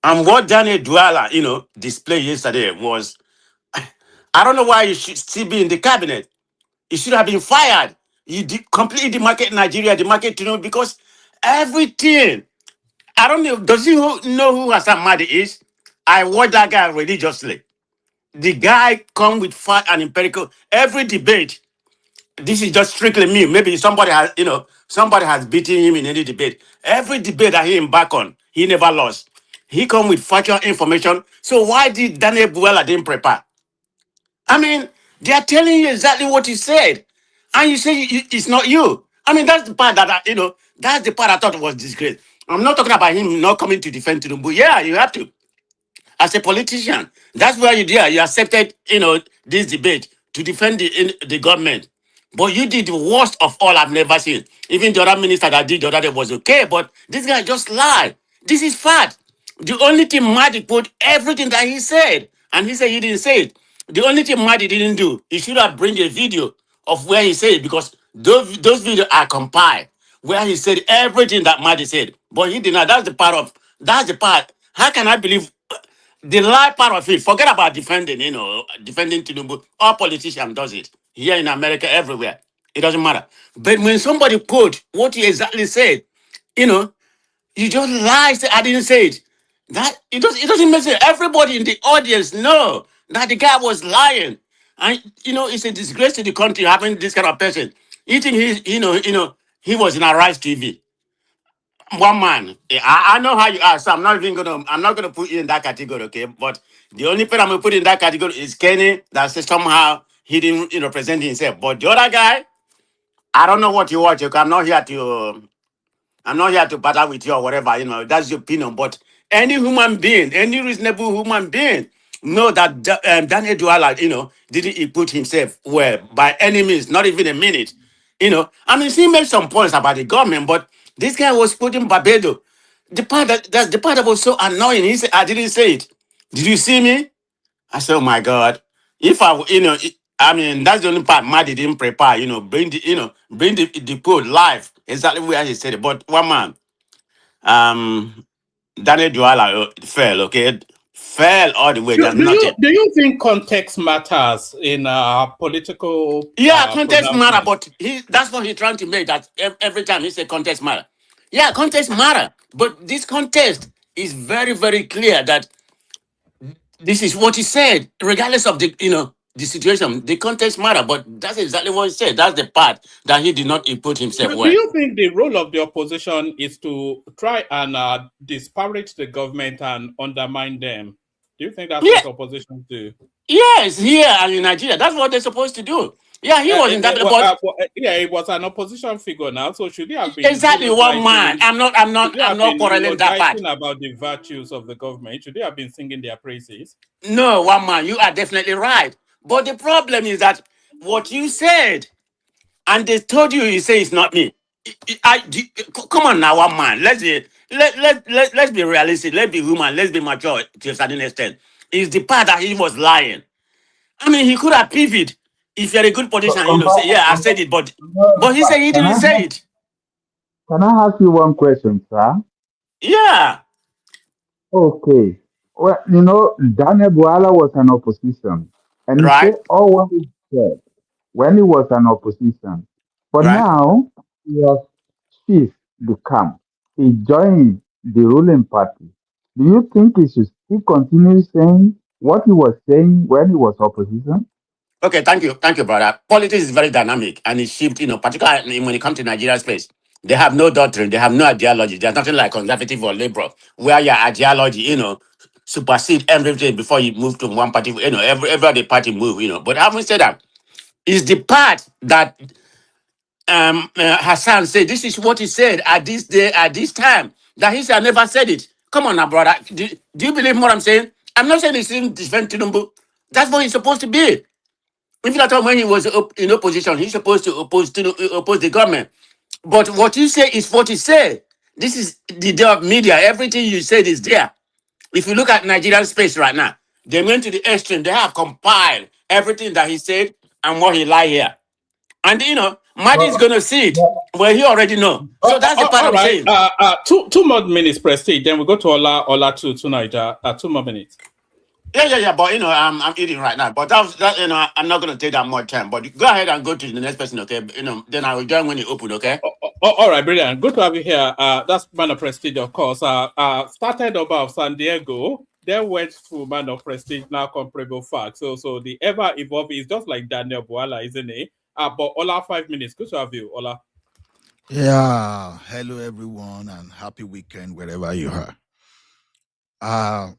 And what Daniel Bwala, displayed yesterday was, I don't know why you should still be in the cabinet. You should have been fired. You completely demarket Nigeria, demarket because everything. I don't know. Does he know who Hassan Mahdi is? I watch that guy religiously. The guy come with fact and empirical. Every debate, this is just strictly me. Maybe somebody has beaten him in any debate. Every debate that he embarked on, he never lost. He come with factual information. So why did Daniel Bwala didn't prepare? I mean, they are telling you exactly what he said, and you say it's not you. I mean, that's the part that that's the part I thought was disgrace. I'm not talking about him not coming to defend Tinubu. Yeah, you have to. As a politician, that's where you accepted, this debate to defend the government. But you did the worst of all I've never seen. Even the other minister that did the other day was okay, but this guy just lied. This is fact. The only thing Madi put everything that he said, and he said he didn't say it. The only thing Madi didn't do, he should have bring a video of where he said it, because those videos are compiled where he said everything that Madi said. But he did not. That's the part. How can I believe the lie part of it? Forget about defending, defending Tinubu. All politicians does it. Here in America, everywhere. It doesn't matter. But when somebody quote what he exactly said, you just lie, say, I didn't say it. It doesn't make sense. Everybody in the audience know that the guy was lying. And it's a disgrace to the country having this kind of person. You think he was in a Rise TV. One man. I know how you are, so I'm not gonna put you in that category, okay? But the only person I'm gonna put in that category is Kenny, that says somehow he didn't present himself. But the other guy, I don't know what you watch. Okay? I'm not here to battle with you or whatever, that's your opinion. But any human being, any reasonable human being, know that Daniel Bwala, didn't put himself well by any means, not even a minute. He made some points about the government, but this guy was putting Barbados. That's the part that was so annoying. He said, I didn't say it. Did you see me? I said, oh my God. If that's the only part Maddie didn't prepare, bring the code live, exactly where he said it. But one man, Daniel Bwala fell, okay? Fell all the way. Do, There's do you nothing. do you think context matters in political? Yeah, contest matter, pronouncement? but that's what he's trying to make, that every time he say contest matter. Yeah, contest matter. But this contest is very, very clear that this is what he said, regardless of the situation. The context matter, but that's exactly what he said. That's the part that he did not put himself Do well. you think the role of the opposition is to try and disparage the government and undermine them? Do you think that's Yeah. what opposition do? Yes, here and in Nigeria, that's what they're supposed to do. Yeah, he was in that, but It was an opposition figure now. So should he have been exactly one man. I'm not quarreling that part. about the virtues of the government? Should they have been singing their praises? No, one man, you are definitely right. But the problem is that what you said, and they told you say it's not me. Come on now, one man. Let's be realistic. Let's be human. Let's be mature to a certain extent. It's the part that he was lying. He could have pivoted. If you're a good politician, say, yeah, I said it, but he said he didn't say it. Can I ask you one question, sir? Yeah. Okay. Well, Daniel Bwala was an opposition. And he said all what he said when he was an opposition. But now he has shift the camp. He joined the ruling party. Do you think he should still continue saying what he was saying when he was opposition? Okay, thank you, brother. Politics is very dynamic and it shifts, particularly when it comes to Nigeria space. They have no doctrine, they have no ideology. There's nothing like conservative or liberal, where your ideology, supersede everything before you move to one party. Every other party move. But having said that, is the part that Hassan said. This is what he said at this day, at this time. That he said, I never said it. Come on now, brother. Do you believe what I'm saying? I'm not saying he's in defense Tinubu. That's what he's supposed to be. If that time when he was in opposition, he's supposed to oppose the government. But what you say is what you say. This is the day of media. Everything you said is there. If you look at Nigerian space right now, they went to the extreme. They have compiled everything that he said and what he lied here. And Madi is gonna see it. Well, he already know. So that's the part I'm saying. Two more minutes, Prestige. Then we go to Ola to Niger. 2 more minutes. Yeah. But I'm eating right now. But that I'm not gonna take that much time. But go ahead and go to the next person, okay? Then I will join when you open, okay? All right, brilliant. Good to have you here. That's Man of Prestige, of course. Started above San Diego, then went to Man of Prestige, now comparable fact. So the ever evolving is just like Daniel Bwala, isn't it? But Ola, 5 minutes. Good to have you, Ola. Yeah, hello everyone, and happy weekend wherever you are.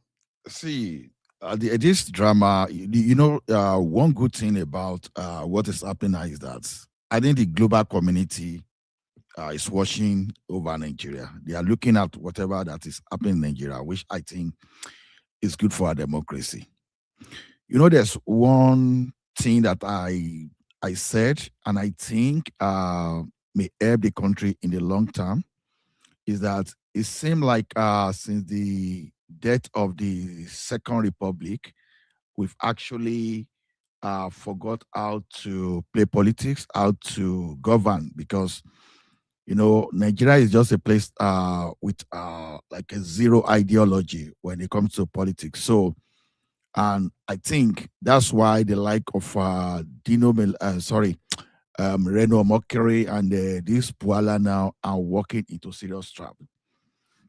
This drama, one good thing about what is happening now is that I think the global community is watching over Nigeria. They are looking at whatever that is happening in Nigeria, which I think is good for our democracy. There's one thing that I said, and I think may help the country in the long term, is that it seemed like since the death of the Second Republic, we've actually forgot how to play politics, how to govern, because Nigeria is just a place with like a zero ideology when it comes to politics. So, and I think that's why the like of Reno Mockery and this Bwala now are walking into serious trouble.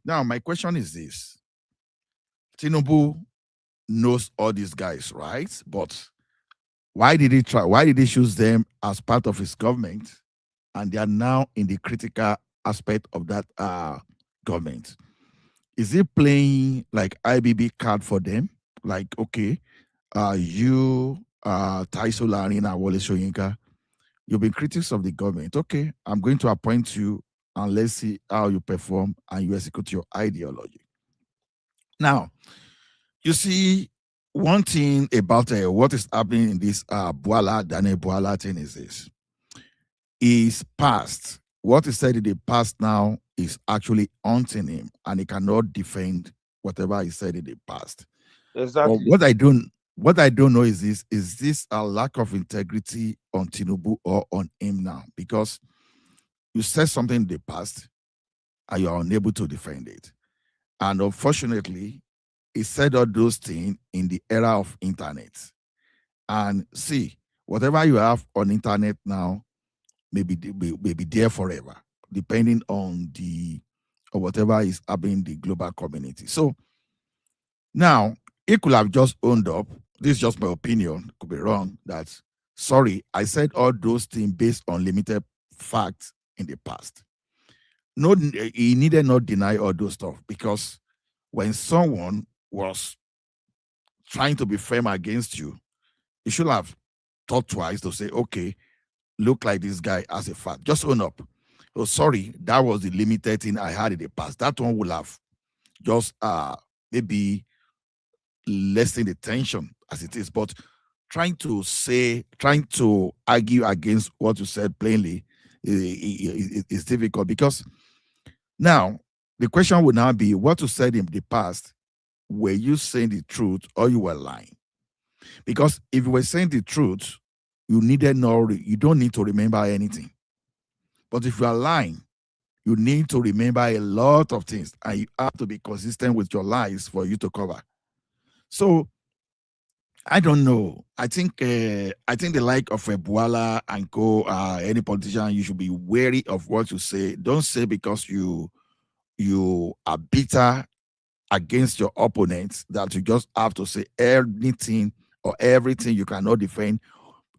Now, my question is this: Tinubu knows all these guys, right? But why did he try? Why did he choose them as part of his government? And they are now in the critical aspect of that government. Is he playing like IBB card for them? Like, okay, you, Taiso Larina, Wole Soyinka, you've been critics of the government. Okay, I'm going to appoint you and let's see how you perform and you execute your ideology. Now, you see, one thing about what is happening in this Daniel Bwala thing is this. Is past. What he said in the past now is actually haunting him, and he cannot defend whatever he said in the past. Exactly. But what I don't know is this a lack of integrity on Tinubu or on him now? Because you said something in the past and you are unable to defend it. And unfortunately, he said all those things in the era of internet. And see, whatever you have on internet now may be there forever, depending on or whatever is happening in the global community. So now he could have just owned up. This is just my opinion, could be wrong, that sorry, I said all those things based on limited facts in the past. No, he needed not deny all those stuff, because when someone was trying to be firm against you, you should have thought twice to say, okay, look like this guy as a fact. Just own up. Oh, sorry, that was the limited thing I had in the past. That one will have just maybe lessen the tension as it is. But trying to argue against what you said plainly is difficult, because now the question would now be, what you said in the past, were you saying the truth or you were lying? Because if you were saying the truth, you don't need to remember anything. But if you are lying, you need to remember a lot of things, and you have to be consistent with your lies for you to cover. So I don't know. I think the like of Bwala and Co. Any politician, you should be wary of what you say. Don't say because you are bitter against your opponents that you just have to say anything or everything you cannot defend.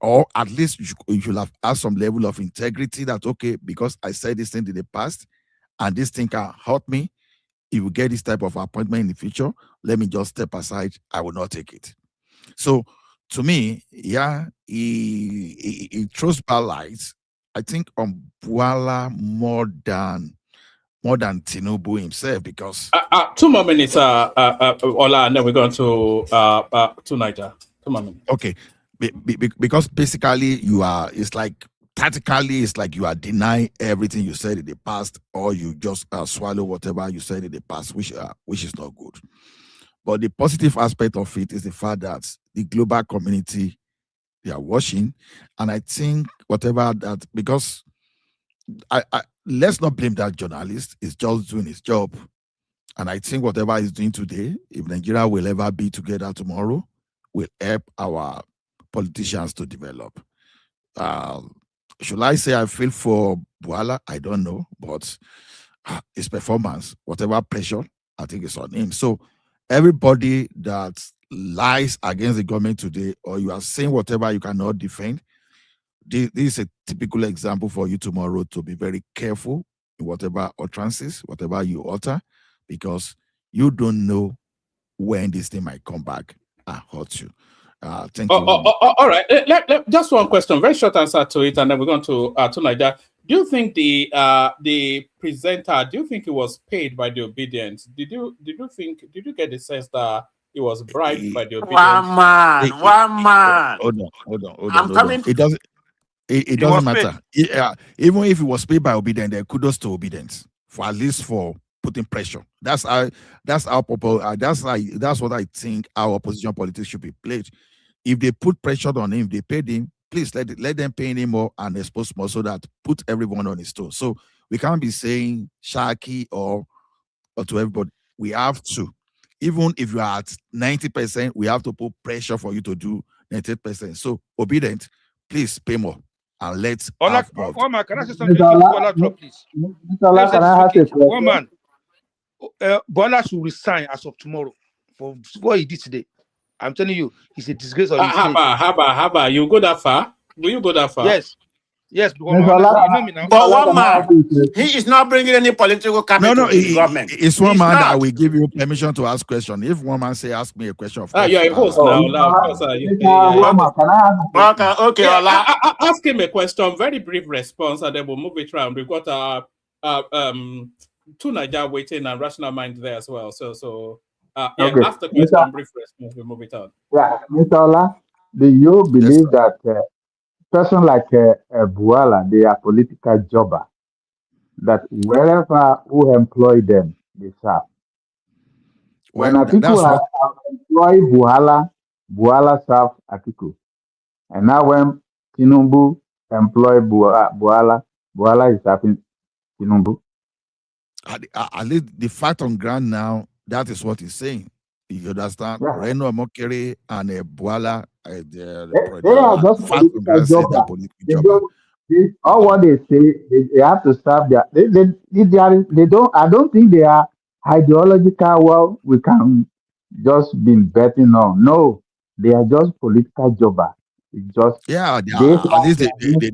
Or at least you should have some level of integrity that, okay, because I said this thing in the past and this thing can hurt me, if you get this type of appointment in the future, let me just step aside. I will not take it. So to me, yeah, he throws bad lights, I think, on Bwala more than Tinubu himself, because 2 more minutes, Ola, and then we're going to Niger. 2 more minutes. Okay. Because basically it's like tactically, it's like you are denying everything you said in the past, or you just swallow whatever you said in the past, which is not good. But the positive aspect of it is the fact that the global community, they are watching, and I think whatever that, because I let's not blame that journalist. He's just doing his job, and I think whatever he's doing today, if Nigeria will ever be together tomorrow, will help our politicians to develop. Should I say I feel for Bwala? I don't know, but his performance, whatever pressure, I think it's on him. So everybody that lies against the government today, or you are saying whatever you cannot defend, this is a typical example for you tomorrow to be very careful in whatever utterances, whatever you utter, because you don't know when this thing might come back and hurt you. Thank you. All right. Just one question, very short answer to it, and then we're going to Niger. Do you think the presenter? Do you think he was paid by the obedience? Did you get the sense that He was bribed by the obedient. One man, one man. Hold on. I'm coming. It doesn't. It doesn't matter. Even if it was paid by obedience, then kudos to obedience for at least for putting pressure. That's our that's what I think our opposition politics should be played. If they put pressure on him, they paid him. Please let them pay him more and expose more so that put everyone on his toes. So we can't be saying Shaki or to everybody. We have to, even if you are at 90%, we have to put pressure for you to do 90%. So obedient, please pay more and let's have more. One man, can I say something before I drop, please? Mr. Can I have a question? One man, Bwala should resign as of tomorrow for what he did today. I'm telling you, it's a disgrace on his state. Haba, you go that far? Will you go that far? Yes, because you know me now. But one man, he is not bringing any political capital to the government. It's one man that will give you permission to ask question. If one man say, ask me a question, of course. You're a host now. Okay, ask him a question, very brief response, and then we'll move it around. We've got two Niger waiting and Rational Mind there as well. So Okay. after question, brief response, we'll move it on. Yeah, Mr. Ola, do you believe that person like Bwala, they are political jobber, that wherever who employ them, they serve? When Atiku has employed Bwala serve Atiku. And now when Tinubu employ Bwala is serving Tinubu. At least the fact on ground now, that is what he's saying. You understand? Yeah. Reno Mokere and Bwala, they are just political jobber. All what they say, they have to serve their. They don't. I don't think they are ideological. Well, we can just be betting on. No, they are just political jobber. It's just at least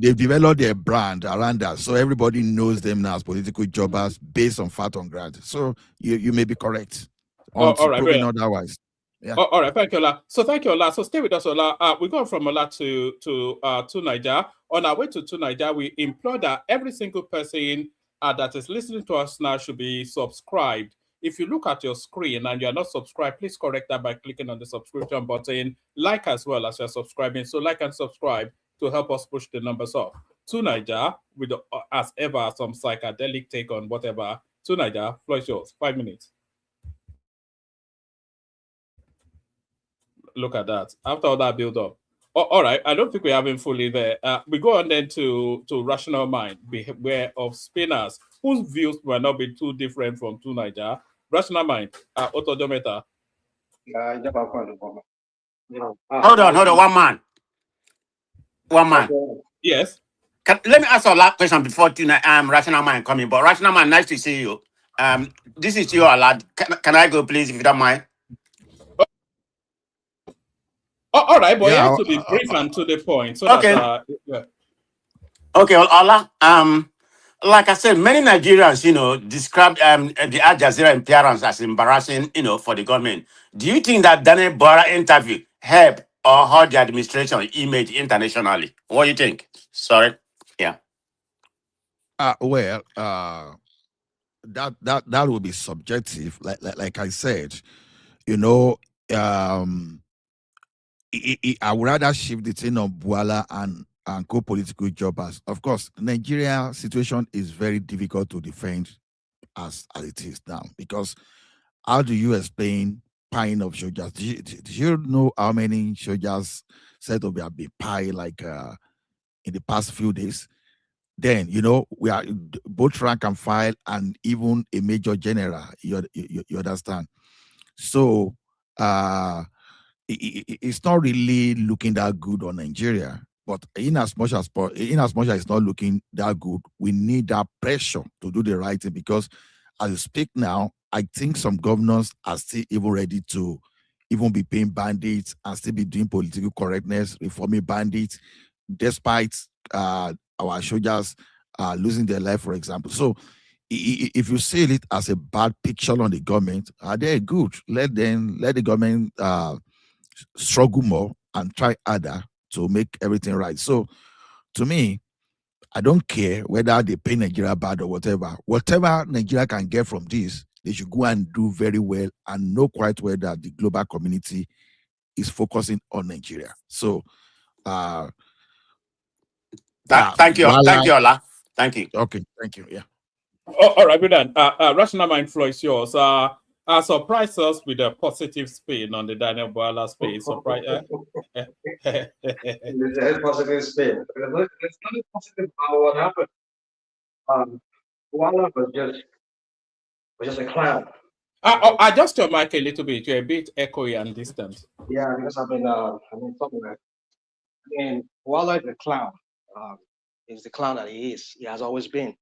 they've developed their brand around that, so everybody knows them now as political jobbers based on fact on ground. So you may be correct. All right, proving otherwise. Yeah. All right, thank you, Ola. So thank you, Ola. So stay with us, Ola. We go from Ola to Niger. On our way to Niger, we implore that every single person that is listening to us now should be subscribed. If you look at your screen and you are not subscribed, please correct that by clicking on the subscription button. Like as well as you're subscribing. So like and subscribe to help us push the numbers up. To Niger, with as ever some psychedelic take on whatever. To Niger, floor is yours. 5 minutes. Look at that. After all that build up. All right. I don't think we have him fully there. We go on then to Rational Mind, beware of spinners, whose views will not be too different from to Niger. Rational Mind, Otodometa. Hold on, one man. Yes. Let me ask a last question before Rational Mind coming. But Rational Mind, nice to see you. This is you, lad. Can I go, please, if you don't mind? All right, but you have to be brief and to the point. So okay. Okay, Ola. Like I said, many Nigerians, described the Al Jazeera appearance as embarrassing, for the government. Do you think that Daniel Bwala interview helped or hurt the administration image internationally? What do you think? Sorry. Yeah. That would be subjective. Like I said, I would rather shift the thing on Bwala and co-political jobbers. Of course, Nigeria situation is very difficult to defend as it is now, because how do you explain paying of soldiers? Do you know how many soldiers said to be paid like in the past few days? Then we are both rank and file and even a major general. You understand? So it's not really looking that good on Nigeria. But in as much as it's not looking that good, we need that pressure to do the right thing, because as you speak now, I think some governors are still even ready to even be paying bandits and still be doing political correctness, reforming bandits, despite our soldiers losing their life, for example. So if you see it as a bad picture on the government, they're good. Let the government struggle more and try harder to make everything right. So to me, I don't care whether they pay Nigeria bad or whatever. Whatever Nigeria can get from this, they should go and do very well and know quite well that the global community is focusing on Nigeria. So, thank you, Ola. Thank you. Okay, thank you. Yeah. All right, we're done. Rational Mind floor is yours. Surprise us with a positive spin on the Daniel Bwala space. Surprise. There's a positive spin. There's nothing positive about what happened. Bwala was just a clown. Adjust your mic a little bit. You're a bit echoey and distant. Yeah, because I've been talking about. I mean, Bwala is a clown. He's the clown that he is. He has always been.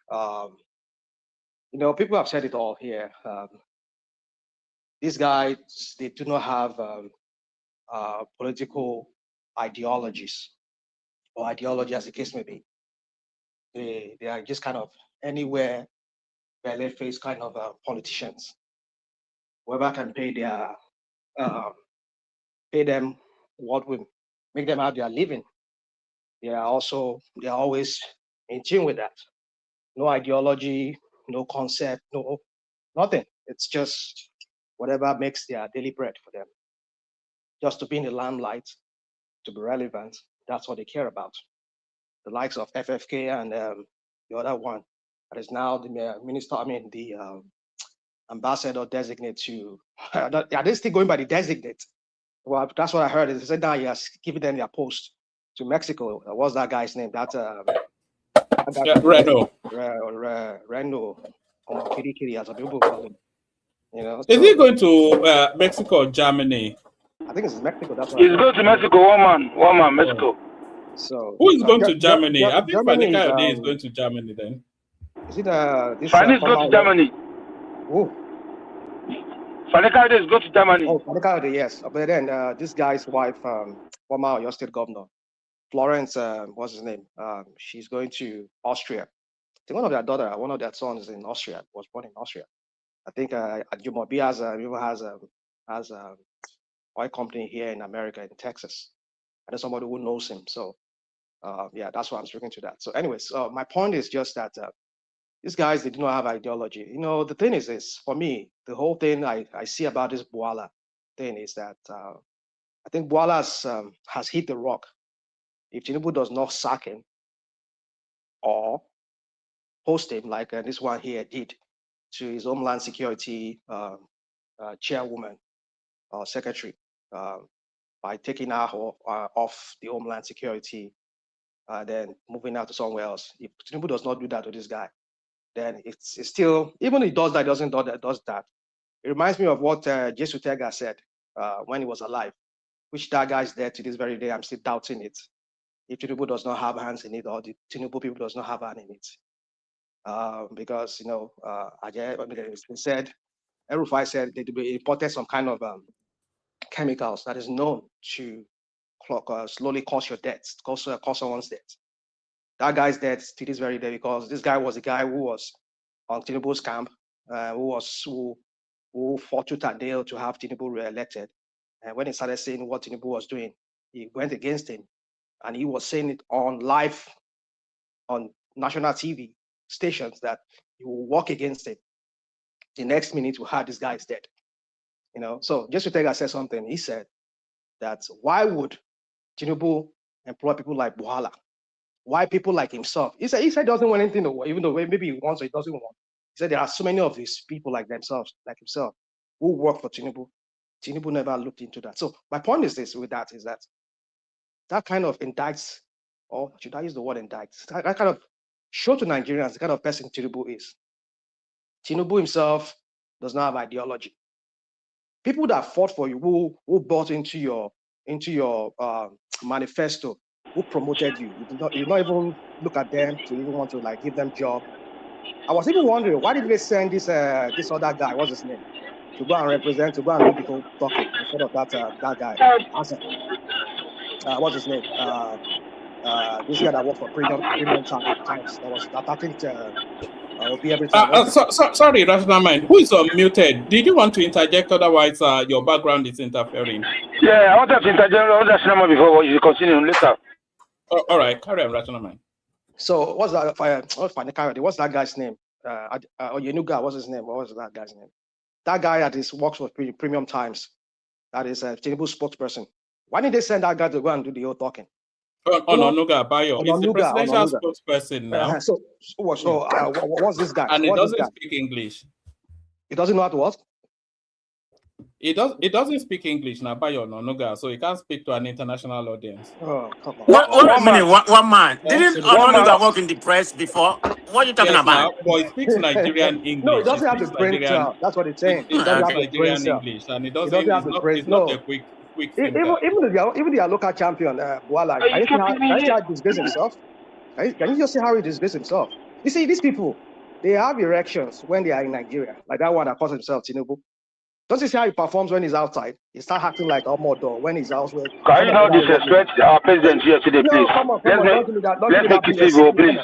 You know, people have said it all here. These guys, they do not have political ideologies or ideology, as the case may be. They are just kind of anywhere where they face kind of politicians. Whoever can pay them what will make them have their living. They are always in tune with that. No ideology, no concept, no nothing. It's just whatever makes their daily bread for them. Just to be in the limelight, to be relevant, that's what they care about. The likes of FFK and the other one that is now the minister, the ambassador designate to, are they still going by the designate? Well, that's what I heard. They said now he has given them their post to Mexico. What's that guy's name? Reno. Reno, or Kirikiri, as people call him. You know, is he going to Mexico or Germany? I think it's Mexico. That's He's going to Mexico. One man, Mexico. So who is going to Germany? I think Germany Fanny is going to Germany then. Is it this? Fanny is going to Germany. Who? Fanny is going to Germany. Oh, Fanny, yes. But then this guy's wife, former Oyo State Governor, Florence, what's his name? She's going to Austria. I think one of their sons is in Austria. Was born in Austria. I think Jumobi has a oil company here in America, in Texas. And there's somebody who knows him. So yeah, that's why I'm speaking to that. So anyways, my point is just that these guys, they do not have ideology. You know, the thing is this, for me, the whole thing I see about this Bwala thing is that I think Bwala has hit the rock. If Tinubu does not sack him or post him like this one here did to his Homeland Security chairwoman or secretary by taking her off the Homeland Security, then moving out to somewhere else. If Tinubu does not do that to this guy, then it's still, even if he does that, does that. It reminds me of what Jesu Tega said when he was alive, which that guy's dead to this very day. I'm still doubting it. If Tinubu does not have hands in it, or the Tinubu people does not have hand in it. Because, you know, it's been said, Erufai said they imported some kind of chemicals that is known to slowly cause your death, cause someone's death. That guy's dead to this very day because this guy was a guy who was on Tinubu's camp, who fought tooth and nail to have Tinubu re-elected. And when he started saying what Tinubu was doing, he went against him. And he was saying it on live, on national TV stations, that he will work against him. The next minute, we heard this guy is dead. You know, so just to take said something, he said that why would Tinubu employ people like Bwala? Why people like himself? He said he doesn't want anything to work, even though maybe he wants or he doesn't want. He said there are so many of these people like themselves, like himself, who work for Tinubu. Tinubu never looked into that. So my point is this: with that is that kind of indicts, or should I use the word indicts? That kind of show to Nigerians the kind of person Tinubu is. Tinubu himself does not have ideology. People that fought for you, who bought into your manifesto, who promoted you, you not even look at them to even want to like give them job. I was even wondering, why did they send this other guy, what's his name, to go and represent, to go and do the whole talking instead of that guy? What's his name? This guy that worked for Premium Times that was attacking Obi every time. Sorry, Rational Mind. Who is unmuted? Did you want to interject? Otherwise, your background is interfering. Yeah, I wanted to interject on Rational Mind before you continue later. All right, carry on, Rational Mind. So what's that? What's that guy's name? Yenuga, what's his name? What was that guy's name? That guy that works for Premium Times, that is a Tinubu spokesperson. Why didn't they send that guy to go and do the whole talking? Ononuga Bayo is the presidential spokesperson now. So what's this guy? And he doesn't speak English. He doesn't know how to what? It doesn't speak English now, Bayo Ononuga, so he can't speak to an international audience. Oh, come on. One minute, one man. Didn't Ononuga work in the press before? What are you talking about? But he speaks Nigerian English. No, he doesn't have the brain cell. That's what he's saying. He doesn't have Nigerian English, and he doesn't have the brain. Not a quick even their local champion, Bwala, can you see how he disgraces himself? Can you just see how he disgraces himself? You see, these people, they have erections when they are in Nigeria, like that one that calls himself Tinubu. Don't you see how he performs when he's outside? He starts acting like Omodo when he's elsewhere. Can you not disrespect our president here today, please? Let's make it civil, please.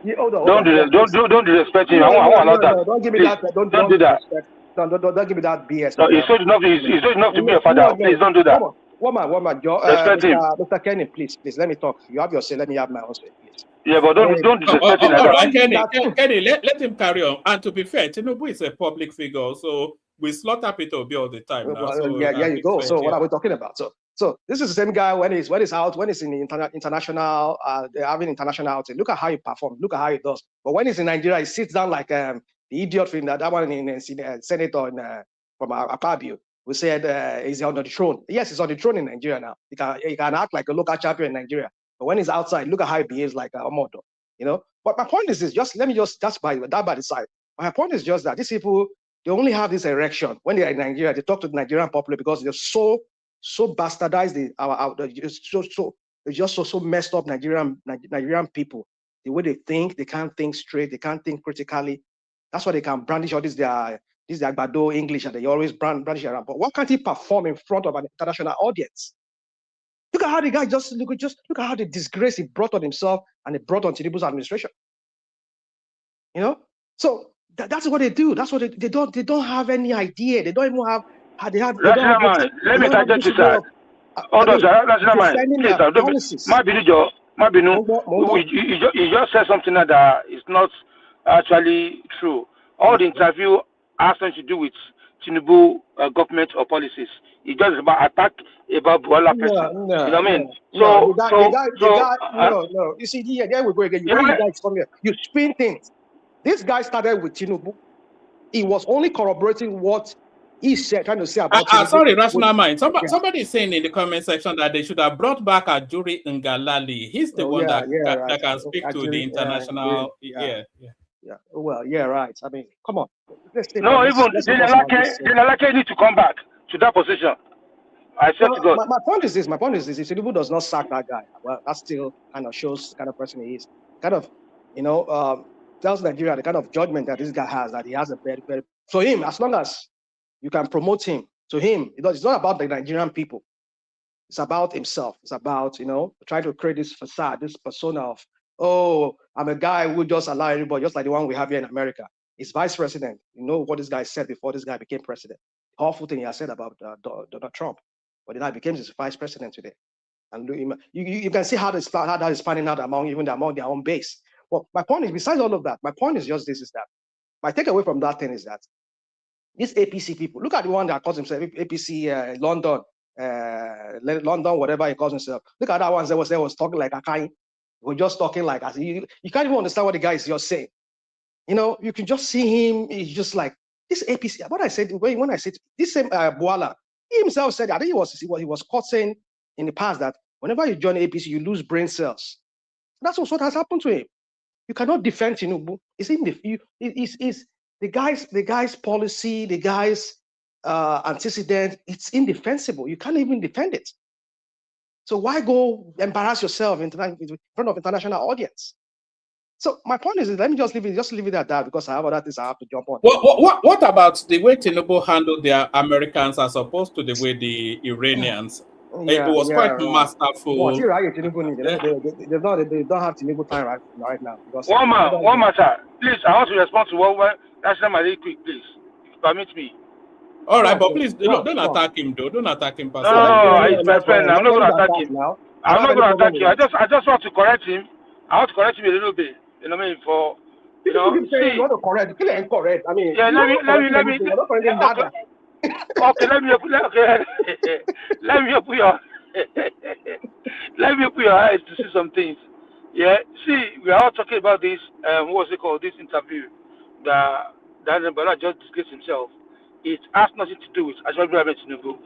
Don't do that. Don't disrespect him. I won't allow that. Don't give me that. Don't do that. Don't give me that BS. No, he's so enough to be a father. Please don't do that. Woman, respect him. Mr. Kenny, please, let me talk. You have your say. Let me have my own say, please. Yeah, but don't disrespect him. All right, Kenny, let him carry on. And to be fair, Tinubu is a public figure, so we slaughter Peter Obi all the time now. You go. So what are we talking about? So this is the same guy when he's out, when he's in the international, having international outing. Look at how he performs. Look at how he does. But when he's in Nigeria, he sits down like the idiot from that one in senator from Akpabio, who said he's on the throne. Yes, he's on the throne in Nigeria now. He can act like a local champion in Nigeria. But when he's outside, look at how he behaves like a Omodo. But my point is this: let me just by the side. My point is just that these people, they only have this erection when they are in Nigeria. They talk to the Nigerian public because they're so bastardized. They're just so messed up Nigerian people. The way they think, they can't think straight. They can't think critically. That's why they can brandish all this their Agbado English, and they always brandish around. But why can't he perform in front of an international audience? Look at how the guy look at how the disgrace he brought on himself and he brought on Tinubu's administration. So that's what they do. That's what they don't have any idea. They don't even have how they have. Let me interject you, sir. Hold on, sir. You just said something that is not actually true. All the interview has something to do with Tinubu government or policies. It's just about attack about Bwala person. You know what I mean? No. You see, there we go again. You guys come here. You spin things. This guy started with Tinubu. He was only corroborating what he said, trying to say about Tinubu. Sorry, rational mind. Somebody is saying in the comment section that they should have brought back Ajuri Ngalali. He's the one that can speak to the international. Well, yeah, right. I mean, come on. No, even Dinalake need to come back to that position. I said to God. My point is this. If Tinubu does not sack that guy, well, that still kind of shows the kind of person he is. Kind of, tells Nigeria the kind of judgment that this guy has, that he has a very, very... So him, as long as you can promote him, to him, it's not about the Nigerian people. It's about himself. It's about, trying to create this facade, this persona of, oh, I'm a guy who just allow everybody, just like the one we have here in America. He's vice president. You know what this guy said before this guy became president. The awful thing he has said about Donald Trump. But then he became his vice president today. And you can see how that is panning out among their own base. Well, my point is, besides all of that, my point is just this, is that my takeaway from that thing is that these APC people, look at the one that calls himself APC London, whatever he calls himself. Look at that one that was talking like a kind. We're just talking like, you can't even understand what the guy is just saying. You can just see him, he's just like, this APC, what I said, when I said, this same Bwala, he himself said, I think he was caught saying in the past that whenever you join APC, you lose brain cells. That's what has happened to him. You cannot defend Tinubu. It's in the guy's policy, the guy's antecedent. It's indefensible. You can't even defend it. So why go embarrass yourself in front of international audience? So my point is, let me just leave it at that, because I have other things I have to jump on. What about the way Tinubu handled their Americans as opposed to the way the Iranians? It was quite masterful. They don't have Tinubu time right now. One matter. Please, I want to respond to what National Malay quick, please. Permit me. All right, but please don't attack him, though. Don't attack him personally. No, he's my friend. I'm not going to attack him. I'm not going to attack you. I just want to correct him. I want to correct him a little bit. You know what I mean? For You know, keep saying you want to correct. Kill ain't correct. I mean, yeah, let me data. okay, let me open your let me open your eyes to see some things. Yeah, see, we are all talking about this. What's it called? This interview that Daniel Bwala just disgraced himself. It has nothing to do with Ashwabi Tinubu.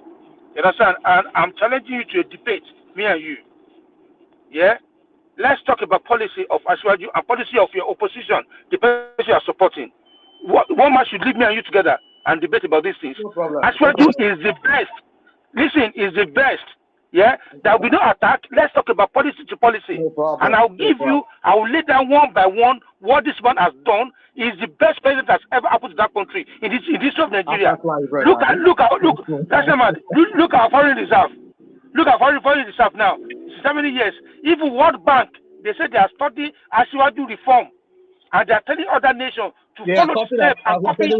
You understand? And I'm challenging you to a debate, me and you. Yeah. Let's talk about policy of Ashwaju and policy of your opposition, the person you are supporting. One man should leave me and you together and debate about these things. No problem. Ashwaju is the best. Listen, is the best. Yeah, there will be no attack. Let's talk about policy to policy. No problem. And I'll give you, I will lay down one by one what this man has done. He is the best president that's ever happened to that country in this of Nigeria. Look at our foreign reserve. Look at foreign reserve now. Since how many years? Even World Bank, they said they are studying Ashwaju reform. And they are telling other nations to follow steps and copy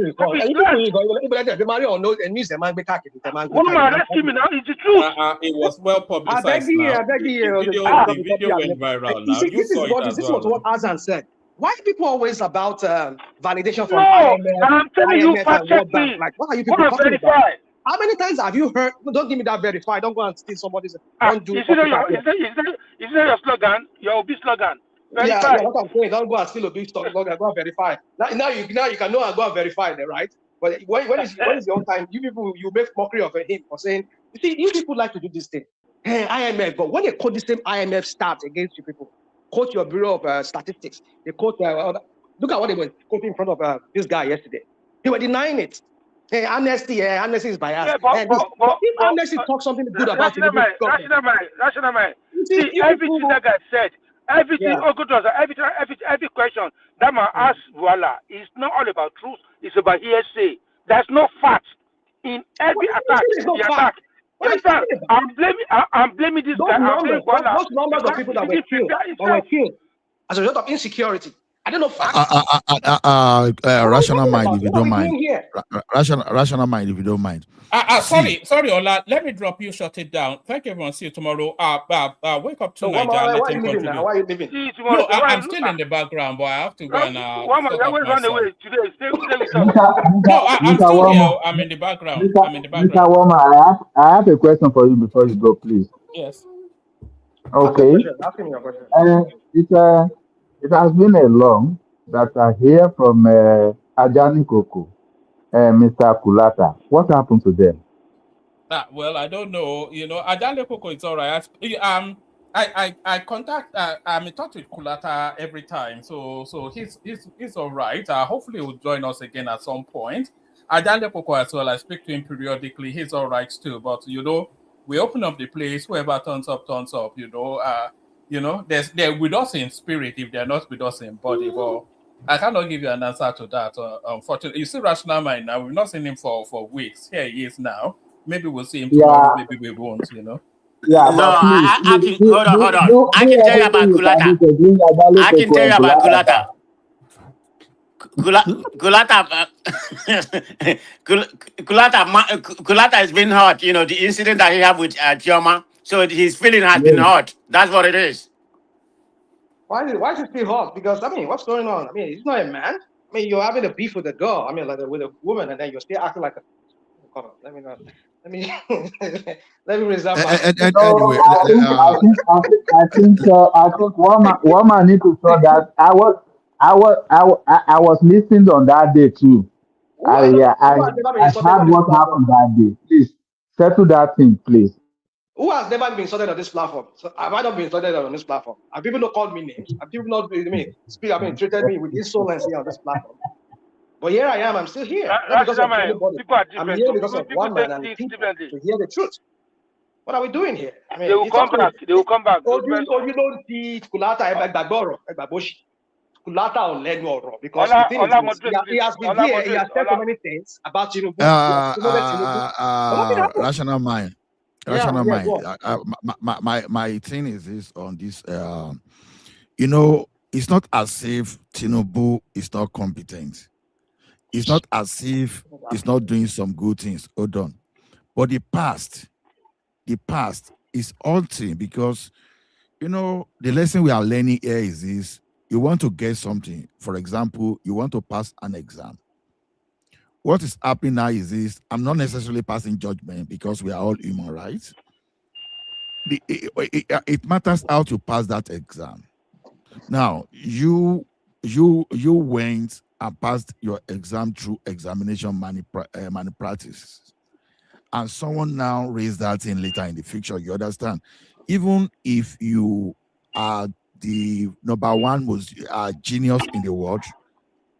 One man rescue me now. It's the truth. It was well publicized. The video went viral now. You saw it as well. This was what Azan said. Why people always about validation from IMF? I'm telling you, fact check me. Like, what are you people talking about? How many times have you heard? Don't give me that verify. Don't go and steal somebody's. Don't do. Is that your slogan? Your OB slogan? Verify. Yeah, what I'm saying. Don't go and steal a big slogan. Go and verify. Now you can know and go and verify them, right? But when is your time? You people, you make mockery of him for saying, you see, you people like to do this thing. Hey, IMF, but when they quote the same IMF stats against you people, quote your Bureau of Statistics, they quote, look at what they were quoting in front of this guy yesterday. They were denying it. Hey, amnesty is biased. Yeah, if amnesty talks something good about it, rational mind. See, everything that guy said, everything, every question that man asked Bwala is not all about truth, it's about hearsay. There's no fact in every attack. I'm blaming this guy. I'm blaming Bwala. Those numbers of people that were killed as a result of insecurity. I don't know facts. Rational mind, if you don't mind. Rational mind, if you don't mind. Sorry, Ola. Let me drop you. Shut it down. Thank you, everyone. See you tomorrow. Wake up tonight. Why are you leaving now? Why are you leaving? No, I'm still in the background, but I have to go and. No, I'm still here. I'm in the background. Mr. Woma, I have a question for you before you go, please. Yes. Okay. It has been a long that I hear from Ajani Koko and Mr. Kulata. What happened to them? Well, I don't know. You know, Ajani Koko is all right. I contact. I'm in touch with Kulata every time, so he's all right. Hopefully, he'll join us again at some point. Ajani Koko as well. I speak to him periodically. He's all right too. But you know, we open up the place. Whoever turns up. You know, they're with us in spirit if they're not with us in body. But I cannot give you an answer to that. Unfortunately, you see, Rational Mind now. We've not seen him for weeks. Here he is now. Maybe we'll see him tomorrow. Maybe we won't. You know. Yeah, no, hold on. I can tell you about Kulata. I can tell you about Kulata. Kulata has been hot. You know, the incident that he had with Chioma. So his feeling has been hot. That's what it is. Why is it still hot? Because, I mean, what's going on? I mean, he's not a man. I mean, you're having a beef with a girl. I mean, like with a woman, and then you're still acting like a... Come on, let me reserve my... Anyway, I think one man need to saw that I was listening on that day too. I heard what happened that day. Please settle that thing, please. Who has never been insulted on this platform? So have I not been insulted on this platform? Have people not called me names? Have people not treated me with insolence here on this platform? But here I am. I'm still here. Not because of anybody. I'm here because of one man and people to hear the truth. What are we doing here? I mean, they will come back. They will come back. You don't see Kulata Egbagboro. Kulata Olenworo, because he has been here. He has said so many things about Tinubu. Rational mind. Rational mind. My thing is this on this. You know, it's not as if Tinubu is not competent. It's not as if he's not doing some good things. Hold on. But the past is altered because, you know, the lesson we are learning here is this. you want to get something. For example, you want to pass an exam. What is happening now is this: I'm not necessarily passing judgment because we are all human, right? It matters how to pass that exam. Now, you went and passed your exam through examination malpractice, and someone now raised that in later in the future. You understand? Even if you are the number one most genius in the world,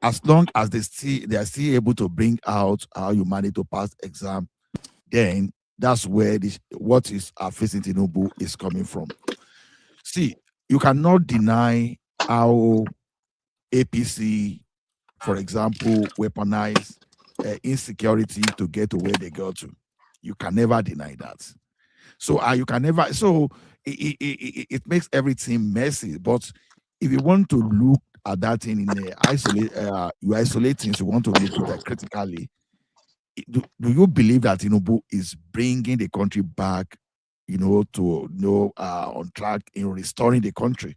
as long as they are still able to bring out how you manage to pass exam, then that's where what is facing Tinubu is coming from. See, you cannot deny how APC, for example, weaponize insecurity to get to where they got to. You can never deny that. So you can never. So it makes everything messy. But if you want to look at that thing in a you isolate things. You want to look at that critically. Do you believe that Tinubu is bringing the country back, to on track in restoring the country?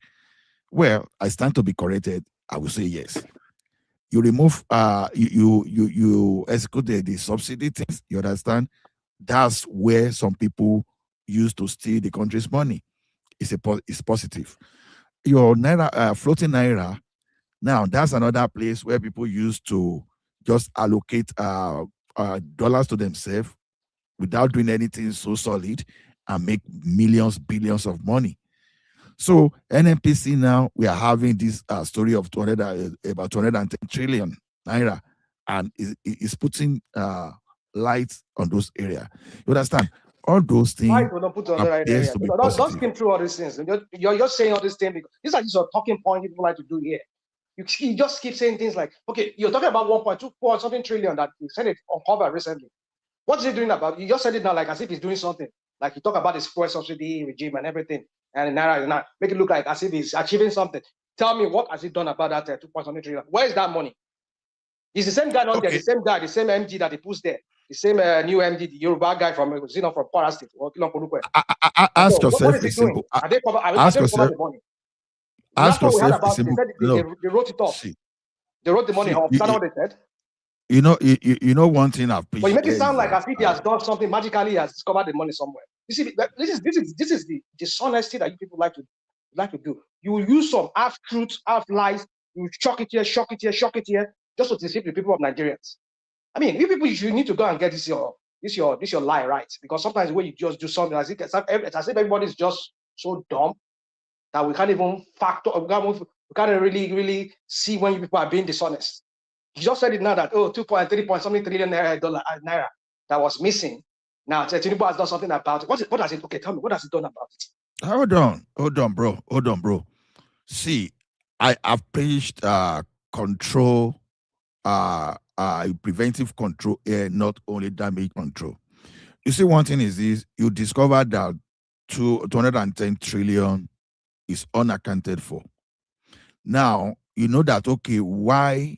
Well, I stand to be corrected. I will say yes. You remove you execute the subsidy things. You understand? That's where some people used to steal the country's money. It's positive. Your naira floating naira. Now that's another place where people used to just allocate dollars to themselves without doing anything so solid and make millions, billions of money. So NNPC now we are having this story of about 210 trillion naira, and is putting light on those areas. You understand? All those Why things do not put on the right appears area? to be Don't positive. skim through all these things. You're saying all these things because these are just a talking point people like to do here. You just keep saying things like, okay, you're talking about 1.24 something trillion that you said it on cover recently. What is he doing about? You just said it now like as if he's doing something. Like you talk about his fuel subsidy regime and everything, and naira now make it look like as if he's achieving something. Tell me what has he done about that 2.something trillion? Where is that money? He's the same guy, not there. The same guy, the same MD that he puts there. The same new MD, the Yoruba guy from Kwara State. Ask So, yourself what is a he doing? simple. Are they cover Ask the yourself. money? The Ask last one we heard yourself a about it, simple. they wrote it off. See, They wrote the money off. Is that what they said? you know one thing I've But you preached make it here sound is like that as if he has done something magically, he has discovered the money somewhere. You see, this is the dishonesty that you people like to do. You will use some half truths, half lies. You shock it here, just to deceive the people of Nigerians. I mean, you people, you need to go and get this your lie right, because sometimes when you just do something as if everybody's just so dumb that we can't even factor. We can't really see when you people are being dishonest. You just said it now that 2.3 something trillion naira that was missing. Now Tinubu has done something about it. What has it? Okay, tell me, what has it done about it? Hold on, bro. See, I have preached control, preventive control, not only damage control. You see, one thing is this: you discover that 210 trillion is unaccounted for. Now you know that, okay, why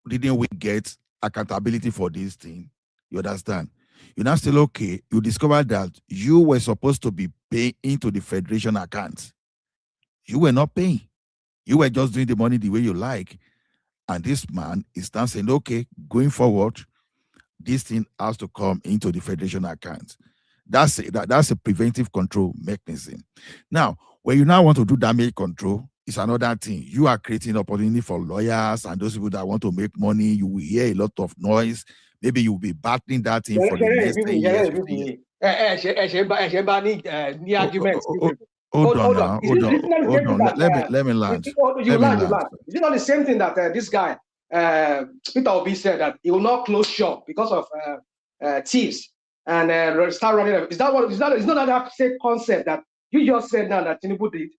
didn't we get accountability for this thing? You understand? You're not still okay. You discover that you were supposed to be paying into the federation account. You were not paying. You were just doing the money the way you like. And this man is now saying, okay, going forward, this thing has to come into the federation account. That's a preventive control mechanism. Now, when you now want to do damage control, it's another thing. You are creating opportunity for lawyers and those people that want to make money. You will hear a lot of noise. Maybe you'll be battling that thing for the next 10 years, 15 years. Hold on now. Hold on. Let me land. You land. Is it not the same thing that this guy, Peter Obi, said that he will not close shop because of thieves and start running? Is not that same concept that you just said now that Tinubu did?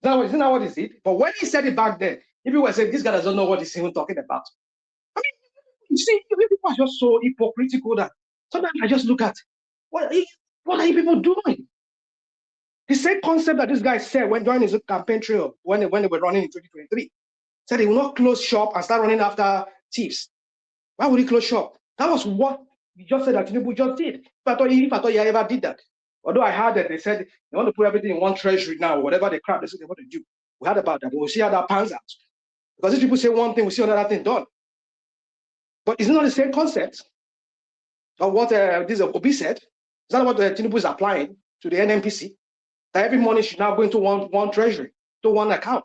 Isn't that what he said? But when he said it back then, people were saying this guy doesn't know what he's even talking about. I mean, you see, people are just so hypocritical that sometimes I just look at what are you people doing? The same concept that this guy said when during his campaign trail, when they were running in 2023, said he will not close shop and start running after thieves. Why would he close shop? That was what you just said that Tinubu just did. If I thought he ever did that. Although I heard that they said they want to put everything in one treasury now, whatever the crap they said they want to do. We heard about that, but we'll see how that pans out. Because these people say one thing, we see another thing done. But it's not the same concept of what this Obi said. Is that what Tinubu is applying to the NNPC? That every money should now go into one treasury, to one account,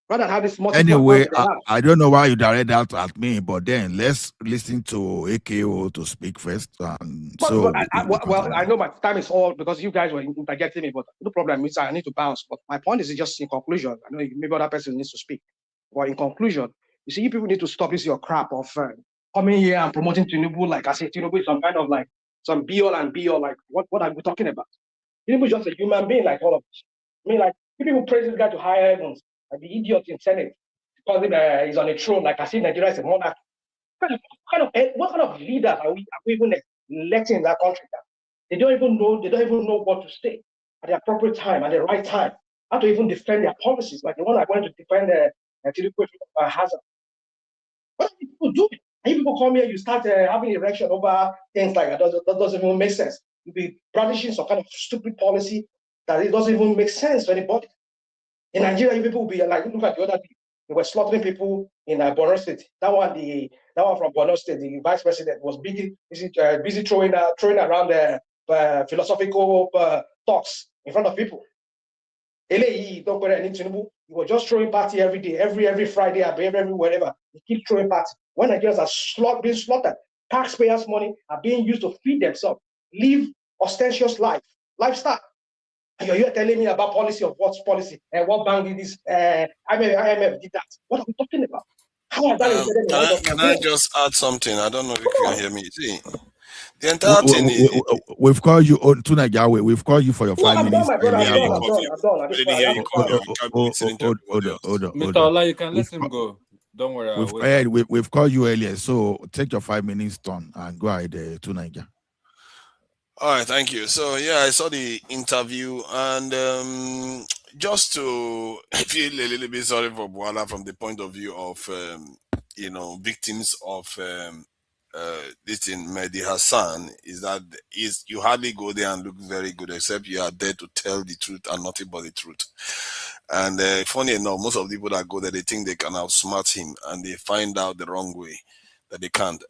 rather than have this multiple Anyway, accounts they have. I don't know why you direct that at me, but then let's listen to AKO to speak first. And so I know my time is all because you guys were interjecting me, but no problem. I need to bounce. But my point is just in conclusion. I know maybe other person needs to speak. But in conclusion, you see, you people need to stop this your crap of coming here and promoting Tinubu like I say Tinubu is some kind of like some be all and be all. Like what are we talking about? Tinubu is just a human being like all of us. I mean, like people praise this guy to higher heavens, like the idiot in Senate, because he's on a throne. Like I see Nigeria is a monarch. What kind of leaders are we even electing in that country now? They don't even know what to say at the appropriate time, at the right time, how to even defend their policies, like the one I went to defend Tinubu Hazard. What are people doing? And you people come here, you start having erection over things like that. That doesn't even make sense. You'll be brandishing some kind of stupid policy that it doesn't even make sense to anybody. In Nigeria, you people will be like, look at the other day. They were slaughtering people in Borno State. That one from Borno State, the vice president was busy throwing around the philosophical talks in front of people. He was just throwing party every day, every Friday, every wherever. He keeps throwing party. When Nigerians are being slaughtered, taxpayers' money are being used to feed themselves, live ostentatious lifestyle. And you're here telling me about policy of what's policy and what bank did this, IMF did that. What are we talking about? How are that Can I just add something? I don't know if you can hear me. See, the entire thing is. We've called you on to Nigeria. We've called you for your 5 minutes. I'm done. Mr. Ola, you can let him go. Don't worry. We've called you earlier, so take your 5 minutes turn and go ahead to Nigeria. All right, thank you. So yeah, I saw the interview, and just to feel a little bit sorry for Bwala from the point of view of victims of this in Mehdi Hassan, is that you hardly go there and look very good, except you are there to tell the truth and nothing but the truth. And funny enough, most of the people that go there, they think they can outsmart him, and they find out the wrong way that they can't.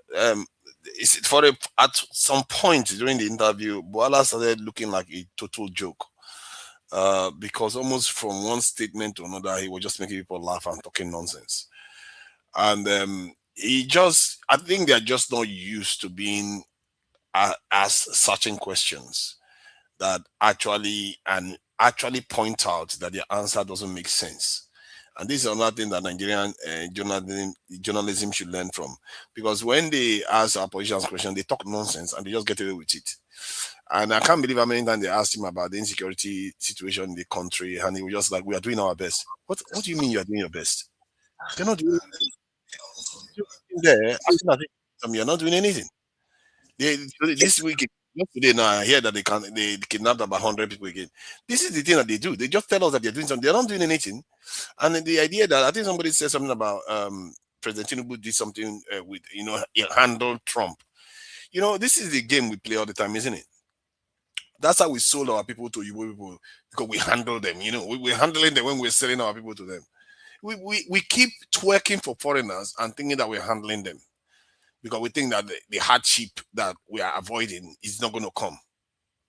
At some point during the interview, Bwala started looking like a total joke, because almost from one statement to another, he was just making people laugh and talking nonsense. And I think they're just not used to being asked certain questions that actually point out that their answer doesn't make sense. And this is another thing that Nigerian journalism should learn from. Because when they ask our politicians questions, they talk nonsense and they just get away with it. And I can't believe how many times they asked him about the insecurity situation in the country, and he was just like, we are doing our best. What do you mean you are doing your best? You're not doing anything. You're not doing anything. This week, yesterday now, I hear that they kidnapped about 100 people again. This is the thing that they do. They just tell us that they're doing something. They're not doing anything. And the idea that I think somebody said something about President Tinubu did something with, he handled Trump. This is the game we play all the time, isn't it? That's how we sold our people to Igbo people, because we handle them. We're handling them when we're selling our people to them. We keep twerking for foreigners and thinking that we're handling them, because we think that the hardship that we are avoiding is not going to come,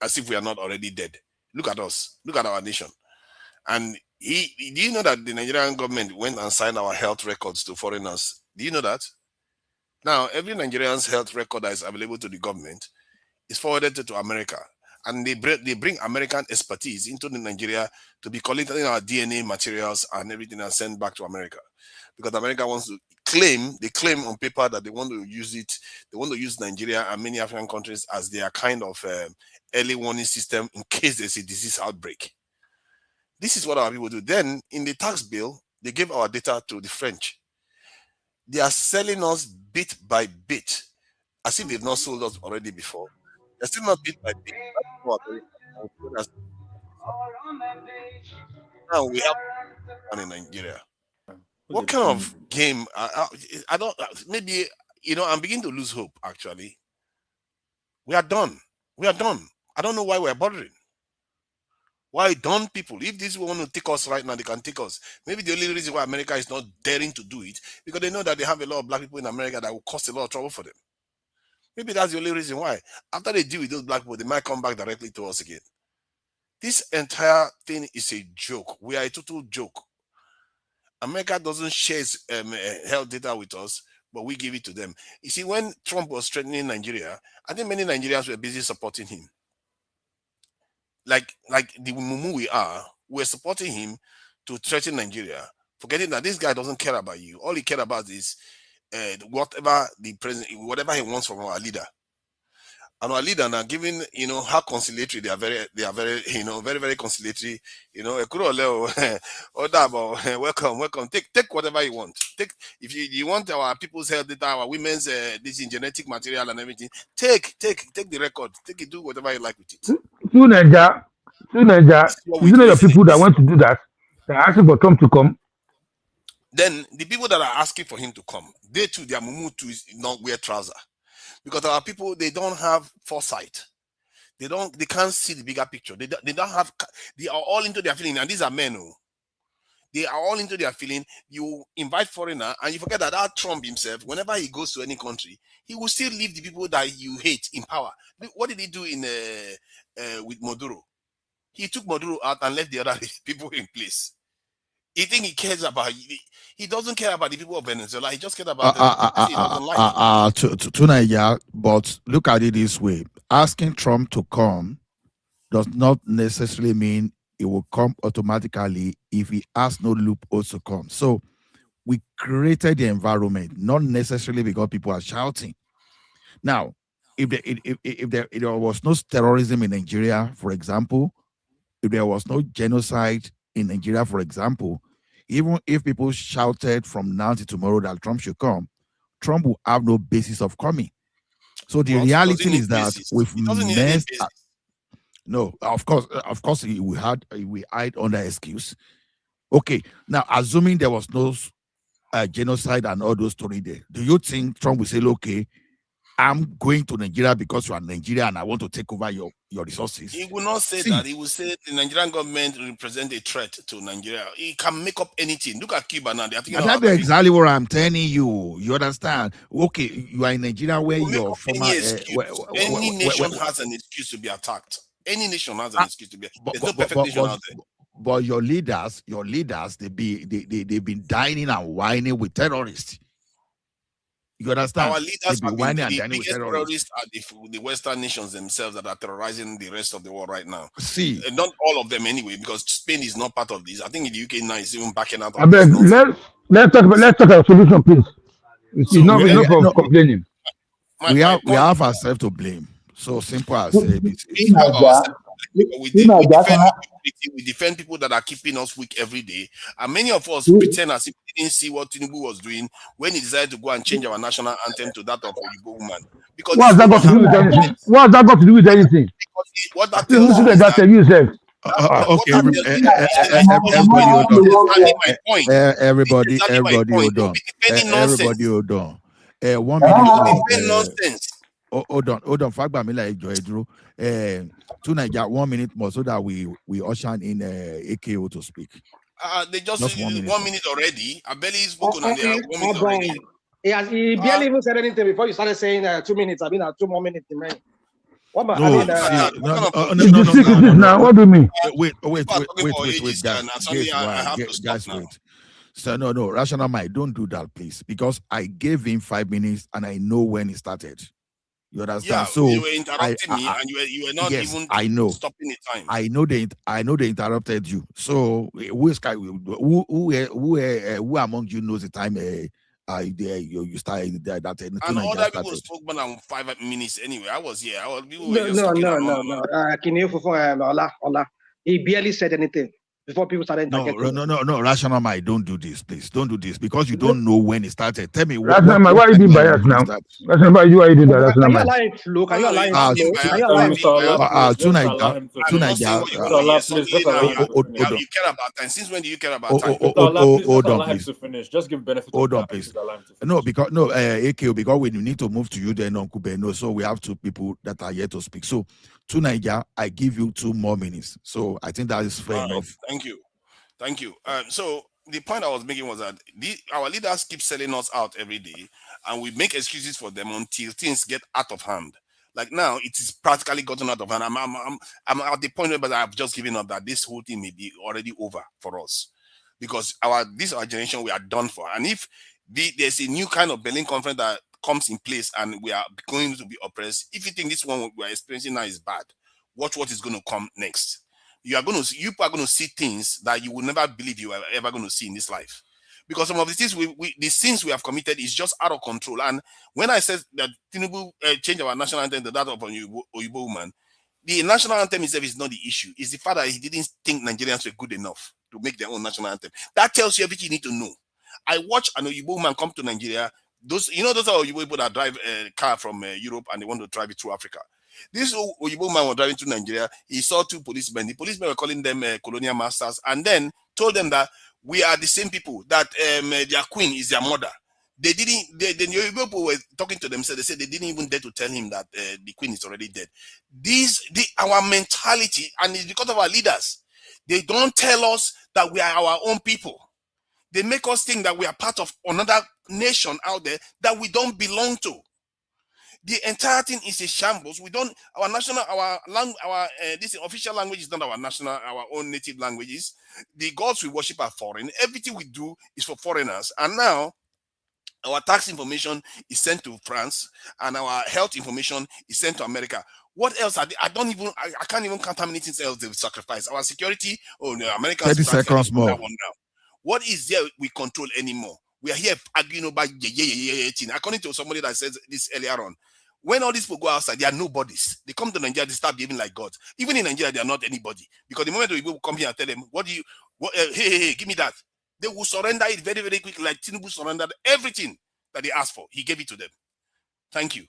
as if we are not already dead. Look at us. Look at our nation. And do you know that the Nigerian government went and signed our health records to foreigners? Do you know that? Now, every Nigerian's health record that is available to the government is forwarded to America. And they bring American expertise into Nigeria to be collecting our DNA materials and everything and send back to America. Because America wants to claim on paper that they want to use it. They want to use Nigeria and many African countries as their kind of early warning system in case there's a disease outbreak. This is what our people do. Then in the tax bill, they give our data to the French. They are selling us bit by bit, as if they've not sold us already before. They're still not bit by bit. Now we have one in Nigeria. What kind of game? I don't. Maybe I'm beginning to lose hope. Actually, we are done. I don't know why we're bothering. Why don't people? If these want to take us right now, they can take us. Maybe the only reason why America is not daring to do it because they know that they have a lot of black people in America that will cause a lot of trouble for them. Maybe that's the only reason why. After they deal with those black people, they might come back directly to us again. This entire thing is a joke. We are a total joke. America doesn't share health data with us, but we give it to them. You see, when Trump was threatening Nigeria, I think many Nigerians were busy supporting him. Like the mumu we're supporting him to threaten Nigeria, forgetting that this guy doesn't care about you. All he cares about is whatever the president, whatever he wants from our leader. And our leader now, given how conciliatory they are, very very conciliatory. Welcome. Take whatever you want. Take if you want our people's health data, our women's this in genetic material and everything. Take the record. Take it. Do whatever you like with it. To Niger, isn't it the people that want to do that? They're asking for Trump to come. Then the people that are asking for him to come, they too, their mumu too is not wear trouser. Because our people, they don't have foresight. They can't see the bigger picture. They don't have. They are all into their feeling, and these are men. They are all into their feeling. You invite foreigner, and you forget that Trump himself, whenever he goes to any country, he will still leave the people that you hate in power. What did he do with Maduro? He took Maduro out and left the other people in place. You think he cares about? He doesn't care about the people of Venezuela. He just cares about to Nigeria. But look at it this way: asking Trump to come does not necessarily mean it will come automatically if he has no loopholes to come. So we created the environment, not necessarily because people are shouting. Now, if there was no terrorism in Nigeria, for example, if there was no genocide in Nigeria, for example, even if people shouted from now to tomorrow that Trump should come, Trump will have no basis of coming. So the reality is that with mess, no, of course, we hide under excuse. Okay, now assuming there was no genocide and all those stories there, do you think Trump will say, okay, I'm going to Nigeria because you are Nigeria and I want to take over your resources? He will not say that. He will say the Nigerian government represents a threat to Nigeria. He can make up anything. Look at Cuba now. That's exactly what I'm telling you. You understand? Okay, you are in Nigeria where your former... Any nation has an excuse to be attacked. Any nation has an excuse to be attacked. There's no perfect nation out there. But your leaders, they've been dining and whining with terrorists. You understand? Our leaders have been the biggest terrorists are the Western nations themselves that are terrorizing the rest of the world right now. See, and not all of them anyway, because Spain is not part of this. I think in the UK now is even backing out. Let's talk about solution, please. It's enough of complaining. We have ourselves to blame. So simple as we defend people that are keeping us weak every day, and many of us pretend as if we didn't see what Tinubu was doing when he decided to go and change our national anthem to that of Oyibo woman. Because what has that got to do with anything? What has that got to do with anything? What that tells you is that everybody hold on. Everybody hold on. 1 minute. Nonsense. Hold on. Fagbamila Ejoedro. To Nigeria, 1 minute more so that we usher in AKO to speak. They just 1 minute already. I barely spoken and they are 1 minute already. He barely even said anything before you started saying 2 minutes. I've been at 2 more minutes remaining. No. What do you mean? Wait, guys, wait. So no, rational mind, don't do that, please, because I gave him 5 minutes and I know when he started. You understand? Yeah, so you were interrupting me, and you were not even stopping the time. I know they interrupted you. So who among you knows the time? You started that. And other people spoke more than 5 minutes anyway. I was here. No. He barely said anything. before people started No, targeting no, him. no, no, Rational Mind, don't do this, please. Don't do this because you don't know when it started. Tell me Last time, why you being biased now? Last time, why you do that? Last Can time, you man. allow him flow? Can you allow him Uh, flow? Can you allow him Mr. Ola, flow? please, just tonight, allow him to I'm not finish. saying what you Mr. want to Ola, hear. please, Suddenly just allow now him to hold finish. on. you care about time. Since when do you care about time? Mr. Ola, please, just Hold on, allow him please. to finish. Just give benefit of Hold on, doubt. please. Please allow him to finish. No, because AKO, because we need to move to you then, Uncle Beno. So we have two people that are yet to speak. So to Niger, I give you 2 more minutes. So I think that is fair All right, enough. thank you. So the point I was making was that our leaders keep selling us out every day, and we make excuses for them until things get out of hand. Like now, it is practically gotten out of hand. I'm at the point where I've just given up that this whole thing may be already over for us, because our generation, we are done for. And if there's a new kind of Berlin conference that comes in place and we are going to be oppressed, if you think this one we are experiencing now is bad, watch what is going to come next. You are going to see things that you will never believe you are ever going to see in this life, because some of the things the sins we have committed is just out of control. And when I said that Tinubu changed our national anthem to that of Oyibo woman, the national anthem itself is not the issue. It's the fact that he didn't think Nigerians were good enough to make their own national anthem. That tells you everything you need to know. I watched an Oyibo woman come to Nigeria. Those are Oyibo people that drive a car from Europe and they want to drive it through Africa. This Oyibo man was driving to Nigeria. He saw 2 policemen. The policemen were calling them colonial masters, and then told them that we are the same people, that their queen is their mother. They didn't. The Oyibo people were talking to them, so they said they didn't even dare to tell him that the queen is already dead. Our mentality, and it's because of our leaders. They don't tell us that we are our own people. They make us think that we are part of another nation out there that we don't belong to. The entire thing is a shambles. We don't. This official language is not our own native languages. The gods we worship are foreign. Everything we do is for foreigners. And now our tax information is sent to France, and our health information is sent to America. What else are they? I can't even count how many things else they've sacrificed. Our security, the Americans 30 seconds more. that one now. What is there we control anymore? We are here arguing about according to somebody that says this earlier on. When all these people go outside, they are nobodies. They come to Nigeria, they start behaving like gods. Even in Nigeria, they are not anybody. Because the moment people come here and tell them, hey, give me that, they will surrender it very, very quickly, like Tinubu surrendered everything that they asked for. He gave it to them. Thank you.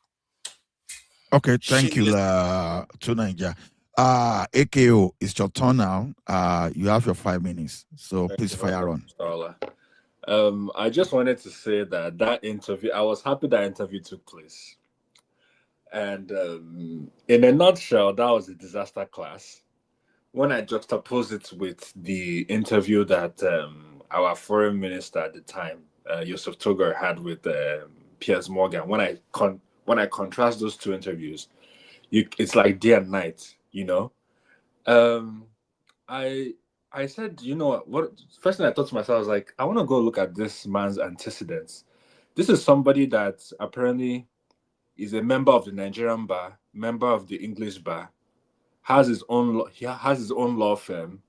Okay, thank you, to Niger. AKO, it's your turn now. You have your 5 minutes. So please fire on. I just wanted to say that interview, I was happy that interview took place. And in a nutshell, that was a disaster class. When I juxtapose it with the interview that our foreign minister at the time, Yusuf Togar, had with Piers Morgan, when I contrast those 2 interviews, it's like day and night, I said, what? First thing I thought to myself, I was like, I want to go look at this man's antecedents. This is somebody that apparently is a member of the Nigerian bar, member of the English bar, has his own law firm,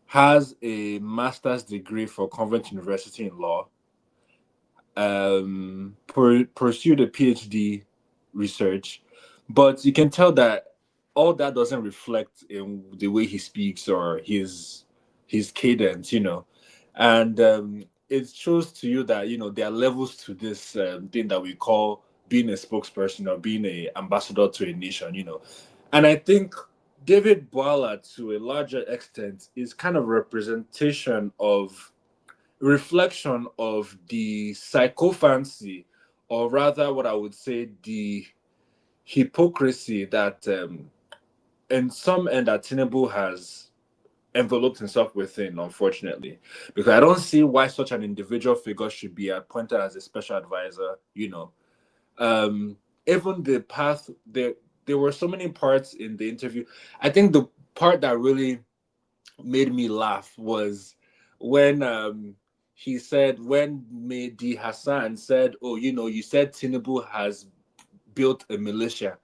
has a master's degree for Convent University in law, pursued a PhD research, but you can tell that all that doesn't reflect in the way he speaks or his cadence, and it shows to you that there are levels to this thing that we call being a spokesperson or being an ambassador to a nation, and I think David Bwala, to a larger extent, is kind of reflection of the psychophancy, or rather what I would say the hypocrisy that in some end that Tinubu has enveloped himself within, unfortunately, because I don't see why such an individual figure should be appointed as a special advisor. Even the path, there were so many parts in the interview. I think the part that really made me laugh was when he said, when Mehdi Hassan said, "Oh, you said Tinubu has built a militia,"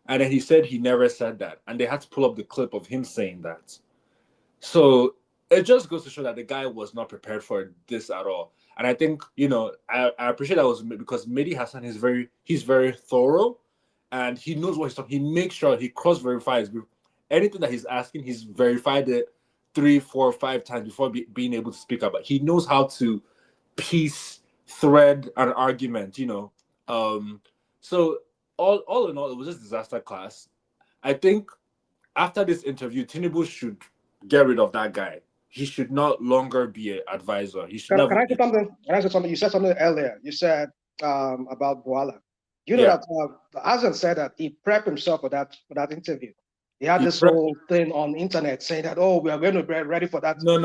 and then he said he never said that, and they had to pull up the clip of him saying that. So it just goes to show that the guy was not prepared for this at all. And I think, I appreciate that was because Mehdi Hassan he's very thorough, and he knows what he's talking. He makes sure he cross verifies anything that he's asking, he's verified it 3, 4, 5 times before being able to speak about. He knows how to piece, thread an argument, So all in all, it was just disaster class. I think after this interview, Tinubu should get rid of that guy. He should not longer be an advisor. He should Can I say something? Can I say something? You said something earlier. You said about Bwala. You know that Azan said that he prepped himself for that interview. He had this whole thing on the internet saying that, oh, we are going to be ready for that. No.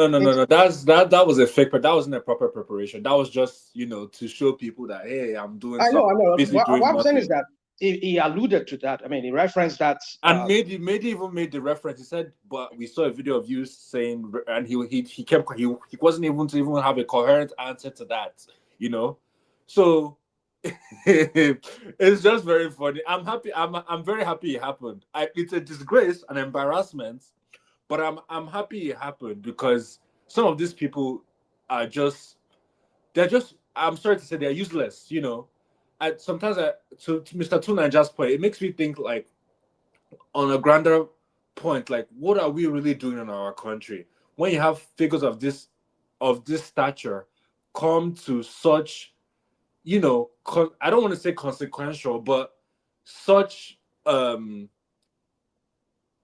That was a fake, but that wasn't a proper preparation. That was just, to show people that, hey, I'm doing I know. What I'm saying nothing. is that he alluded to that. I mean, he referenced that. And even made the reference. He said, but we saw a video of you saying, and he wasn't able to even have a coherent answer to that, So it's just very funny. I'm happy. I'm very happy it happened. It's a disgrace, an embarrassment, but I'm happy it happened because some of these people are I'm sorry to say they're useless. Sometimes to Mr. Tunaja's point, it makes me think like on a grander point, like what are we really doing in our country when you have figures of this stature come to such I don't want to say consequential, but such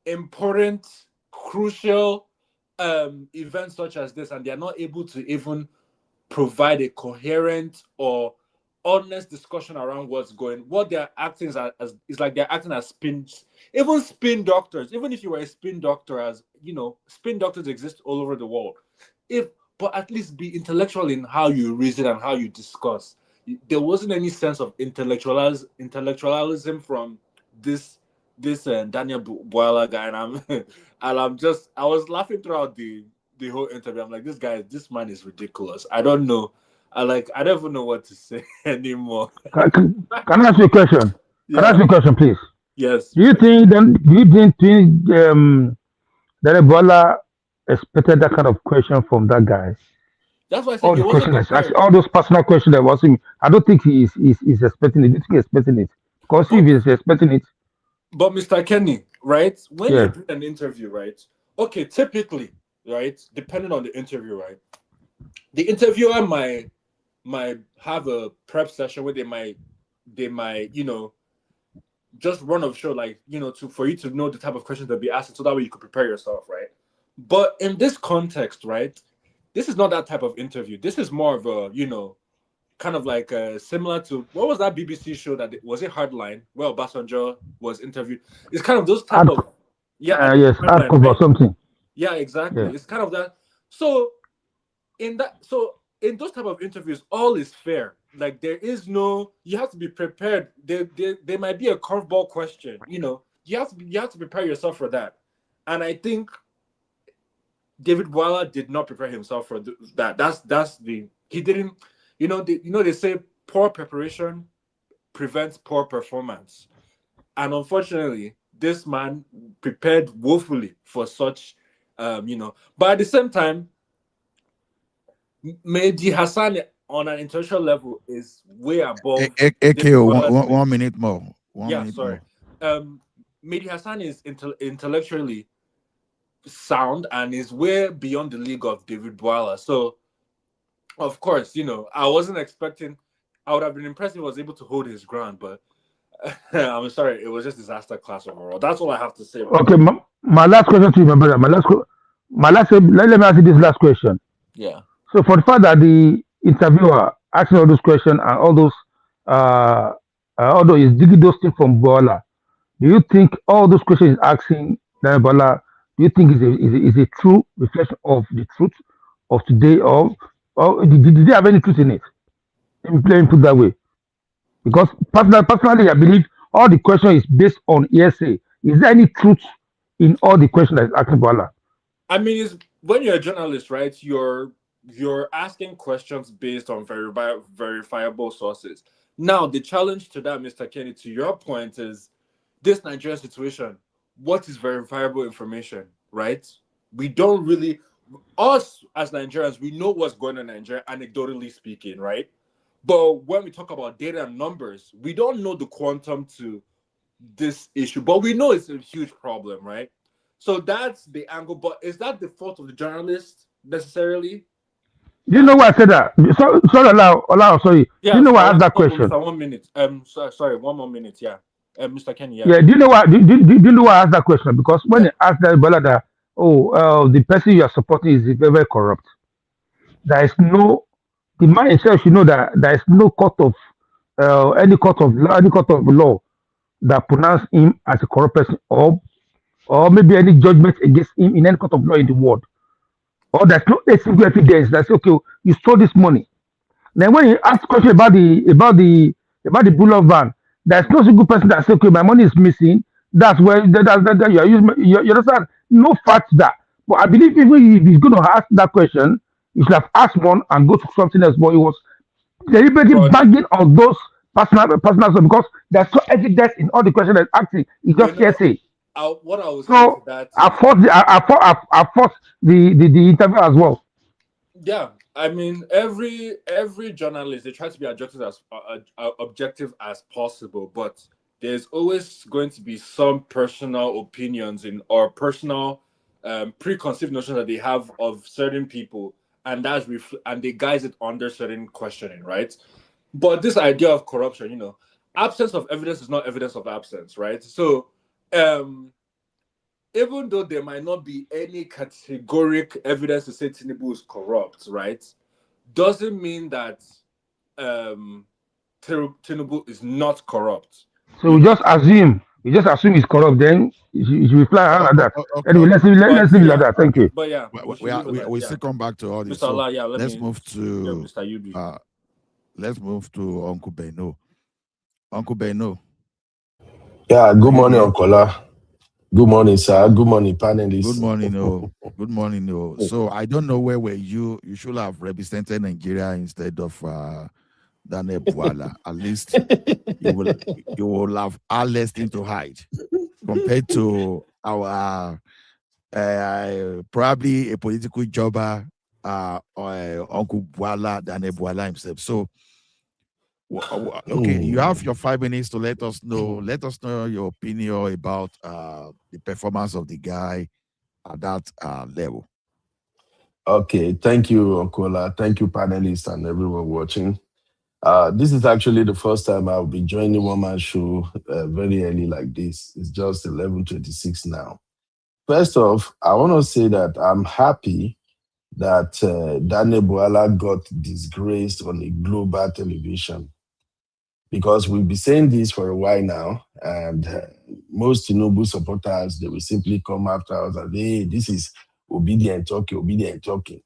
important, crucial events such as this, and they're not able to even provide a coherent or honest discussion around what they're acting is like they're acting as spin doctors. Even if you were a spin doctor, as spin doctors exist all over the world. But at least be intellectual in how you reason and how you discuss. There wasn't any sense of intellectualism from this Daniel Bwala guy, and I was laughing throughout the whole interview. I'm like, this man is ridiculous. I don't know. I don't even know what to say anymore. Can I ask you a question? Yeah. Can I ask you a question, please? Yes. Do you think that Ebola expected that kind of question from that guy? That's why I said All he the wasn't questions, prepared. all those personal questions that was him. I don't think he's expecting it. I think he's expecting it. Because if he's expecting it. But Mr. Kenny, right? When Yeah. you're doing an interview, right? Okay, typically, right? Depending on the interview, right? The interviewer might have a prep session where they might just run of show, like for you to know the type of questions they'll be asking, so that way you could prepare yourself, right? But in this context, right, this is not that type of interview. This is more of a kind of like similar to what was that BBC show that was it Hardline? Well, Basanjo was interviewed. It's kind of those type of yes, Hardline, hardcover or right? something. Yeah, exactly. Yeah. It's kind of that. So in those type of interviews, all is fair. Like there is no, you have to be prepared. There might be a curveball question. You have to prepare yourself for that. And I think David Bwala did not prepare himself for that. He didn't. They say poor preparation prevents poor performance, and unfortunately, this man prepared woefully for such. But at the same time, Mehdi Hassan on an international level is way above. AKO, 1 minute more. Sorry. Mehdi Hassan is intellectually sound and is way beyond the league of David Bwala. So, of course, I wasn't expecting. I would have been impressed if he was able to hold his ground, but I'm sorry, it was just disaster class overall. That's all I have to say. Okay, my last question to you, my brother. Let me ask you this last question. Yeah. So for the fact that the interviewer asking all those questions and all those, although he's digging those things from Bola, do you think all those questions he's asking Daniel Bola, do you think is a true reflection of the truth of today, or did they have any truth in it? Let me put that way. Because personally, I believe all the question is based on hearsay. Is there any truth in all the questions that is asking Bola? I mean, when you're a journalist, right? You're asking questions based on verifiable sources. Now, the challenge to that, Mr. Kenny, to your point, is this Nigerian situation. What is verifiable information, right? We don't really, us as Nigerians, we know what's going on in Nigeria, anecdotally speaking, right? But when we talk about data and numbers, we don't know the quantum to this issue, but we know it's a huge problem, right? So that's the angle. But is that the fault of the journalist necessarily? Do you know why I said that? Sorry, allow, sorry. Do you know why I asked that question? Mr. 1 minute. Sorry, 1 more minute. Yeah. Mr. Kenny. Yeah. Yeah, do you know why? Do you know why I asked that question? Because when he asked that Bwala that, the person you are supporting is very, very corrupt. There is no, the man himself should know that there is no court of, any court of law that pronounce him as a corrupt person, or maybe any judgment against him in any court of law in the world. Or there's no a single evidence that say, okay, you stole this money. Then when you ask question about the Bwala van, there's no single person that say, okay, my money is missing. That's where that you are using. You understand? No facts that. But I believe even if he's going to ask that question, he should have asked one and go to something else. But it was deliberately banging on those personal stuff because there's no evidence in all the questions that's asking. It's just hearsay. What I was saying to that. I forced the interview as well. Yeah, I mean, every journalist, they try to be objective as possible, but there's always going to be some personal opinions or personal preconceived notions that they have of certain people, and and they guise it under certain questioning, right? But this idea of corruption, absence of evidence is not evidence of absence, right? So, even though there might not be any categoric evidence to say Tinubu is corrupt, right, doesn't mean that Tinubu is not corrupt. So we just assume he's corrupt. Then you should reply like that. Okay. Anyway, let's leave it like that. Thank you. But yeah, we still come back to all this. Mr. Allah, let's move to Mr. Yudu. Let's move to Uncle Beno. Uncle Beno. Yeah, good morning, Uncle. Good morning, sir. Good morning, panelists. Good morning, Good morning, So I don't know where were you. You should have represented Nigeria instead of Daniel Bwala. At least you will have our less thing to hide compared to our probably a political jobber, Uncle Bwala, Daniel Bwala himself. So okay, you have your 5 minutes to let us know your opinion about the performance of the guy at that level. Okay, thank you, Uncle. Thank you, panelists and everyone watching. This is actually the first time I'll be joining one man show very early like this. It's just 11:26 now. First off, I want to say that I'm happy that Daniel Bwala got disgraced on a global television, because we've been saying this for a while now, and most Tinubu supporters, they will simply come after us and hey, this is obedient talking.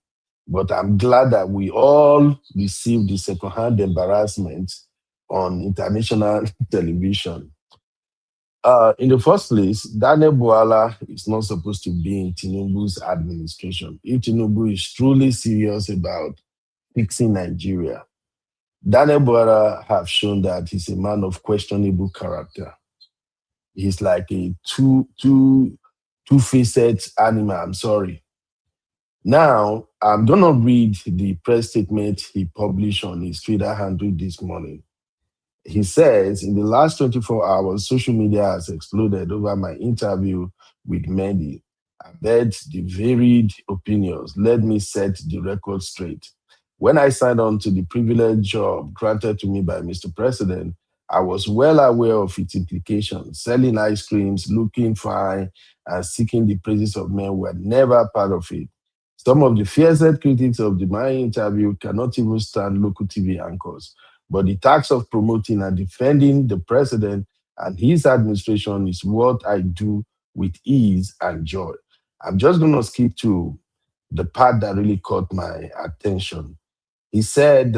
But I'm glad that we all received the second-hand embarrassment on international television. In the first place, Daniel Bwala is not supposed to be in Tinubu's administration. If Tinubu is truly serious about fixing Nigeria, Daniel Bwala have shown that he's a man of questionable character. He's like a two-faced animal. I'm sorry. Now, I'm going to read the press statement he published on his Twitter handle this morning. He says, in the last 24 hours, social media has exploded over my interview with Mendy. I bet the varied opinions. Let me set the record straight. When I signed on to the privileged job granted to me by Mr. President, I was well aware of its implications. Selling ice creams, looking fine, and seeking the praises of men were never part of it. Some of the fiercest critics of my interview cannot even stand local TV anchors. But the task of promoting and defending the president and his administration is what I do with ease and joy. I'm just going to skip to the part that really caught my attention. He said,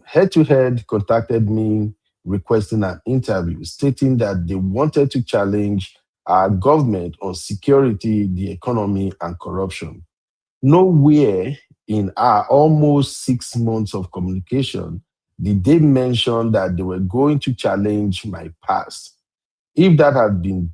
Head-to-Head contacted me requesting an interview, stating that they wanted to challenge our government on security, the economy, and corruption. Nowhere in our almost 6 months of communication did they mention that they were going to challenge my past. If that had been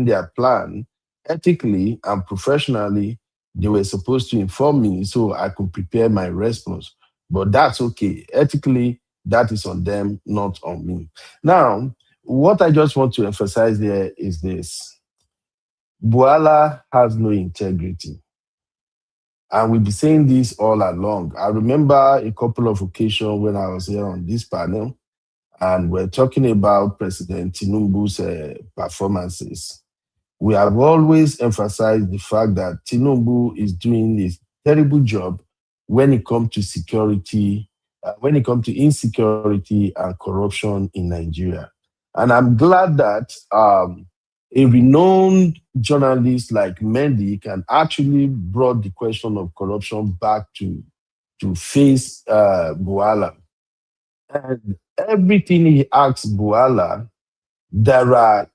their plan, ethically and professionally, they were supposed to inform me so I could prepare my response. But that's okay. Ethically, that is on them, not on me. Now, what I just want to emphasize there is this. Bwala has no integrity. And we've been saying this all along. I remember a couple of occasions when I was here on this panel, and we're talking about President Tinubu's performances. We have always emphasized the fact that Tinubu is doing a terrible job when it comes to security, when it comes to insecurity and corruption in Nigeria. And I'm glad that a renowned journalist like Mendy can actually brought the question of corruption back to face Bwala. And everything he asks Bwala, there are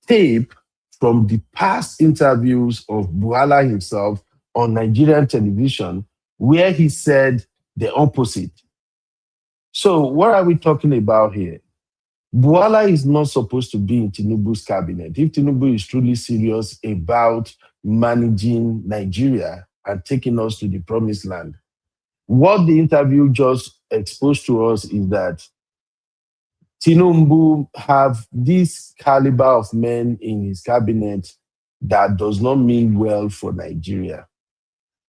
tape from the past interviews of Bwala himself on Nigerian television where he said the opposite. So what are we talking about here? Bwala is not supposed to be in Tinubu's cabinet. If Tinubu is truly serious about managing Nigeria and taking us to the promised land, what the interview just exposed to us is that Tinubu have this caliber of men in his cabinet that does not mean well for Nigeria.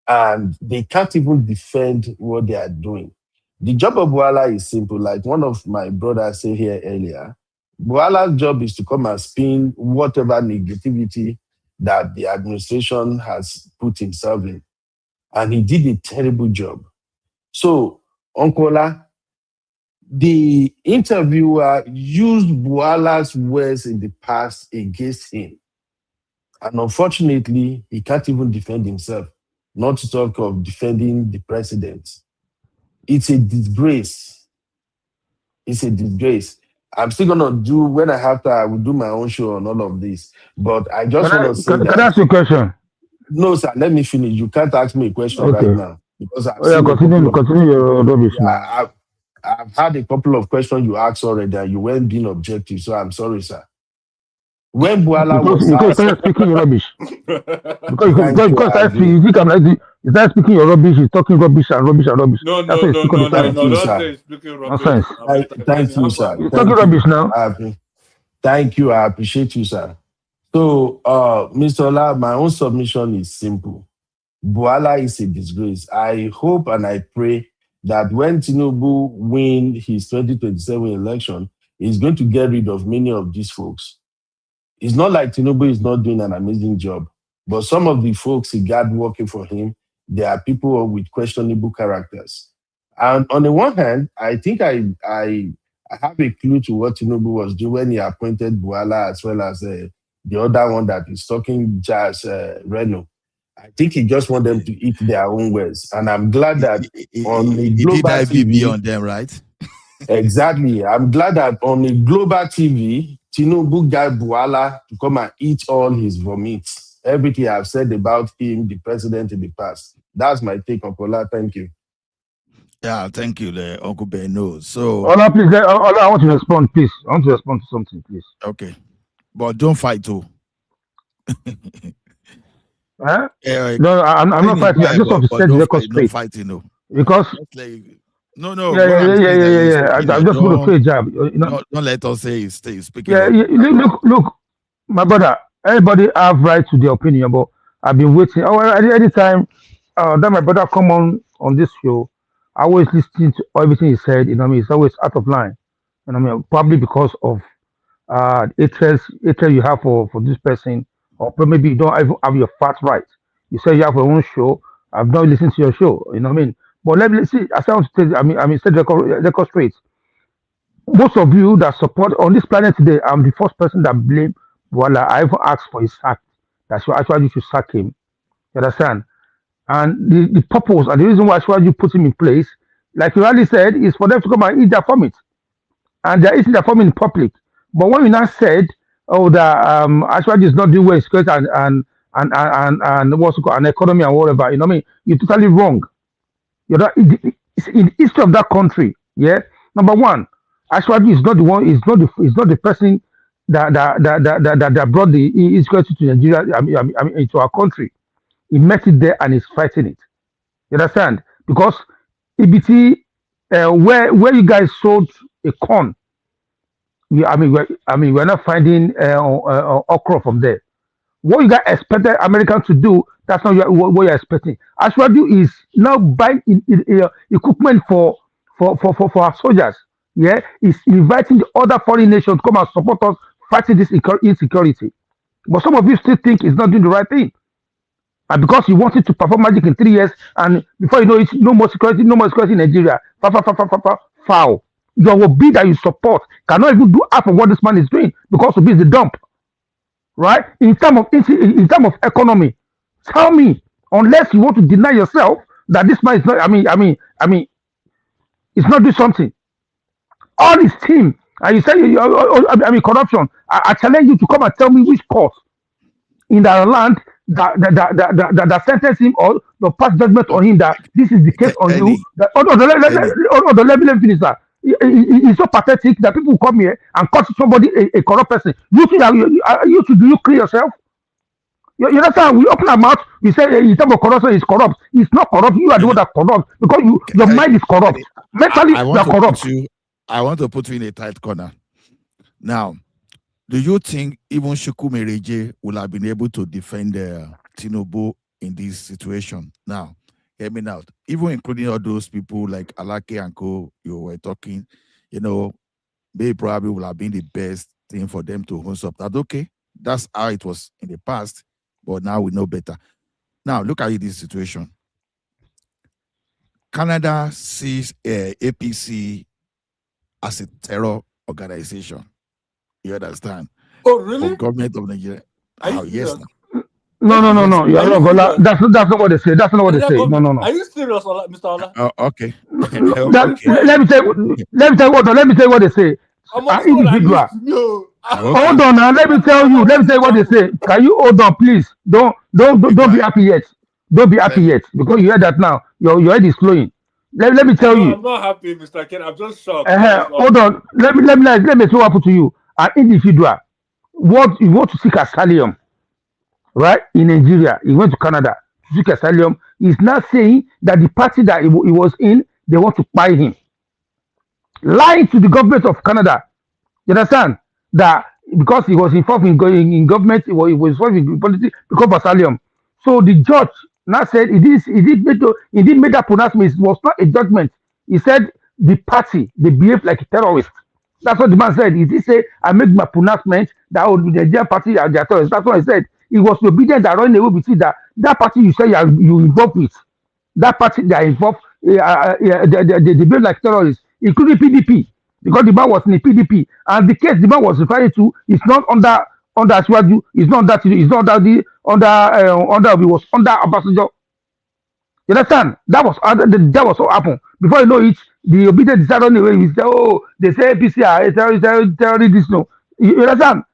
And they can't even defend what they are doing. The job of Bwala is simple. Like one of my brothers said here earlier, Bwala's job is to come and spin whatever negativity that the administration has put himself in. And he did a terrible job. So, Onkola, the interviewer used Bwala's words in the past against him. And unfortunately, he can't even defend himself, not to talk of defending the president. It's a disgrace. It's a disgrace. I'm still going to do, when I have time, I will do my own show on all of this. But I just want to say that. Can I ask you a question? No, sir, let me finish. You can't ask me a question right now. Because I've Oh, yeah, continue your rubbish now. yeah, I've had a couple of questions you asked already, and you weren't being objective, so I'm sorry, sir. When Bwala was Because you asked, started speaking your rubbish. Because Thank you, you I started agree. you think I'm like you started speaking your rubbish, he's talking rubbish and rubbish and rubbish. No, That's no, why you no, speak all no, the no, time. no. you, Don't sir. say speaking rubbish. Nonsense. Thank you, sir. You're Thank talking you. rubbish now. Thank you. I appreciate you, sir. So, Mr. Ola, my own submission is simple. Bwala is a disgrace. I hope and I pray that when Tinubu win his 2027 election, he's going to get rid of many of these folks. It's not like Tinubu is not doing an amazing job, but some of the folks he got working for him, they are people with questionable characters. And on the one hand, I think I have a clue to what Tinubu was doing when he appointed Bwala as well as the other one that is talking jazz, Reno. I think he just want them to eat their own words. And I'm glad that on a He did global IBB TV, on them, right? exactly. I'm glad that on a global TV, Tinubu got Bwala to come and eat all his vomits. Everything I've said about him, the president in the past. That's my take on Kola. Thank you. Yeah, thank you, Uncle Beno. So, Ola, please, Ola, I want to respond, please. I want to respond to something, please. okay, but don't fight too. Huh? Eh, No, I'm not is fighting. I fine, just want to but set the don't record fight, no straight. fighting, no. Because No. yeah, What I'm saying that he's yeah. speaking, I'm just going to play a jab. don't let us say he's speaking. Yeah, look, my brother. Everybody have right to their opinion, but I've been waiting. Oh, anytime that my brother come on this show, I always listen to everything he said. You know what I mean? It's always out of line. You know what I mean? Probably because of hatred you have for this person, or maybe you don't even have your facts right. You say you have your own show. I've not listened to your show. You know what I mean? But let me see. I want to tell you, set record straight. Most of you that support on this planet today, I'm the first person that blame Bwala. I even asked for his sack. That's why actually you should sack him. You understand? And the purpose and the reason why you put him in place, like you already said, is for them to come and eat their vomit. And they're eating their vomit in public. But when you now said, oh, that actually is not doing well in security and what's it called, an economy and whatever, you know what I mean? You're totally wrong. You're not it's in the history of that country. Yeah. Number one, Ashwaji is not the one. Is not the person that brought the insecurity to Nigeria. I mean, into our country. He met it there and is fighting it. You understand? Because EBT, where you guys sold a corn, we're not finding okra from there. What you guys expected Americans to do, that's not what you're expecting. Ashwadu is now buying equipment for our soldiers. Yeah, is inviting the other foreign nations to come and support us fighting this insecurity. But some of you still think it's not doing the right thing. And because you wanted to perform magic in 3 years, and before you know it, no more security in Nigeria. Foul. Your bid that you support cannot even do half of what this man is doing because of the dump. Right? In terms of economy, tell me, unless you want to deny yourself that this man is not, it's not doing something. All his team, and you say, corruption. I challenge you to come and tell me which court in the land that sentence him or the pass judgment on him that this is the case on you. Let me finish that. It's so pathetic that people come here and call somebody a corrupt person. You do you clear yourself? You understand? We open our mouth, we say in terms of corruption is corrupt. It's not corrupt. You are the one that corrupt because your mind is corrupt. Mentally, you are corrupt. I want to put you in a tight corner. Now, do you think even Shuku Mereje will have been able to defend Tinubu in this situation? Now, hear me out. Even including all those people like Alake and Co. you were talking, they probably will have been the best thing for them to host up. That's okay. That's how it was in the past, but now we know better. Now, look at this situation. Canada sees APC as a terror organization. You understand? Oh, really? Government of Nigeria. Oh, yes. No. That's not what they say. That's not what they say. No. Are you serious, Mr. Ola? Okay. Let me tell you what they say. Individual. Hold on now. Let me tell you what they say. Can you hold on, please? Don't be happy yet. Don't be happy yet because you hear that now. Your head is flowing. Let me tell you. I'm not happy, Mr. Ken. I'm just shocked. Hold on. Let me throw up to you. An individual. What you want to seek asylum, right? In Nigeria, he went to Canada to seek asylum. He's now saying that the party that he was in, they want to buy him. Lying to the government of Canada. You understand? That because he was involved in government, he was involved in politics because of asylum. So the judge now said he did make that pronouncement. It was not a judgment. He said the party, they behave like a terrorist. That's what the man said. He did say, I make my pronouncement that the Nigerian party are terrorists. That's what he said. He was obedient that running away with that party you say you involved with. That party they are involved, they behave like terrorists, including PDP, because the man was in the PDP. And the case the man was referring to is not under Aswaju, it's not that it's not under it was under Obasanjo. You understand? That was what happened. Before you know it, the obedient decided anyway. He said, "Oh, they say APC are terrorists." No, you understand?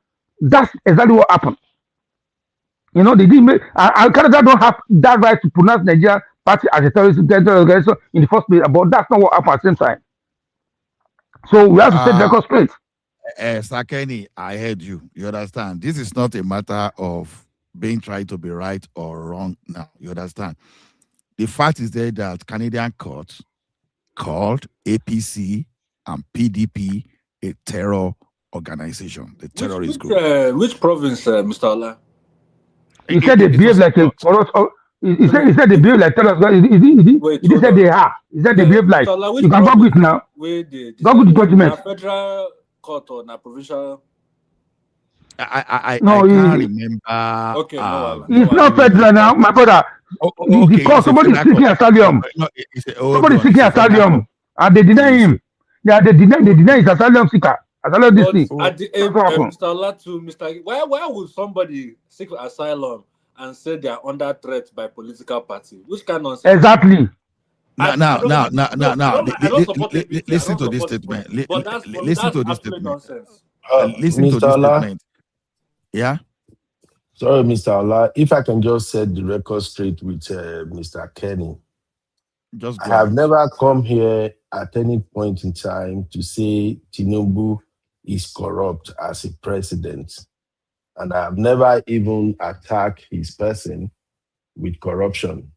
That's exactly what happened. They didn't make. Canada don't have that right to pronounce Nigerian party as a terrorist organization in the first place. But that's not what happened at the same time. So we have to set the record straight. Sakeni, I heard you. You understand? This is not a matter of being tried to be right or wrong now. You understand? The fact is there that Canadian courts called APC and PDP a terror organization, the terrorist group. Which province, Mr. Ola? He said they behave like a corrupt. He said they behave like terrorists. He said they are. He said they behave like. You can go with now. Go with judgment. Federal court or na provincial? I can't remember. Okay, it's not federal now, my brother. Because somebody is seeking asylum. Somebody is seeking asylum, and they deny him. They deny his asylum seeker. Asylum this thing. At the end, Mr. Ola to Mr. Why would somebody seek asylum and say they are under threat by political party? Which kind of nonsense? Exactly. Now, listen to this statement. Listen to this statement. Listen to this statement. Yeah. Sorry, Mr. Ola. If I can just set the record straight with Mr. Kenny. I have never come here at any point in time to say Tinubu is corrupt as a president. And I have never even attacked his person with corruption.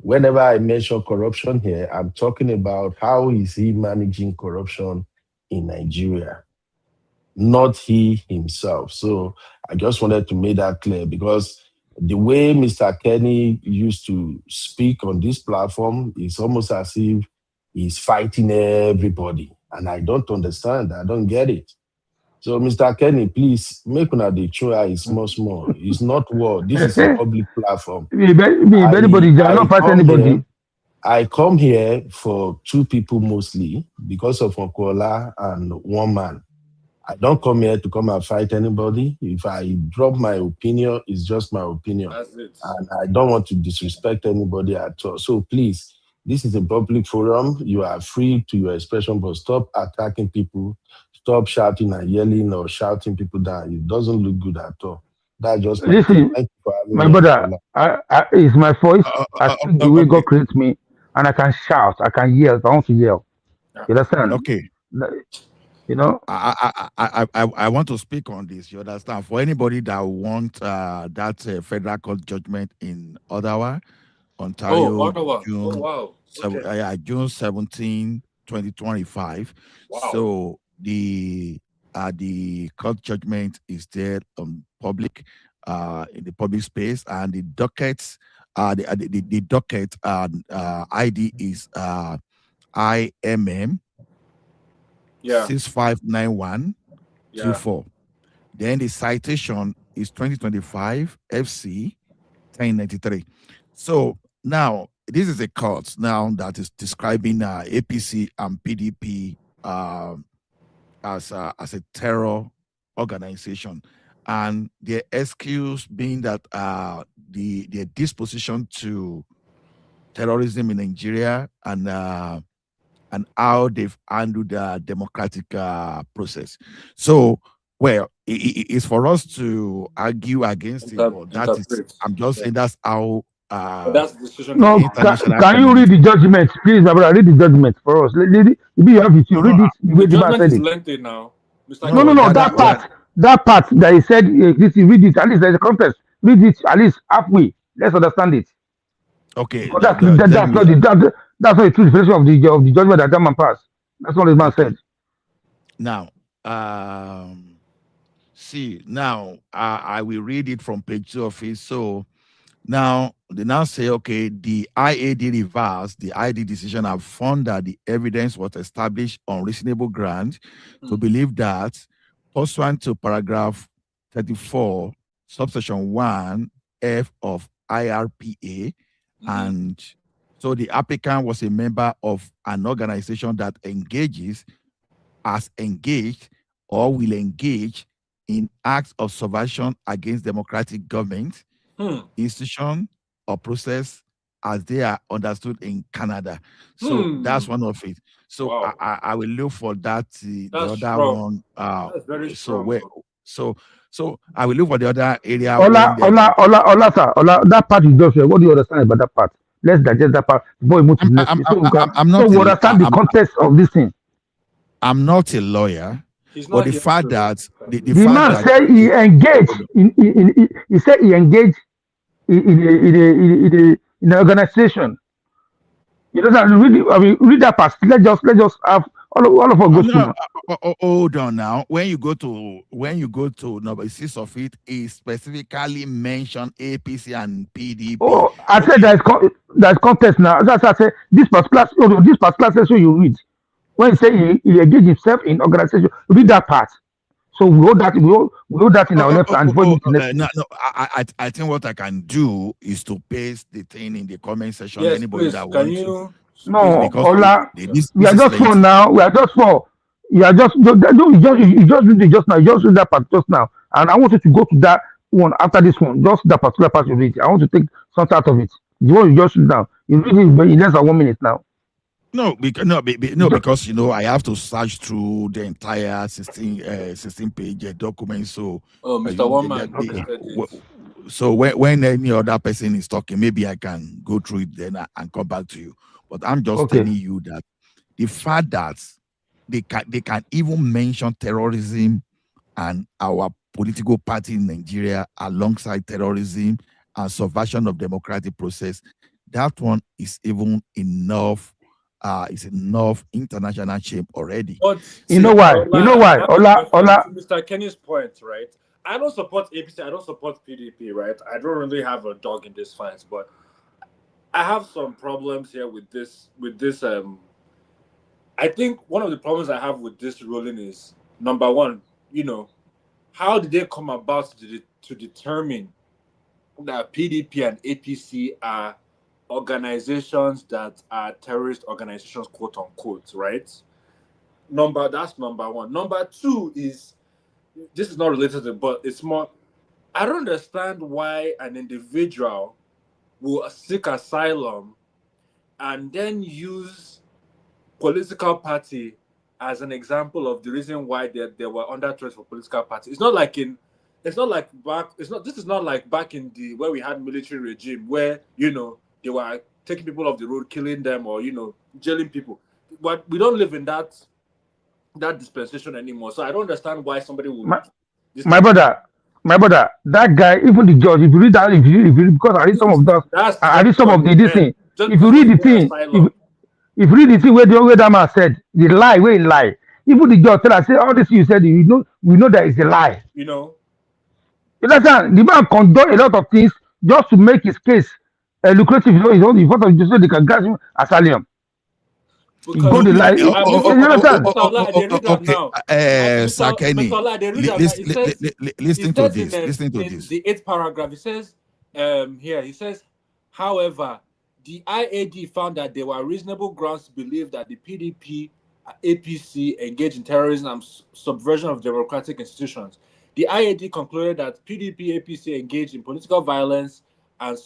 Whenever I mention corruption here, I'm talking about how is he managing corruption in Nigeria. not he himself. So I just wanted to make that clear because the way Mr. Kenny used to speak on this platform is almost as if he's fighting everybody. And I don't understand. I don't get it. So, Mr. Kenny, please make una the try is small. It's not war. This is a public platform. If anybody, I don't fight anybody. I come here for two people mostly because of Okola and one man. I don't come here to come and fight anybody. If I drop my opinion, it's just my opinion. That's it. And I don't want to disrespect anybody at all. So please, this is a public forum. You are free to your expression, but stop attacking people. Stop shouting and yelling or shouting people down. It doesn't look good at all. That's just my Listen, Thank you for having my me on brother, Bwala. it's my voice. I speak the way Okay. God creates me, and I can shout, I can yell if I want to yell. You understand? Okay. You know. I want to speak on this. You understand? For anybody that want that federal court judgment in Ottawa, Ontario, Ottawa. June, Oh, wow. June 17, 2025. Wow. So the court judgment is there on public, in the public space, and the dockets, the docket ID is IMM 659124. Then the citation is 2025 FC 1093. So now this is a court now that is describing APC and PDP as a terror organization, and their excuse being that their disposition to terrorism in Nigeria and how they've handled the democratic process. So, well, it's for us to argue against it, but that is, I'm just saying that's how that's the decision. No, can you read the judgment, please, my brother? Read the judgment for us. Maybe you have it. You read it the way the man said is it. lengthy now. Mr. No, that part that he said, this, read it. At least there's a context. Read it at least halfway. Let's understand it. Okay. Because that's not the true definition of the judgment that man passed. That's what the man said. Now, see, now I will read it from page 2 of it. So now they now say, okay, the IAD reverse the ID decision have found that the evidence was established on reasonable ground to believe that, pursuant to paragraph 34, subsection 1 F of IRPA, and so the applicant was a member of an organization that engaged or will engage in acts of subversion against democratic government, institution, or process as they are understood in Canada. So that's one of it. So Wow. I will look for that the other strong. one. That's very strong. So I will look for the other area. Ola, sir, that part you just said. What do you understand about that part? Let's digest that part before we move to the next. So we understand the context of this thing. I'm not a lawyer, but the fact that the man said he engaged he said he engaged in an organization. You know, read that part. Let's just have all of us go through. Hold on now. When you go to number 6 of it, it specifically mentioned APC and PDP. Oh, I said there's context now. As I said, this particular section you read, when he say he engaged himself in organization, read that part. So we hold that in our left hand. I think what I can do is to paste the thing in the comment section. Yes, Anybody please. that Can wants you? to. No, Ola, we are just for now. We are just for. You are just you just read it just now. You just read that part just now, and I want you to go to that one after this one. Just that particular part you read. I want to take something out of it. The one you just read now. You read it in less than 1 minute now. No, because you know I have to search through the entire 16 page document. So, Mr. Woman. So when any other person is talking, maybe I can go through it then and come back to you. But I'm just telling you that the fact that they can even mention terrorism and our political party in Nigeria alongside terrorism and subversion of democratic process, that one is even enough is enough international shame already. But You know why? You know why? I have a Ola, question Ola. to Mr. Kenny's point, right? I don't support APC. I don't support PDP, right? I don't really have a dog in this fight, but I have some problems here with this. I think one of the problems I have with this ruling is number one. How did they come about to determine that PDP and APC are organizations that are terrorist organizations, quote unquote, right? That's number one. Number two is, this is not related to, but it's more. I don't understand why an individual will seek asylum and then use political party as an example of the reason why they were under threat for political party. This is not like back in the where we had military regime where they were taking people off the road, killing them, or jailing people. But we don't live in that dispensation anymore. So I don't understand why somebody would. My brother, that guy, even the judge, if you read that, if you read, because I read some of that, I read some of this thing. If you read the thing, if you read the thing where that man said, the lie, where he lie. Even the judge tell us, say, all this you said, we know that it's a lie. You understand? The man conduct a lot of things just to make his case lucrative. His own, in front of just so they can grant him asylum. He go the lie. You understand? Sakeni, listen to this. Listen to this. The 8th paragraph, it says, here, he says, however, the IAD found that there were reasonable grounds to believe that the PDP APC engaged in terrorism and subversion of democratic institutions. The IAD concluded that PDP APC engaged in political violence and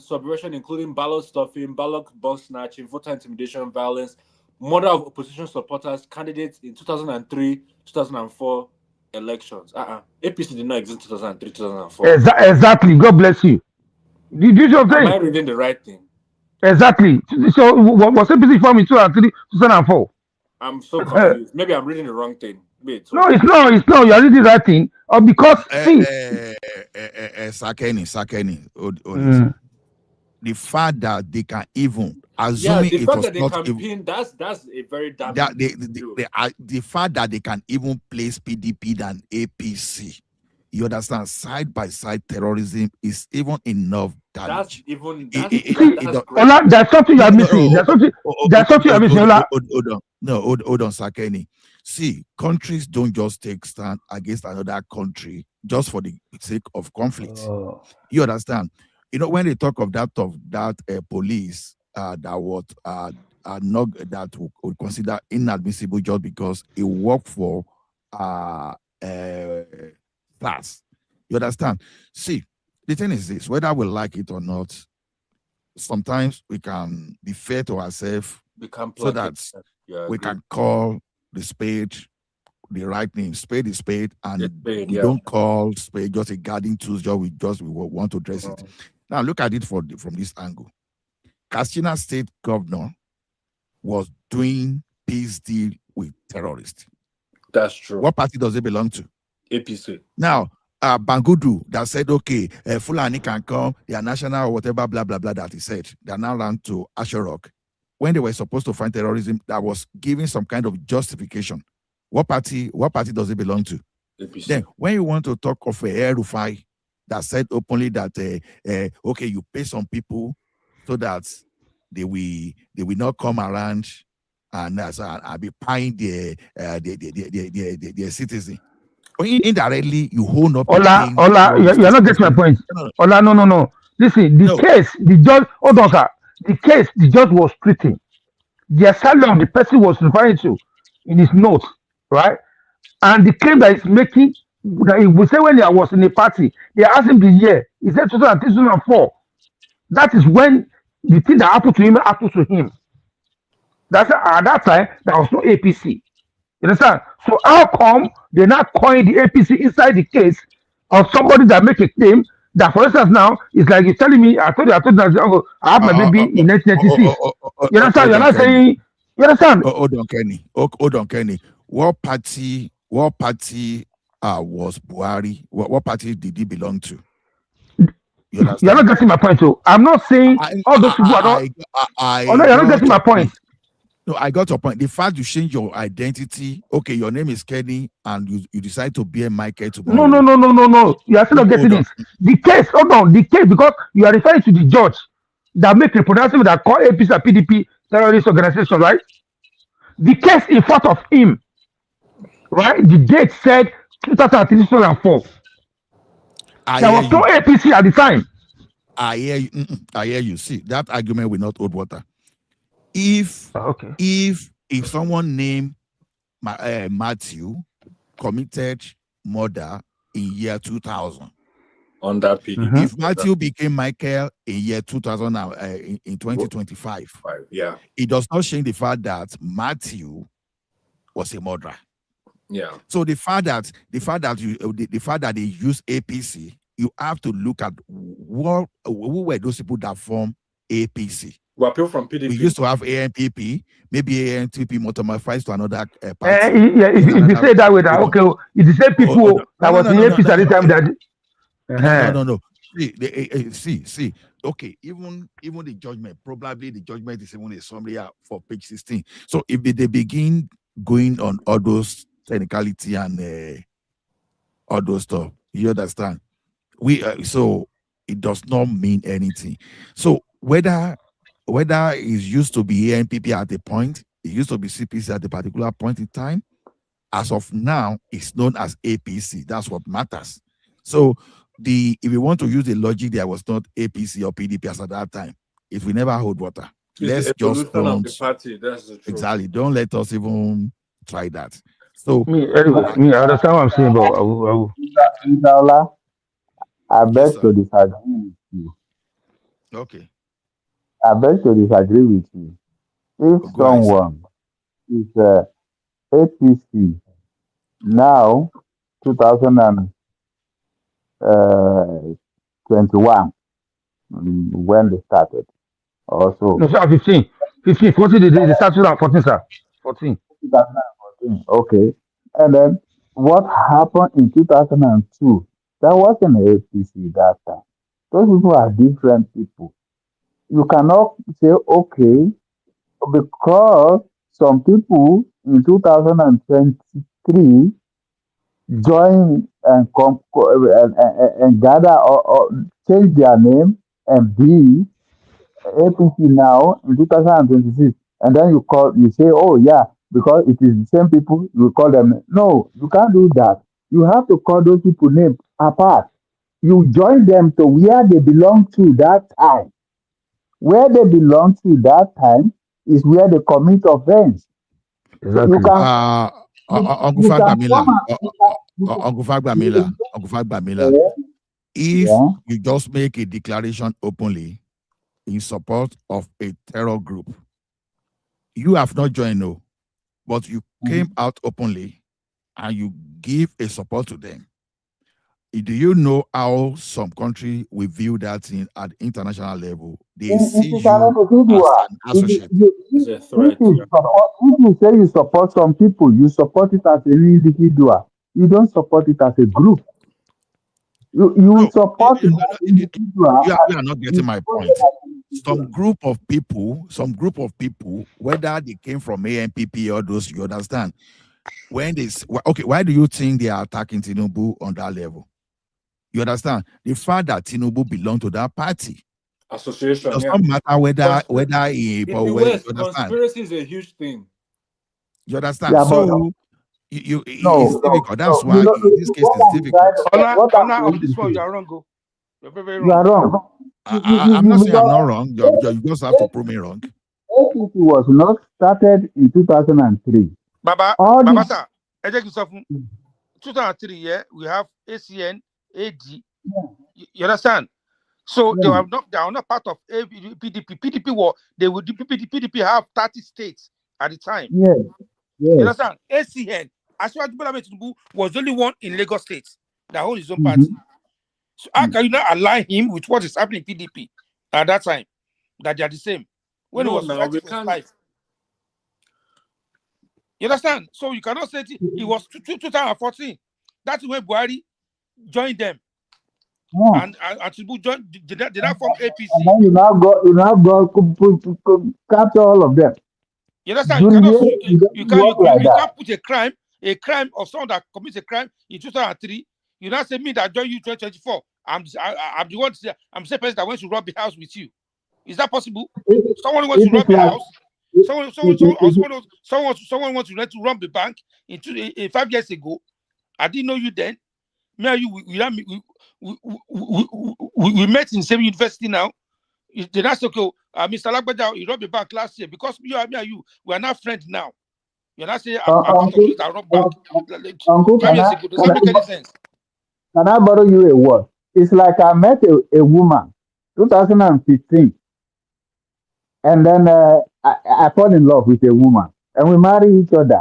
subversion, including ballot stuffing, ballot box snatching, voter intimidation, violence, murder of opposition supporters, candidates in 2003-2004 elections. APC did not exist in 2003-2004. Exactly. God bless you. Did you Am I reading the right thing? Exactly. So was APC formed in 2003-2004? I'm so confused. Maybe I'm reading the wrong thing. Wait. No, it's not. You are reading the right thing. Or because Sakeni, the fact that they can even assuming the it fact was that they not can even, pin, that's a very damn the fact that they can even place PDP than APC, you understand, side by side terrorism is even enough damage. There's something you are missing. There's something you are missing. Hold on, Sakeni. See, countries don't just take stand against another country just for the sake of conflict. You understand? When they talk of that police that would consider inadmissible just because it worked for class. You understand? See, the thing is this: whether we like it or not, sometimes we can be fair to ourselves so that we can call the spade the right name. Spade is spade, and we don't call spade just a garden tool. We want to address it. Now look at it from this angle. Katsina State governor was doing peace deal with terrorists. That's true. What party does it belong to? APC. Now, Bangudu that said, okay, Fulani can come, they are national or whatever, blah, blah, blah, that he said. They are now run to Asherok. When they were supposed to fight terrorism, that was giving some kind of justification. What party does it belong to? APC. Then, when you want to talk of a Rufai that said openly that, okay, you pay some people so that they will not come around and I'll be paying their citizen. Indirectly, you hold up. Ola, you're not getting my point. Ola, no. Listen, case, the judge, hold on, sir. The case, the judge was treating. The asylum the person was referring to in his notes, right? And the claim that he's making, that he would say when I was in a party, they asked him the year. He said 2004. That is when the thing that happened to him. That's at that time there was no APC. You understand? So how come they're not calling the APC inside the case of somebody that make a claim that, for instance, now it's like you're telling me, I told you I have my baby in 1996. You understand? You're not saying. You understand? Hold on, Kenny. What party was Buhari? What party did he belong to? You're not getting my point, too. I'm not saying all those people are not. You're not getting my point. No, I got your point. The fact you change your identity, okay, your name is Kenny, and you decide to be a Michael tomorrow. No. You are still not getting it. The case, hold on, the case, because you are referring to the judge that make the pronouncement that call APC and PDP terrorist organization, right? The case in front of him, right? The date said 2003, 2004. There was no APC at the time. I hear you. I hear you. See, that argument will not hold water. If someone named Matthew committed murder in year 2000 on that PDP, if Matthew became Michael in year 2000 in 2025, yeah, it does not change the fact that Matthew was a murderer. Yeah. So the fact that they use APC, you have to look at who were those people that form APC. Well, people from PDP. We used to have ANPP, maybe ANPP metamorphosed to another party. If you say that way, that okay, it's the same people that was in APC at the time that. No. See. Okay, even the judgment, probably the judgment is even a summary for page 16. So if they begin going on all those technicality and all those stuff, you understand? So it does not mean anything. So whether it used to be ANPP at a point, it used to be CPC at a particular point in time, as of now, it's known as APC. That's what matters. So if you want to use the logic, there was not APC or PDP as at that time, it will never hold water. It's Let's the evolution just don't of the party. That's the truth. Exactly. Don't let us even try that. So I understand what I'm saying, but Bwala, I beg to disagree with you. Okay. I beg to disagree with you. If someone is APC now, 2021, when they started, also. No, sir, 15, 14, they started at 14, sir. 14. 2014, okay. And then what happened in 2002? There wasn't an APC that time. Those people are different people. You cannot say, okay, because some people in 2023 join and gather or change their name and be APC now in 2026, and then you say, oh yeah, because it is the same people, you call them. No, you can't do that. You have to call those people names apart. You join them to where they belong to that time. Where they belong to that time is where they commit offense. Exactly. Uncle Fagbamila, if you just make a declaration openly in support of a terror group, you have not joined, no, but you came out openly and you give a support to them. Do you know how some country will view that in at international level? They see you as an associate. If you say you support some people, you support it as an individual. You don't support it as a group. You support it as an individual. You are not getting my point. Some group of people, whether they came from ANPP or those, you understand? When they okay, why do you think they are attacking Tinubu on that level? You understand? The fact that Tinubu belonged to that party association does not matter whether conspiracy is a huge thing. You understand? Yeah, so it's difficult. That's why this case is difficult. On this one, you are wrong. You're very wrong. You are wrong. I'm not saying I'm not wrong. You just have to prove me wrong. APC was not started in 2003. Baba, sir, 2003, yeah, we have ACN, AD. You understand? So they are not part of PDP. PDP have 30 states at the time. Yes. You understand? ACN, Tinubu was the only one in Lagos State that hold his own party. So how can you not align him with what is happening in PDP at that time? That they are the same. When it was 5. You understand? So you cannot say it was 2014. That's when Buhari joined them. Yeah. And Tinubu joined, did that form APC? And then you now go capture all of them. You understand? You cannot like you that. can't put a crime of someone that commits a crime in 2003. You not say me that join you 2024. I'm the one. I'm the person that went to rob the house with you. Is that possible? Someone wants to rob the house. Someone wants to rob the bank 5 years ago. I didn't know you then. Me and you, we met in the same university now. They not say, okay, Mr. Lagbaja, you robbed the bank last year because me and you, we are not friends now. You're not saying I'm part of those that robbed bank 5 years ago. Does that make any sense? Can I borrow you a word? It's like I met a woman, 2015, and then I fall in love with a woman, and we marry each other.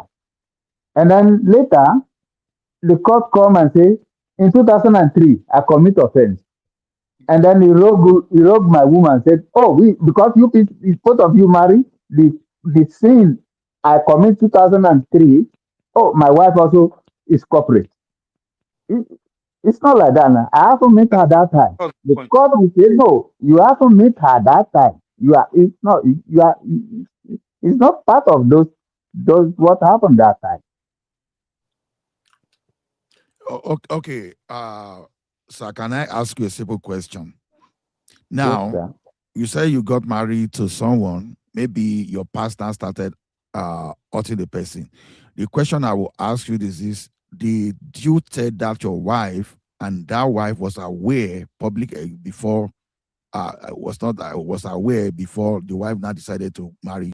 And then later, the court come and say, in 2003, I commit offense. And then he wrote my woman and said, oh, because both of you marry, the sin I commit 2003, oh, my wife also is corporate. It's not like that now. I haven't met her that time. The court will say, no, you haven't met her that time. It's not part of those what happened that time. Okay. Sir, can I ask you a simple question? Now, Yes, you say you got married to someone, maybe your pastor started hurting the person. The question I will ask you is did you tell that your wife and that wife was aware before was aware before the wife now decided to marry